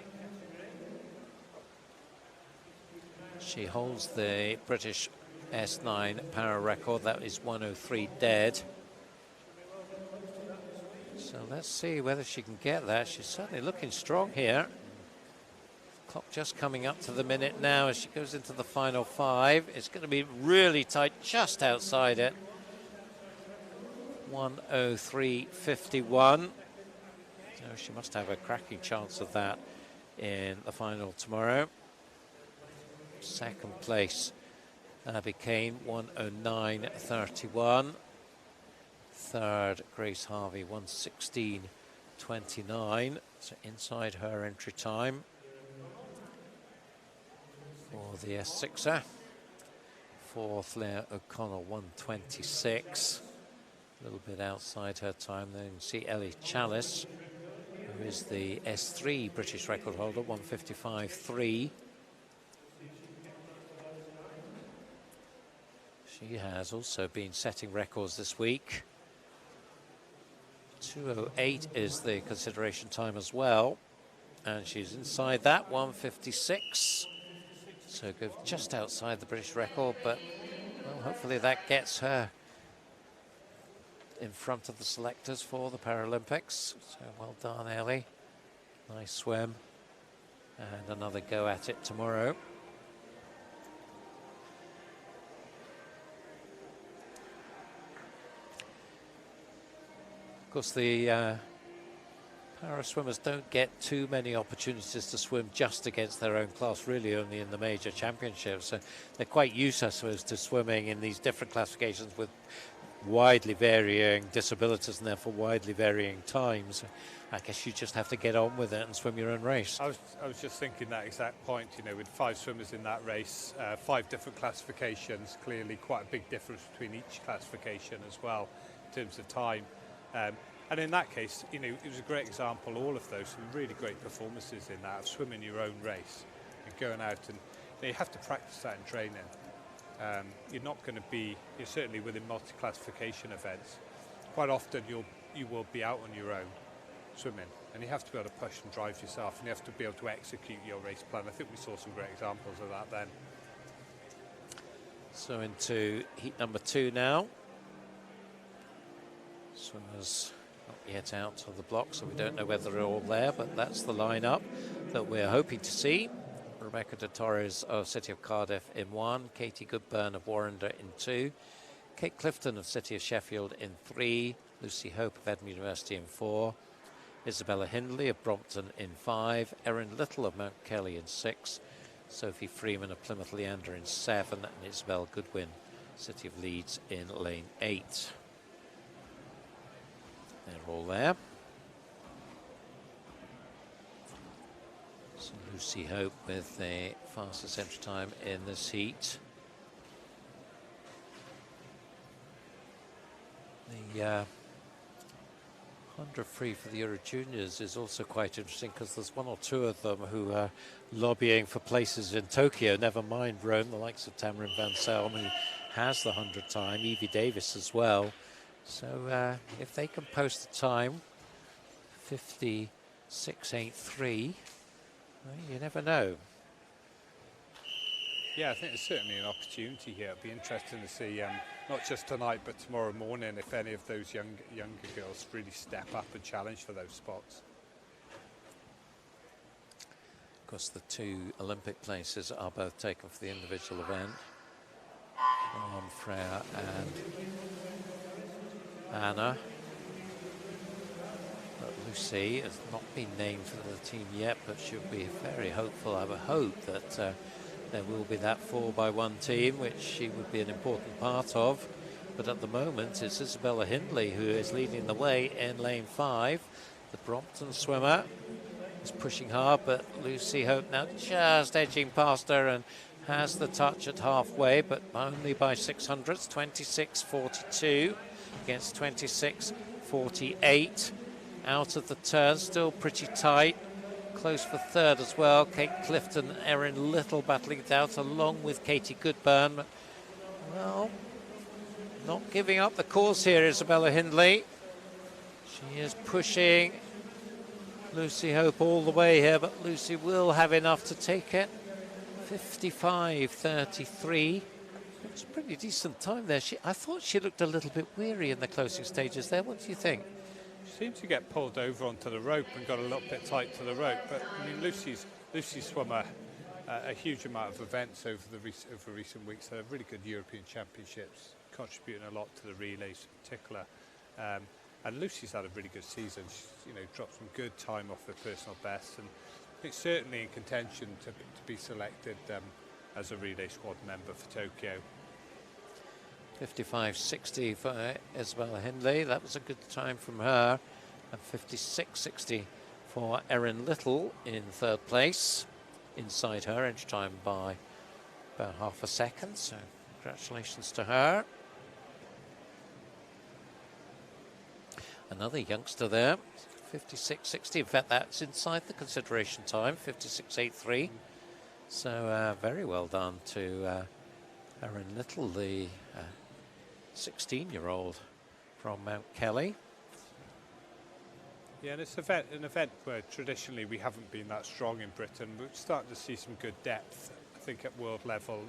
She holds the British S9 para record. That is 103 dead. So let's see whether she can get that. She's certainly looking strong here. Clock just coming up to the minute now as she goes into the final 5. It's going to be really tight just outside it. 103.51. So she must have a cracking chance of that in the final tomorrow. Second place, Abby Kane, 109.31. Third, Grace Harvey, 116.29. So inside her entry time for the S6er. Fourth, Leah O'Connell, 126. A little bit outside her time. Then you can see Ellie Chalice, who is the S3 British record holder, 155.3. She has also been setting records this week. 2:08 is the consideration time as well. And she's inside that, 156. So go just outside the British record, but well, hopefully that gets her in front of the selectors for the Paralympics. So well done, Ellie. Nice swim. And another go at it tomorrow. Of course, the para swimmers don't get too many opportunities to swim just against their own class, really only in the major championships. So they're quite used, I suppose, to swimming in these different classifications with widely varying disabilities and therefore widely varying times. I guess you just have to get on with it and swim your own race. I was just thinking that exact point, you know, with 5 swimmers in that race, 5 different classifications, clearly quite a big difference between each classification as well in terms of time. And in that case, you know, it was a great example, all of those, some really great performances in that, of swimming your own race and going out and you have to practice that in training. You're not going to be, you're certainly within multi-classification events, quite often you will be out on your own swimming, and you have to be able to push and drive yourself, and you have to be able to execute your race plan. I think we saw some great examples of that then. So into heat number 2 now. Swimmers not yet out of the block, so we don't know whether they're all there, but that's the lineup that we're hoping to see. Rebecca de Torres of City of Cardiff in 1, Katie Goodburn of Warrender in 2, Kate Clifton of City of Sheffield in 3, Lucy Hope of Edinburgh University in 4, Isabella Hindley of Brompton in 5, Erin Little of Mount Kelly in 6, Sophie Freeman of Plymouth Leander in 7, and Isabel Goodwin, City of Leeds in lane 8. They're all there. So Lucy Hope with the fastest entry time in this heat. The 100 free for the Euro Juniors is also quite interesting, because there's 1 or 2 of them who are lobbying for places in Tokyo, never mind Rome, the likes of Tamarin Van Selm, who has the 100 time, Evie Davis as well. So if they can post the time, 56.83, well, you never know. Yeah, I think there's certainly an opportunity here. It'll be interesting to see, not just tonight, but tomorrow morning, if any of those younger girls really step up and challenge for those spots. Of course, the 2 Olympic places are both taken for the individual event. Freya and Anna. But Lucy has not been named for the team yet, but she'll be very hopeful. I would hope that there will be that 4x1 team, which she would be an important part of. But at the moment, it's Isabella Hindley who is leading the way in lane 5. The Brompton swimmer is pushing hard, but Lucy Hope now just edging past her and has the touch at halfway, but only by 600s, 26.42 against 26.48. Out of the turn, still pretty tight. Close for third as well. Kate Clifton, Erin Little battling it out along with Katie Goodburn. Well, not giving up the course here, Isabella Hindley. She is pushing Lucy Hope all the way here, but Lucy will have enough to take it. 55.33. It's a pretty decent time there. I thought she looked a little bit weary in the closing stages there. What do you think? She seemed to get pulled over onto the rope and got a little bit tight to the rope. But I mean, Lucy's swum a huge amount of events over recent weeks. They're really good European Championships, contributing a lot to the relays in particular. And Lucy's had a really good season. She's, dropped some good time off her personal best, and it's certainly in contention to be selected as a relay squad member for Tokyo. 55.60 for Isabella Hindley. That was a good time from her. And 56.60 for Erin Little in third place. Inside her, entry time by about half a second. So congratulations to her. Another youngster there. 56.60. In fact, that's inside the consideration time. 56.83. So very well done to Erin Little, the 16-year-old from Mount Kelly. Yeah, and it's an event where traditionally we haven't been that strong in Britain. We're starting to see some good depth. I think at world level,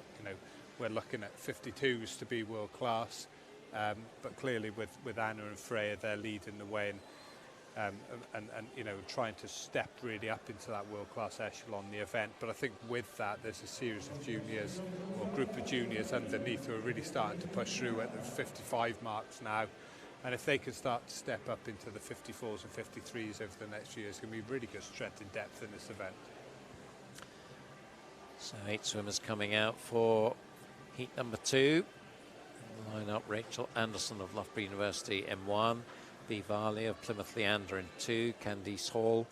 we're looking at 52s to be world class. But clearly with Anna and Freya, they're leading the way and trying to step really up into that world-class echelon the event. But I think with that, there's a series of juniors or group of juniors underneath who are really starting to push through at the 55 marks now. And if they can start to step up into the 54s and 53s over the next few years, it's going to be really good strength and depth in this event. So 8 swimmers coming out for heat number 2. Line up Rachel Anderson of Loughborough University in 1. Bea Varley of Plymouth Leander in 2, Candice Hall,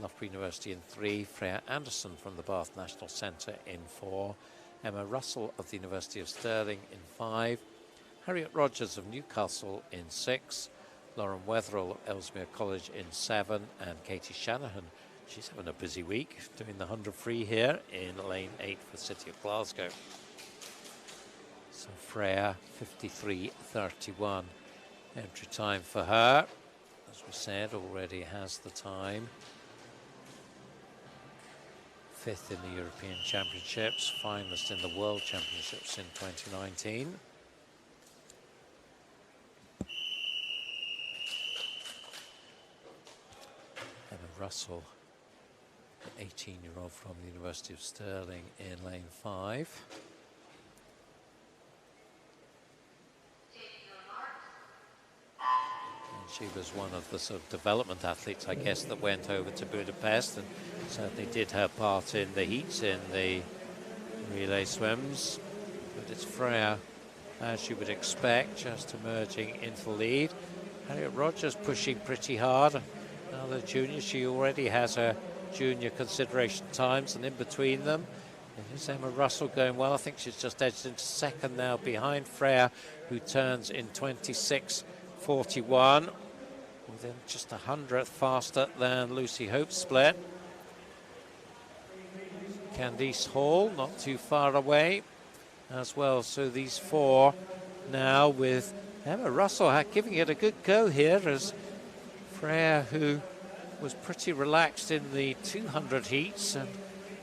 Loughborough University in 3, Freya Anderson from the Bath National Centre in 4, Emma Russell of the University of Stirling in 5, Harriet Rogers of Newcastle in 6, Lauren Wetherill of Ellesmere College in 7, and Katie Shanahan. She's having a busy week doing the 100 free here in lane 8 for the City of Glasgow. So Freya, 53.31 entry time for her. As we said, already has the time. 5th in the European Championships, finalist in the World Championships in 2019. Emma Russell, an 18-year-old from the University of Stirling in lane 5. She was one of the sort of development athletes, I guess, that went over to Budapest and certainly did her part in the heats in the relay swims. But it's Freya, as you would expect, just emerging into the lead. Harriet Rogers pushing pretty hard. Another junior, she already has her junior consideration times, and in between them, here's Emma Russell going well. I think she's just edged into second now behind Freya, who turns in 26.41. Within just 100th faster than Lucy Hope's split. Candice Hall not too far away as well. So these four now with Emma Russell giving it a good go here, as Freya, who was pretty relaxed in the 200 heats, and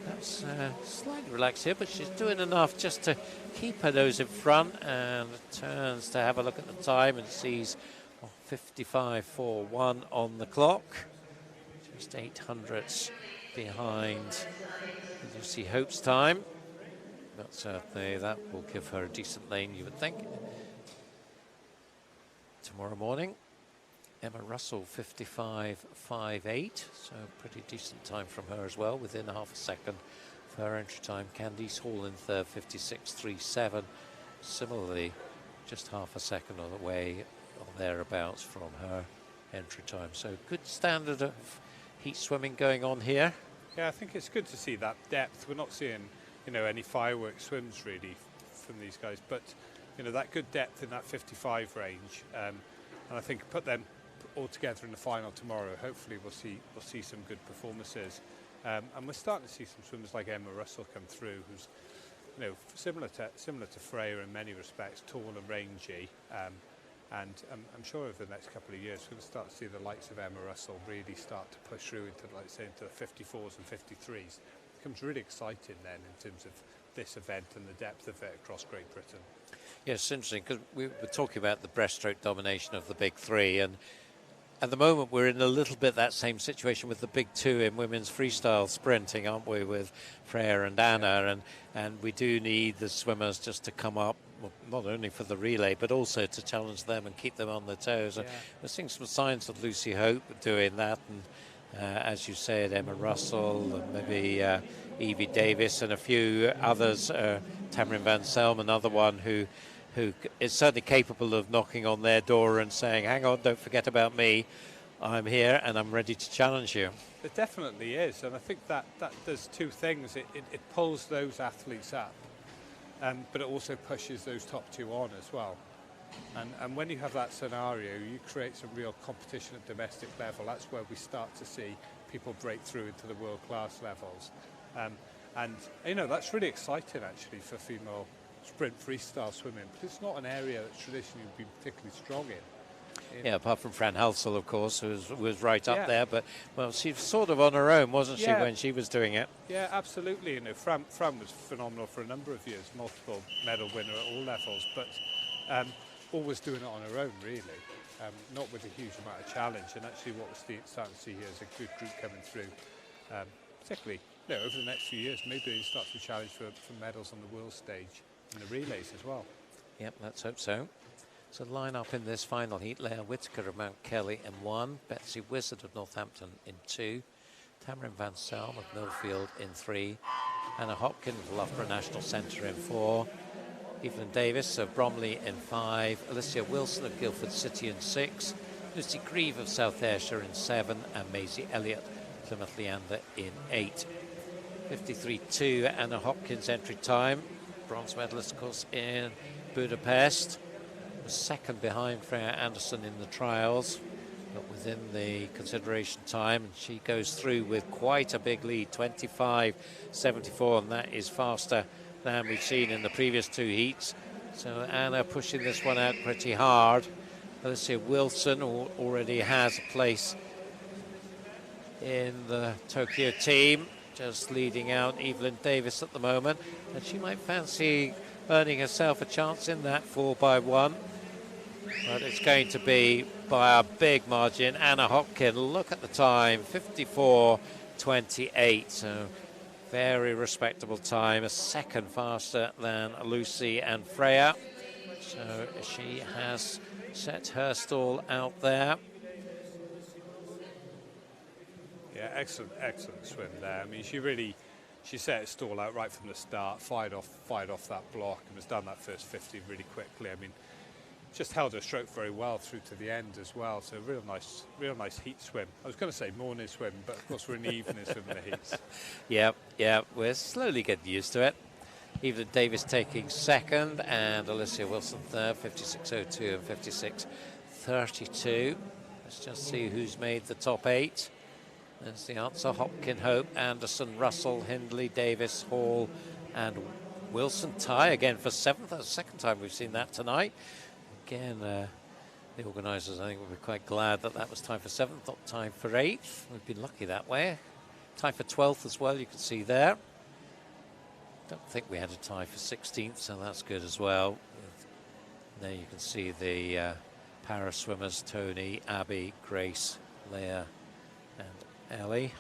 that's slightly relaxed here, but she's doing enough just to keep her nose in front, and turns to have a look at the time and sees 55.41 on the clock, just 800ths behind Lucy Hope's time, but certainly that will give her a decent lane, you would think. Tomorrow morning, Emma Russell 55.58, so pretty decent time from her as well, within half a second for her entry time. Candice Hall in third, 56.37, similarly just half a second on the way or thereabouts from her entry time. So good standard of heat swimming going on here. Yeah, I think it's good to see that depth. We're not seeing, you know, any fireworks swims really from these guys, but you know, that good depth in that 55 range, and I think put them all together in the final tomorrow. Hopefully we'll see some good performances, and we're starting to see some swimmers like Emma Russell come through, who's, you know, similar to Freya in many respects, tall and rangy. And I'm sure over the next couple of years we're going to start to see the likes of Emma Russell really start to push through into, like say, into the 54s and 53s. It becomes really exciting then in terms of this event and the depth of it across Great Britain. Yes, it's interesting because we were talking about the breaststroke domination of the big three, and at the moment we're in a little bit that same situation with the big two in women's freestyle sprinting, aren't we, with Freya and Anna, and we do need the swimmers just to come up, well, not only for the relay but also to challenge them and keep them on their toes. Yeah. We're seeing some signs of Lucy Hope doing that, and as you said, Emma Russell and maybe Evie Davis and a few others. Tamrin Van Selm, another one who is certainly capable of knocking on their door and saying, hang on, don't forget about me, I'm here and I'm ready to challenge you. It definitely is, and I think that does two things. It pulls those athletes up, but it also pushes those top two on as well. And when you have that scenario, you create some real competition at domestic level. That's where we start to see people break through into the world-class levels. And you know, that's really exciting actually for female sprint freestyle swimming, because it's not an area that traditionally would be particularly strong in. Yeah, apart from Fran Halsell, of course, who was right up there, but well, she's sort of on her own, wasn't she, when she was doing it? Yeah, absolutely. You know, Fran was phenomenal for a number of years, multiple medal winner at all levels, but always doing it on her own, really, not with a huge amount of challenge. And actually, what we're starting to see here is a good group coming through, particularly, you know, over the next few years. Maybe they start to challenge for medals on the world stage in the relays as well. Yep, let's hope so. So line up in this final heat: Leah Whitaker of Mount Kelly in 1, Betsy Wizard of Northampton in 2, Tamrin Van Selm of Millfield in 3, Anna Hopkins of Loughborough National Centre in 4, Evelyn Davis of Bromley in 5, Alicia Wilson of Guildford City in 6, Lucy Grieve of South Ayrshire in 7, and Maisie Elliott, Plymouth Leander in 8. 53.2 Anna Hopkins entry time, bronze medalist of course in Budapest, was second behind Freya Anderson in the trials, but within the consideration time, and she goes through with quite a big lead, 25.74, and that is faster than we've seen in the previous two heats. So Anna pushing this one out pretty hard. Alicia Wilson already has a place in the Tokyo team, just leading out Evelyn Davis at the moment. And she might fancy earning herself a chance in that 4x1. But it's going to be by a big margin. Anna Hopkin, look at the time, 54.28. So very respectable time, a second faster than Lucy and Freya. So she has set her stall out there. Yeah, excellent swim there. I mean, she set her stall out right from the start, fired off that block, and has done that first 50 really quickly. I mean, just held her stroke very well through to the end as well. So real nice heat swim. I was going to say morning swim, but of course we're in the evening swim in the heats. Yeah, we're slowly getting used to it. Evelyn Davis taking second, and Alicia Wilson third, 56.02 and 56.32. Let's just see who's made the top 8. There's the answer: Hopkin, Hope, Anderson, Russell, Hindley, Davis, Hall, and Wilson. Tie again for 7th. That's the second time we've seen that tonight. Again, the organisers, I think, will be quite glad that that was time for 7th, not time for 8th. We've been lucky that way. Time for 12th as well, you can see there. Don't think we had a tie for 16th, so that's good as well. There you can see the para swimmers: Tony, Abby, Grace, Leah, and Ellie.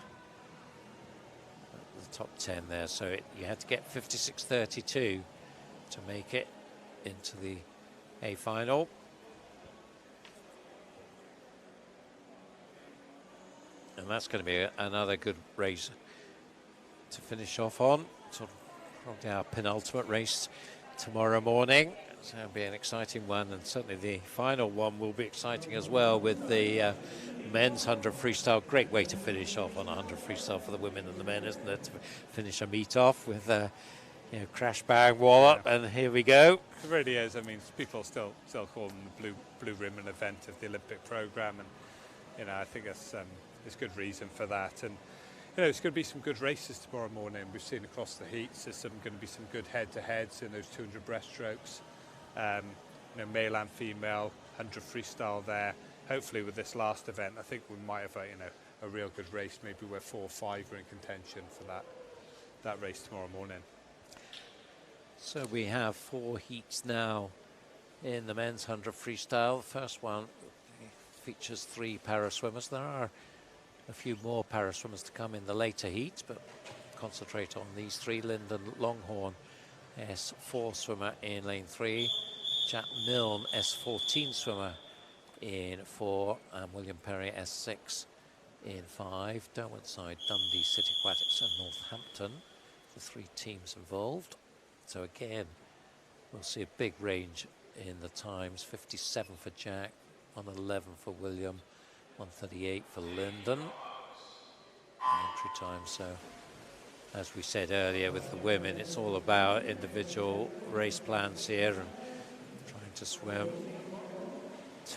The top 10 there, so you had to get 56.32 to make it into the A final. And that's going to be another good race to finish off on. Sort of probably our penultimate race tomorrow morning. So it'll be an exciting one, and certainly the final one will be exciting as well with the men's 100 freestyle. Great way to finish off on 100 freestyle for the women and the men, isn't it? To finish a meet off with crash bang wallop, and here we go. It really is. I mean, people still call them the blue ribbon event of the Olympic program, and I think there's good reason for that. And it's going to be some good races tomorrow morning. We've seen across the heats there's going to be some good head-to-heads in those 200 breaststrokes. Male and female 100 freestyle there. Hopefully, with this last event, I think we might have a real good race. Maybe where 4 or 5 are in contention for that race tomorrow morning. So we have 4 heats now in the men's 100 freestyle. The first one features 3 para swimmers. There are a few more para swimmers to come in the later heats, but concentrate on these 3. Lyndon Longhorn, S4 swimmer in lane 3. Jack Milne, S14 swimmer in 4. And William Perry, S6 in 5. Derwent-side, Dundee, City Aquatics and Northampton, the 3 teams involved. So again, we'll see a big range in the times. 57 for Jack, 111 for William, 138 for Lyndon. Entry time. So as we said earlier with the women, it's all about individual race plans here and trying to swim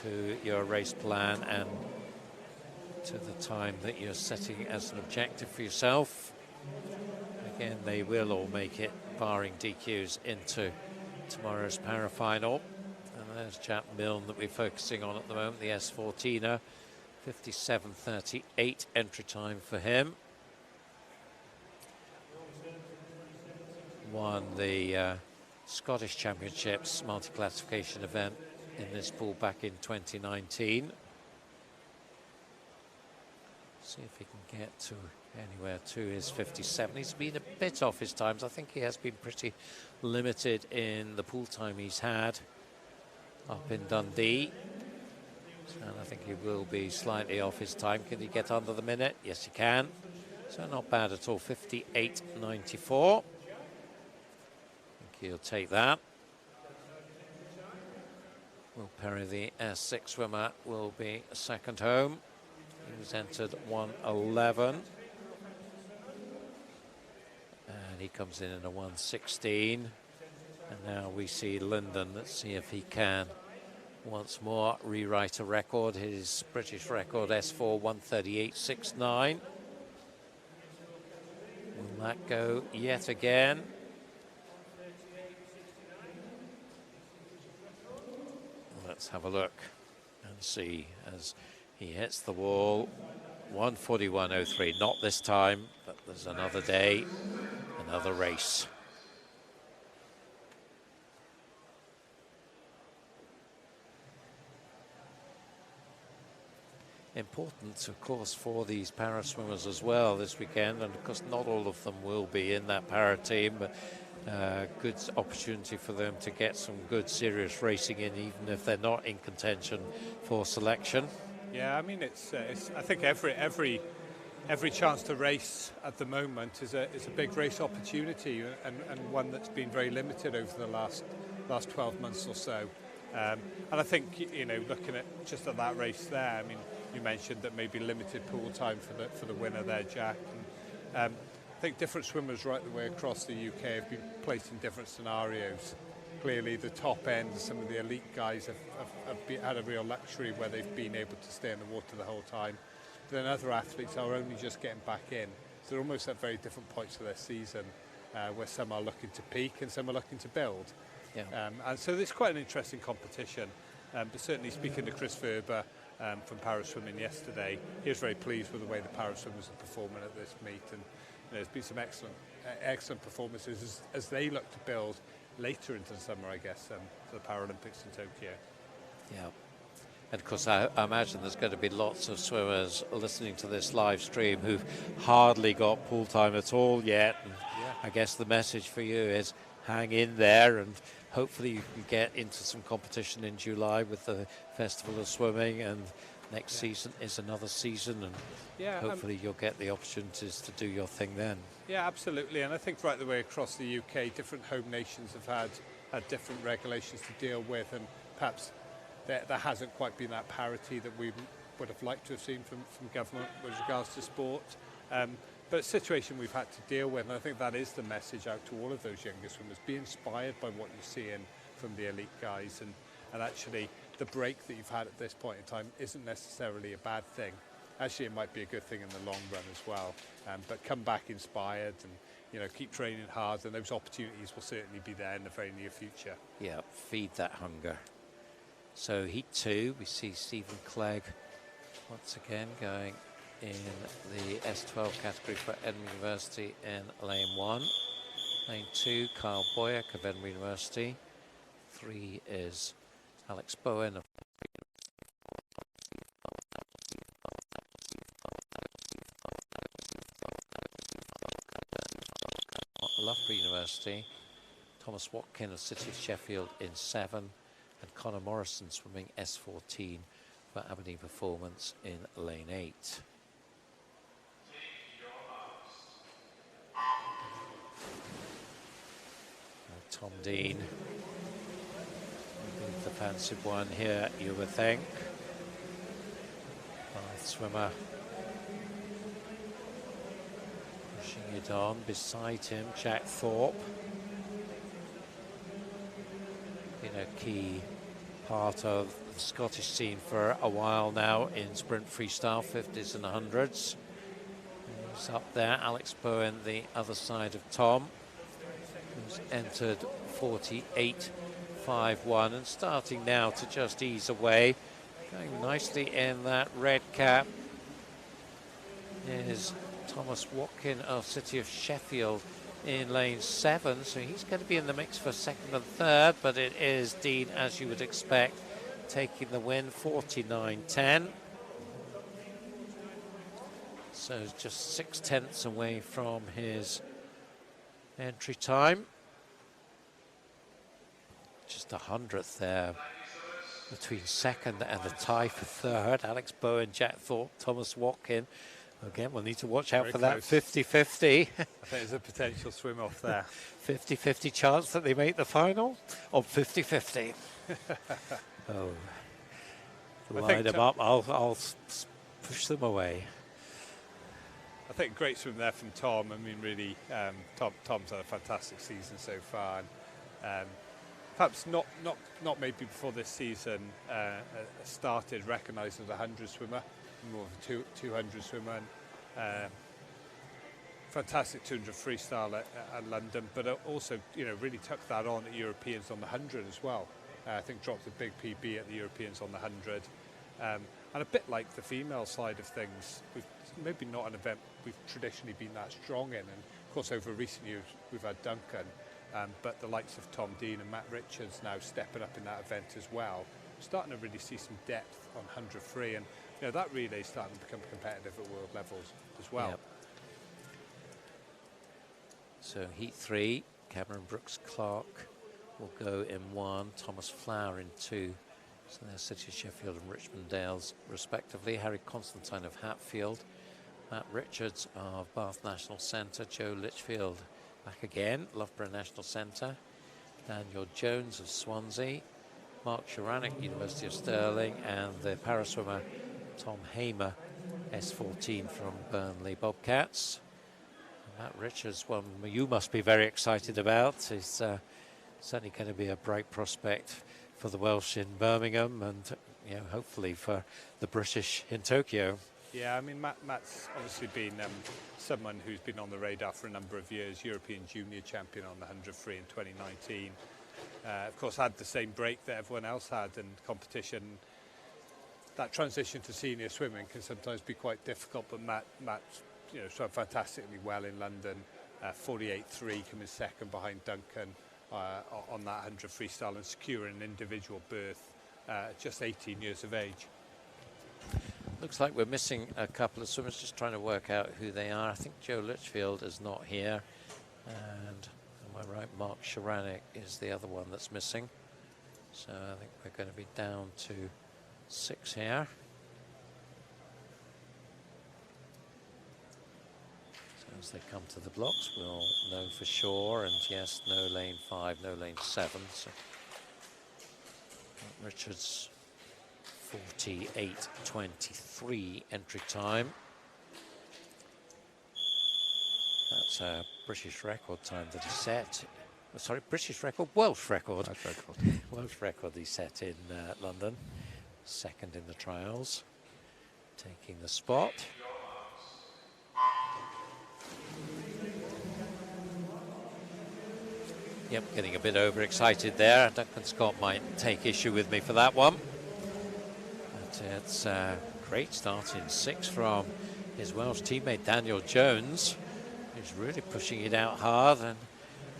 to your race plan and to the time that you're setting as an objective for yourself. Again, they will all make it, barring DQs, into tomorrow's para-final. And there's Jack Milne that we're focusing on at the moment, the S14er. 57.38 entry time for him. Won the Scottish Championships multi-classification event in this pool back in 2019. See if he can get to anywhere to his 57. He's been a bit off his times. I think he has been pretty limited in the pool time he's had up in Dundee. And I think he will be slightly off his time. Can he get under the minute? Yes, he can. So not bad at all, 58.94. I think he'll take that. Will Perry, the S6 swimmer, will be second home. He was entered 1:11. And he comes in a 1:16. And now we see Lyndon. Let's see if he can once more rewrite a record, his British record, S4 1:38.69. Will that go yet again? let's have a look and see as he hits the wall. 1:41.03, not this time, but there's another day, another race. Important, of course, for these para swimmers as well this weekend, and of course not all of them will be in that para team, but good opportunity for them to get some good serious racing in, even if they're not in contention for selection. Yeah, I mean it's I think every chance to race at the moment is a big race opportunity, and one that's been very limited over the last 12 months or so. And I think, you know, looking at just at that race there, I mean, you mentioned that maybe limited pool time for the winner there, Jack. And, I think different swimmers right the way across the UK have been placed in different scenarios. Clearly, the top end, some of the elite guys have had a real luxury where they've been able to stay in the water the whole time. Then other athletes are only just getting back in. So they're almost at very different points of their season, where some are looking to peak and some are looking to build. Yeah. And so it's quite an interesting competition. But certainly speaking to Chris Verber from para swimming yesterday, he was very pleased with the way the para swimmers are performing at this meet. And there's been some excellent performances as they look to build later into the summer, I guess, for the Paralympics in Tokyo. Yeah. And of course, I imagine there's going to be lots of swimmers listening to this live stream who've hardly got pool time at all yet. And I guess the message for you is hang in there, and hopefully you can get into some competition in July with the Festival of Swimming, and next season is another season, and hopefully you'll get the opportunities to do your thing then. Yeah, absolutely. And I think right the way across the UK, different home nations have had different regulations to deal with, and perhaps there hasn't quite been that parity that we would have liked to have seen from government with regards to sport. But it's a situation we've had to deal with, and I think that is the message out to all of those younger swimmers. Be inspired by what you're seeing from the elite guys, and actually the break that you've had at this point in time isn't necessarily a bad thing. Actually, it might be a good thing in the long run as well. But come back inspired, and you know, keep training hard, and those opportunities will certainly be there in the very near future. Yeah, feed that hunger. So heat 2, we see Stephen Clegg once again going in the S12 category for Edinburgh University in lane 1. Lane 2, Kyle Boyack of Edinburgh University. 3 is Alex Bowen of Loughborough University. Thomas Watkin of City of Sheffield in 7. And Conor Morrison swimming S14 for Aberdeen Performance in lane 8. Tom Dean, the fancied one here, you would think. Bath swimmer pushing it on. Beside him, Jack Thorpe. Been a key part of the Scottish scene for a while now in sprint freestyle, 50s and 100s. Who's up there? Alex Bowen, the other side of Tom, who's entered 48.51 and starting now to just ease away. Going nicely in that red cap is Thomas Watkin of City of Sheffield in lane 7, so he's going to be in the mix for second and third, but it is Dean, as you would expect, taking the win, 49.10. So just 6/10 away from his entry time. Just 100th there between second and the tie for third. Alex Bowen, Jack Thorpe, Thomas Watkin. Again, we'll need to watch out for that 50-50. I think there's a potential swim off there. 50-50 chance that they make the final, or 50-50. Oh, line them up. I'll push them away. I think great swim there from Tom. I mean, really, Tom's had a fantastic season so far. And, perhaps not maybe before this season started recognised as a 100 swimmer, more of a 200 swimmer. And, fantastic 200 freestyle at London, but also, you know, really took that on at Europeans on the 100 as well. I think dropped a big PB at the Europeans on the 100. And a bit like the female side of things, maybe not an event we've traditionally been that strong in. And of course, over recent years, we've had Duncan, but the likes of Tom Dean and Matt Richards now stepping up in that event as well. Starting to really see some depth on 100 free, and that relay is starting to become competitive at world levels as well. Yep. So heat 3, Cameron Brooks-Clark will go in 1, Thomas Flower in 2. So there's City Sheffield and Richmond Dales respectively. Harry Constantine of Hatfield, Matt Richards of Bath National Centre, Joe Litchfield back again, Loughborough National Centre, Daniel Jones of Swansea, Mark Sharanek, University of Stirling, and the paraswimmer Tom Hamer, S14 from Burnley Bobcats. And Matt Richards, one you must be very excited about. He's certainly going to be a bright prospect for the Welsh in Birmingham, and hopefully for the British in Tokyo. Yeah, I mean, Matt's obviously been someone who's been on the radar for a number of years, European junior champion on the 100 free in 2019. Of course, had the same break that everyone else had in competition. That transition to senior swimming can sometimes be quite difficult, but Matt's swam fantastically well in London. 48.3 coming second behind Duncan on that 100 freestyle and securing an individual berth at just 18 years of age. Looks like we're missing a couple of swimmers, just trying to work out who they are. I think Joe Litchfield is not here, and am I right, Mark Sharanek is the other one that's missing. So I think we're going to be down to 6 here. So as they come to the blocks, we'll know for sure. And yes, no lane 5, no lane 7. So Richards 48.23 entry time. That's a British record time that he set. Oh, sorry, British record, Welsh record. Welsh record he set in London. Second in the trials. Taking the spot. Yep, getting a bit overexcited there. Duncan Scott might take issue with me for that one. But it's a great start in 6 from his Welsh teammate Daniel Jones, who's really pushing it out hard, and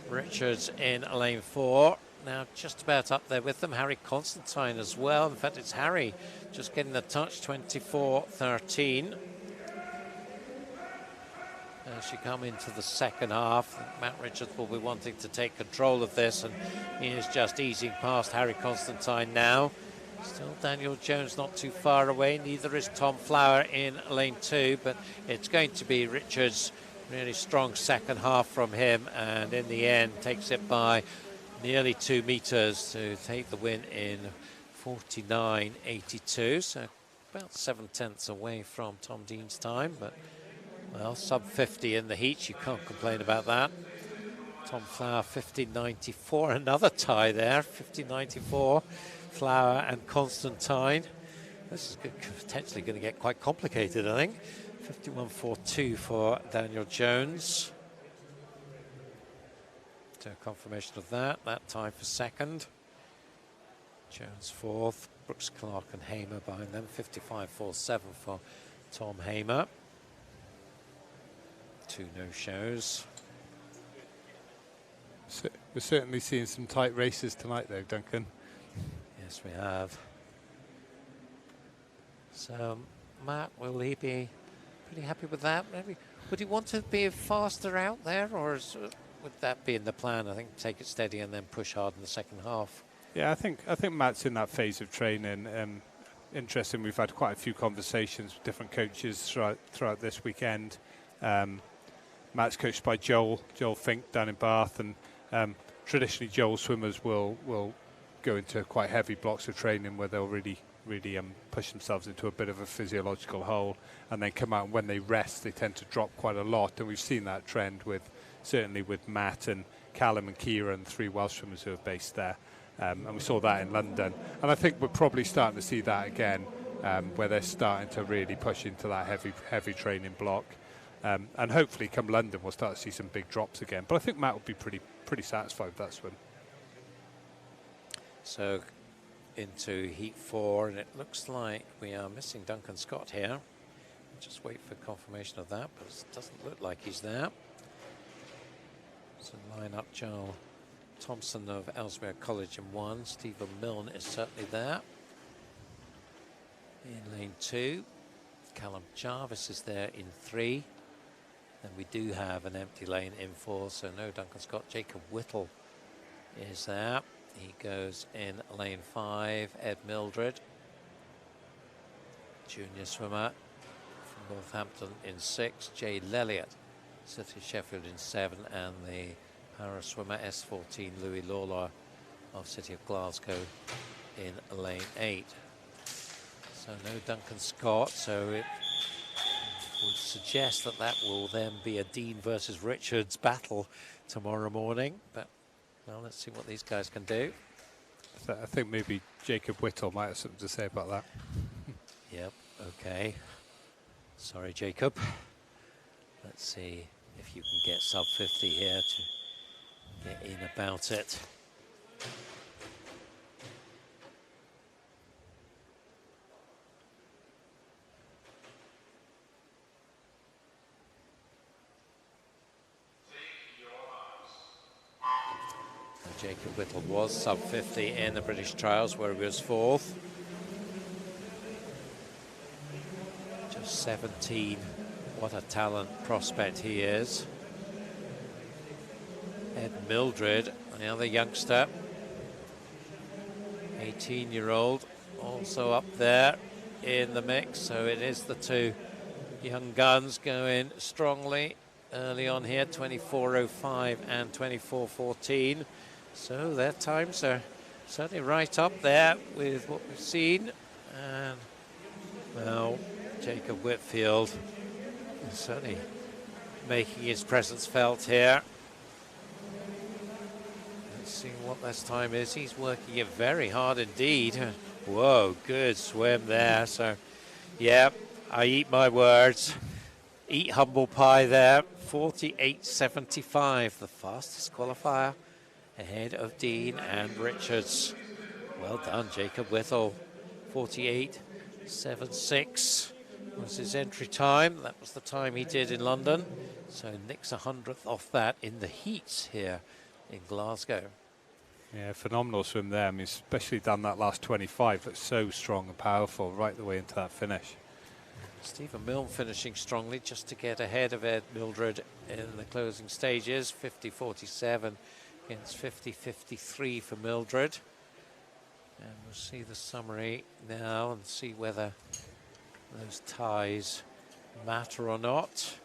Richards in lane 4. Now just about up there with them. Harry Constantine as well. In fact, it's Harry just getting the touch, 24.13. As you come into the second half, Matt Richards will be wanting to take control of this, and he is just easing past Harry Constantine now. Still Daniel Jones not too far away, neither is Tom Flower in lane 2, but it's going to be Richards. Really strong second half from him, and in the end takes it by nearly 2 meters to take the win in 49.82, so about 7/10 away from Tom Dean's time, but well, sub 50 in the heats, you can't complain about that. Tom Flower 50.94, another tie there, 50.94, Flower and Constantine. This is potentially going to get quite complicated, I think. 51.42 for Daniel Jones. So confirmation of that tie for second. Jones 4th, Brooks, Clark and Hamer behind them. 55.47 for Tom Hamer. 2 no-shows. So we're certainly seeing some tight races tonight though, Duncan. Yes, we have. So Matt, will he be pretty happy with that? Maybe would he want to be faster out there, or would that be in the plan? I think take it steady and then push hard in the second half. Yeah, I think Matt's in that phase of training. Interesting, we've had quite a few conversations with different coaches throughout this weekend. Matt's coached by Joel Fink down in Bath, and traditionally Joel swimmers will go into quite heavy blocks of training where they'll really push themselves into a bit of a physiological hole, and then come out, and when they rest they tend to drop quite a lot, and we've seen that trend certainly with Matt and Callum and Kieran, 3 Welsh swimmers who are based there, and we saw that in London, and I think we're probably starting to see that again, where they're starting to really push into that heavy training block, and hopefully come London we'll start to see some big drops again, but I think Matt will be pretty satisfied with that swim. So into heat 4, and it looks like we are missing Duncan Scott here. Just wait for confirmation of that, but it doesn't look like he's there. So line up Joel Thompson of Ellesmere College in 1. Stephen Milne is certainly there. In lane 2, Callum Jarvis is there in 3. And we do have an empty lane in 4, so no Duncan Scott. Jacob Whittle is there. He goes in lane 5. Ed Mildred, junior swimmer from Northampton, in 6. Jay Lelliott, City of Sheffield, in 7. And the para swimmer S14, Louis Lawler of City of Glasgow, in lane 8. So no Duncan Scott, so it would suggest that that will then be a Dean versus Richards battle tomorrow morning. But, well, let's see what these guys can do. I think maybe Jacob Whittle might have something to say about that. Yep, okay. Sorry, Jacob. Let's see if you can get sub 50 here to get in about it. Jacob Whittle was sub 50 in the British trials, where he was 4th. Just 17. What a talent prospect he is. Ed Mildred, another youngster, 18-year-old, also up there in the mix. So it is the two young guns going strongly early on here, 24:05 and 24:14. So their times are certainly right up there with what we've seen. And, well, Jacob Whitfield is certainly making his presence felt here. Let's see what this time is. He's working it very hard indeed. Whoa, good swim there. So, yeah, I eat my words. Eat humble pie there. 48.75, the fastest qualifier, ahead of Dean and Richards. Well done, Jacob Whittle. 48.76 was his entry time. That was the time he did in London. So nicks 100th off that in the heats here in Glasgow. Yeah, phenomenal swim there. I mean, especially done that last 25. Looks so strong and powerful right the way into that finish. Stephen Milne finishing strongly just to get ahead of Ed Mildred in the closing stages. 50.47 against 50.53 for Mildred. And we'll see the summary now and see whether those ties matter or not.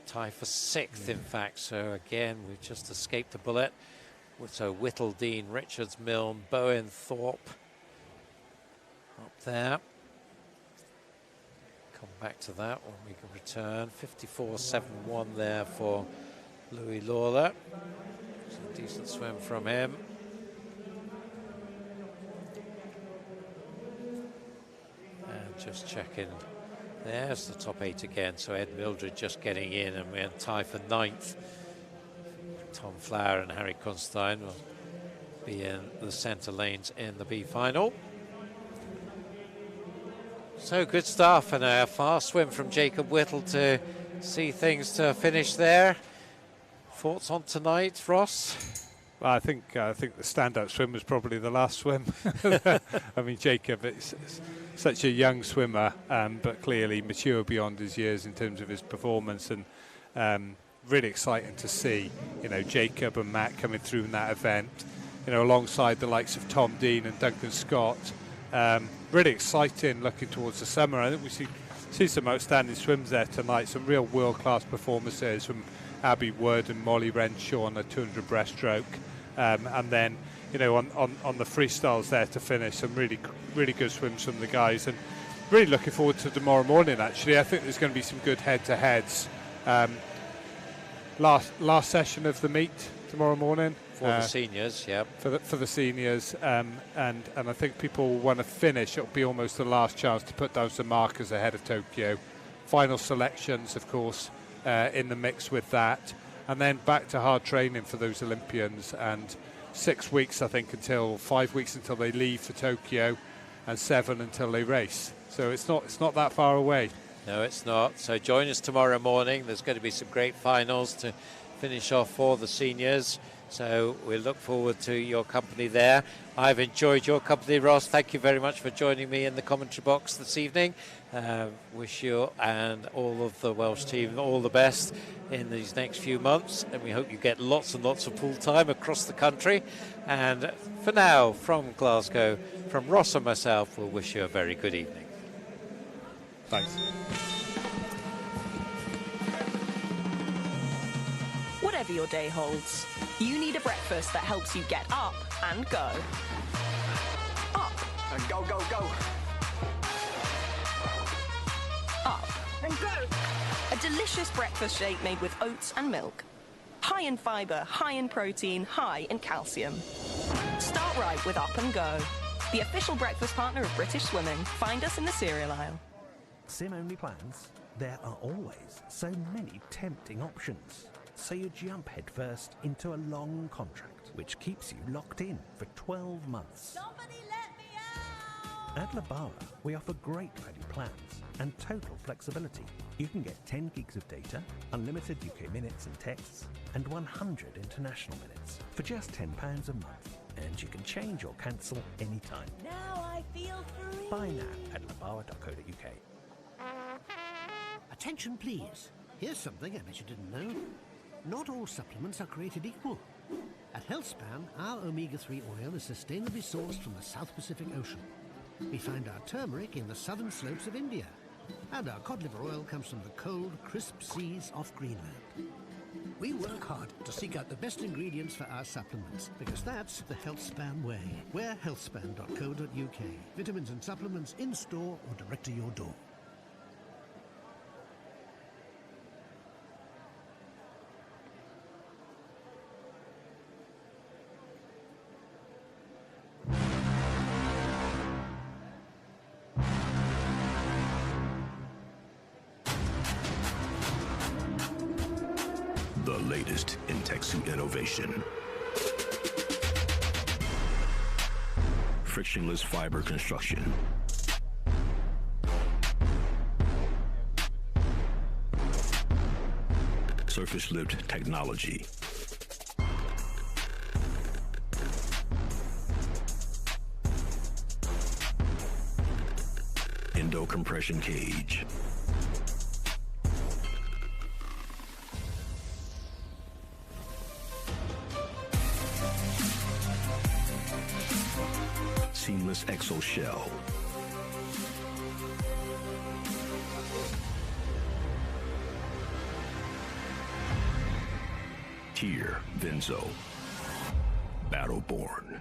Tie for 6th, in fact. So again, we've just escaped a bullet. So Whittle, Dean, Richards, Milne, Bowen, Thorpe up there. Come back to that when we can return. 54.71 there for Louis Lawler. It's a decent swim from him. And just checking. There's the top 8 again. So Ed Mildred just getting in, and we're tie for 9th. Tom Flower and Harry Constein will be in the centre lanes in the B final. So good stuff, and a fast swim from Jacob Whittle to see things to finish there. Thoughts on tonight, Ross? Well, I think the standout swim was probably the last swim. I mean, Jacob is such a young swimmer, but clearly mature beyond his years in terms of his performance, and really exciting to see, you know, Jacob and Matt coming through in that event, you know, alongside the likes of Tom Dean and Duncan Scott. Really exciting looking towards the summer. I think we see some outstanding swims there tonight, some real world-class performances from Abby Wood and Molly Renshaw on the 200 breaststroke, and then, you know, on the freestyles there to finish, some really good swims from the guys, and really looking forward to tomorrow morning. Actually, I think there's going to be some good head-to-heads. Last session of the meet tomorrow morning for the seniors, yeah. For the seniors, and I think people want to finish. It'll be almost the last chance to put down some markers ahead of Tokyo. Final selections, of course, in the mix with that, and then back to hard training for those Olympians, and 6 weeks, I think, until 5 weeks until they leave for Tokyo, and 7 until they race. So it's not that far away. No, it's not. So join us tomorrow morning. There's going to be some great finals to finish off for the seniors. So we look forward to your company there. I've enjoyed your company, Ross. Thank you very much for joining me in the commentary box this evening. Wish you and all of the Welsh team all the best in these next few months. And we hope you get lots and lots of pool time across the country. And for now, from Glasgow, from Ross and myself, we'll wish you a very good evening. Thanks. Whatever your day holds, you need a breakfast that helps you get up and go. Up And go, go, go. up and go. A delicious breakfast shake made with oats and milk. High in fibre, high in protein, high in calcium. Start right with Up and Go. The official breakfast partner of British Swimming. Find us in the cereal aisle. SIM-only plans? There are always so many tempting options. So you jump headfirst into a long contract, which keeps you locked in for 12 months. Somebody let me out! At Labara, we offer great value plans and total flexibility. You can get 10 gigs of data, unlimited UK minutes and texts, and 100 international minutes for just £10 a month. And you can change or cancel anytime. Now I feel free. Buy now at labara.co.uk. Attention, please. Here's something I bet you didn't know. Not all supplements are created equal. At HealthSpan, our omega-3 oil is sustainably sourced from the South Pacific Ocean. We find our turmeric in the southern slopes of India. And our cod liver oil comes from the cold, crisp seas off Greenland. We work hard to seek out the best ingredients for our supplements, because that's the HealthSpan way. We're healthspan.co.uk. Vitamins and supplements in-store or direct to your door. The latest in taxi innovation. Frictionless fiber construction. Surface lift technology. Endo compression cage. Seamless exo shell. Here, Vinzo. Battleborn.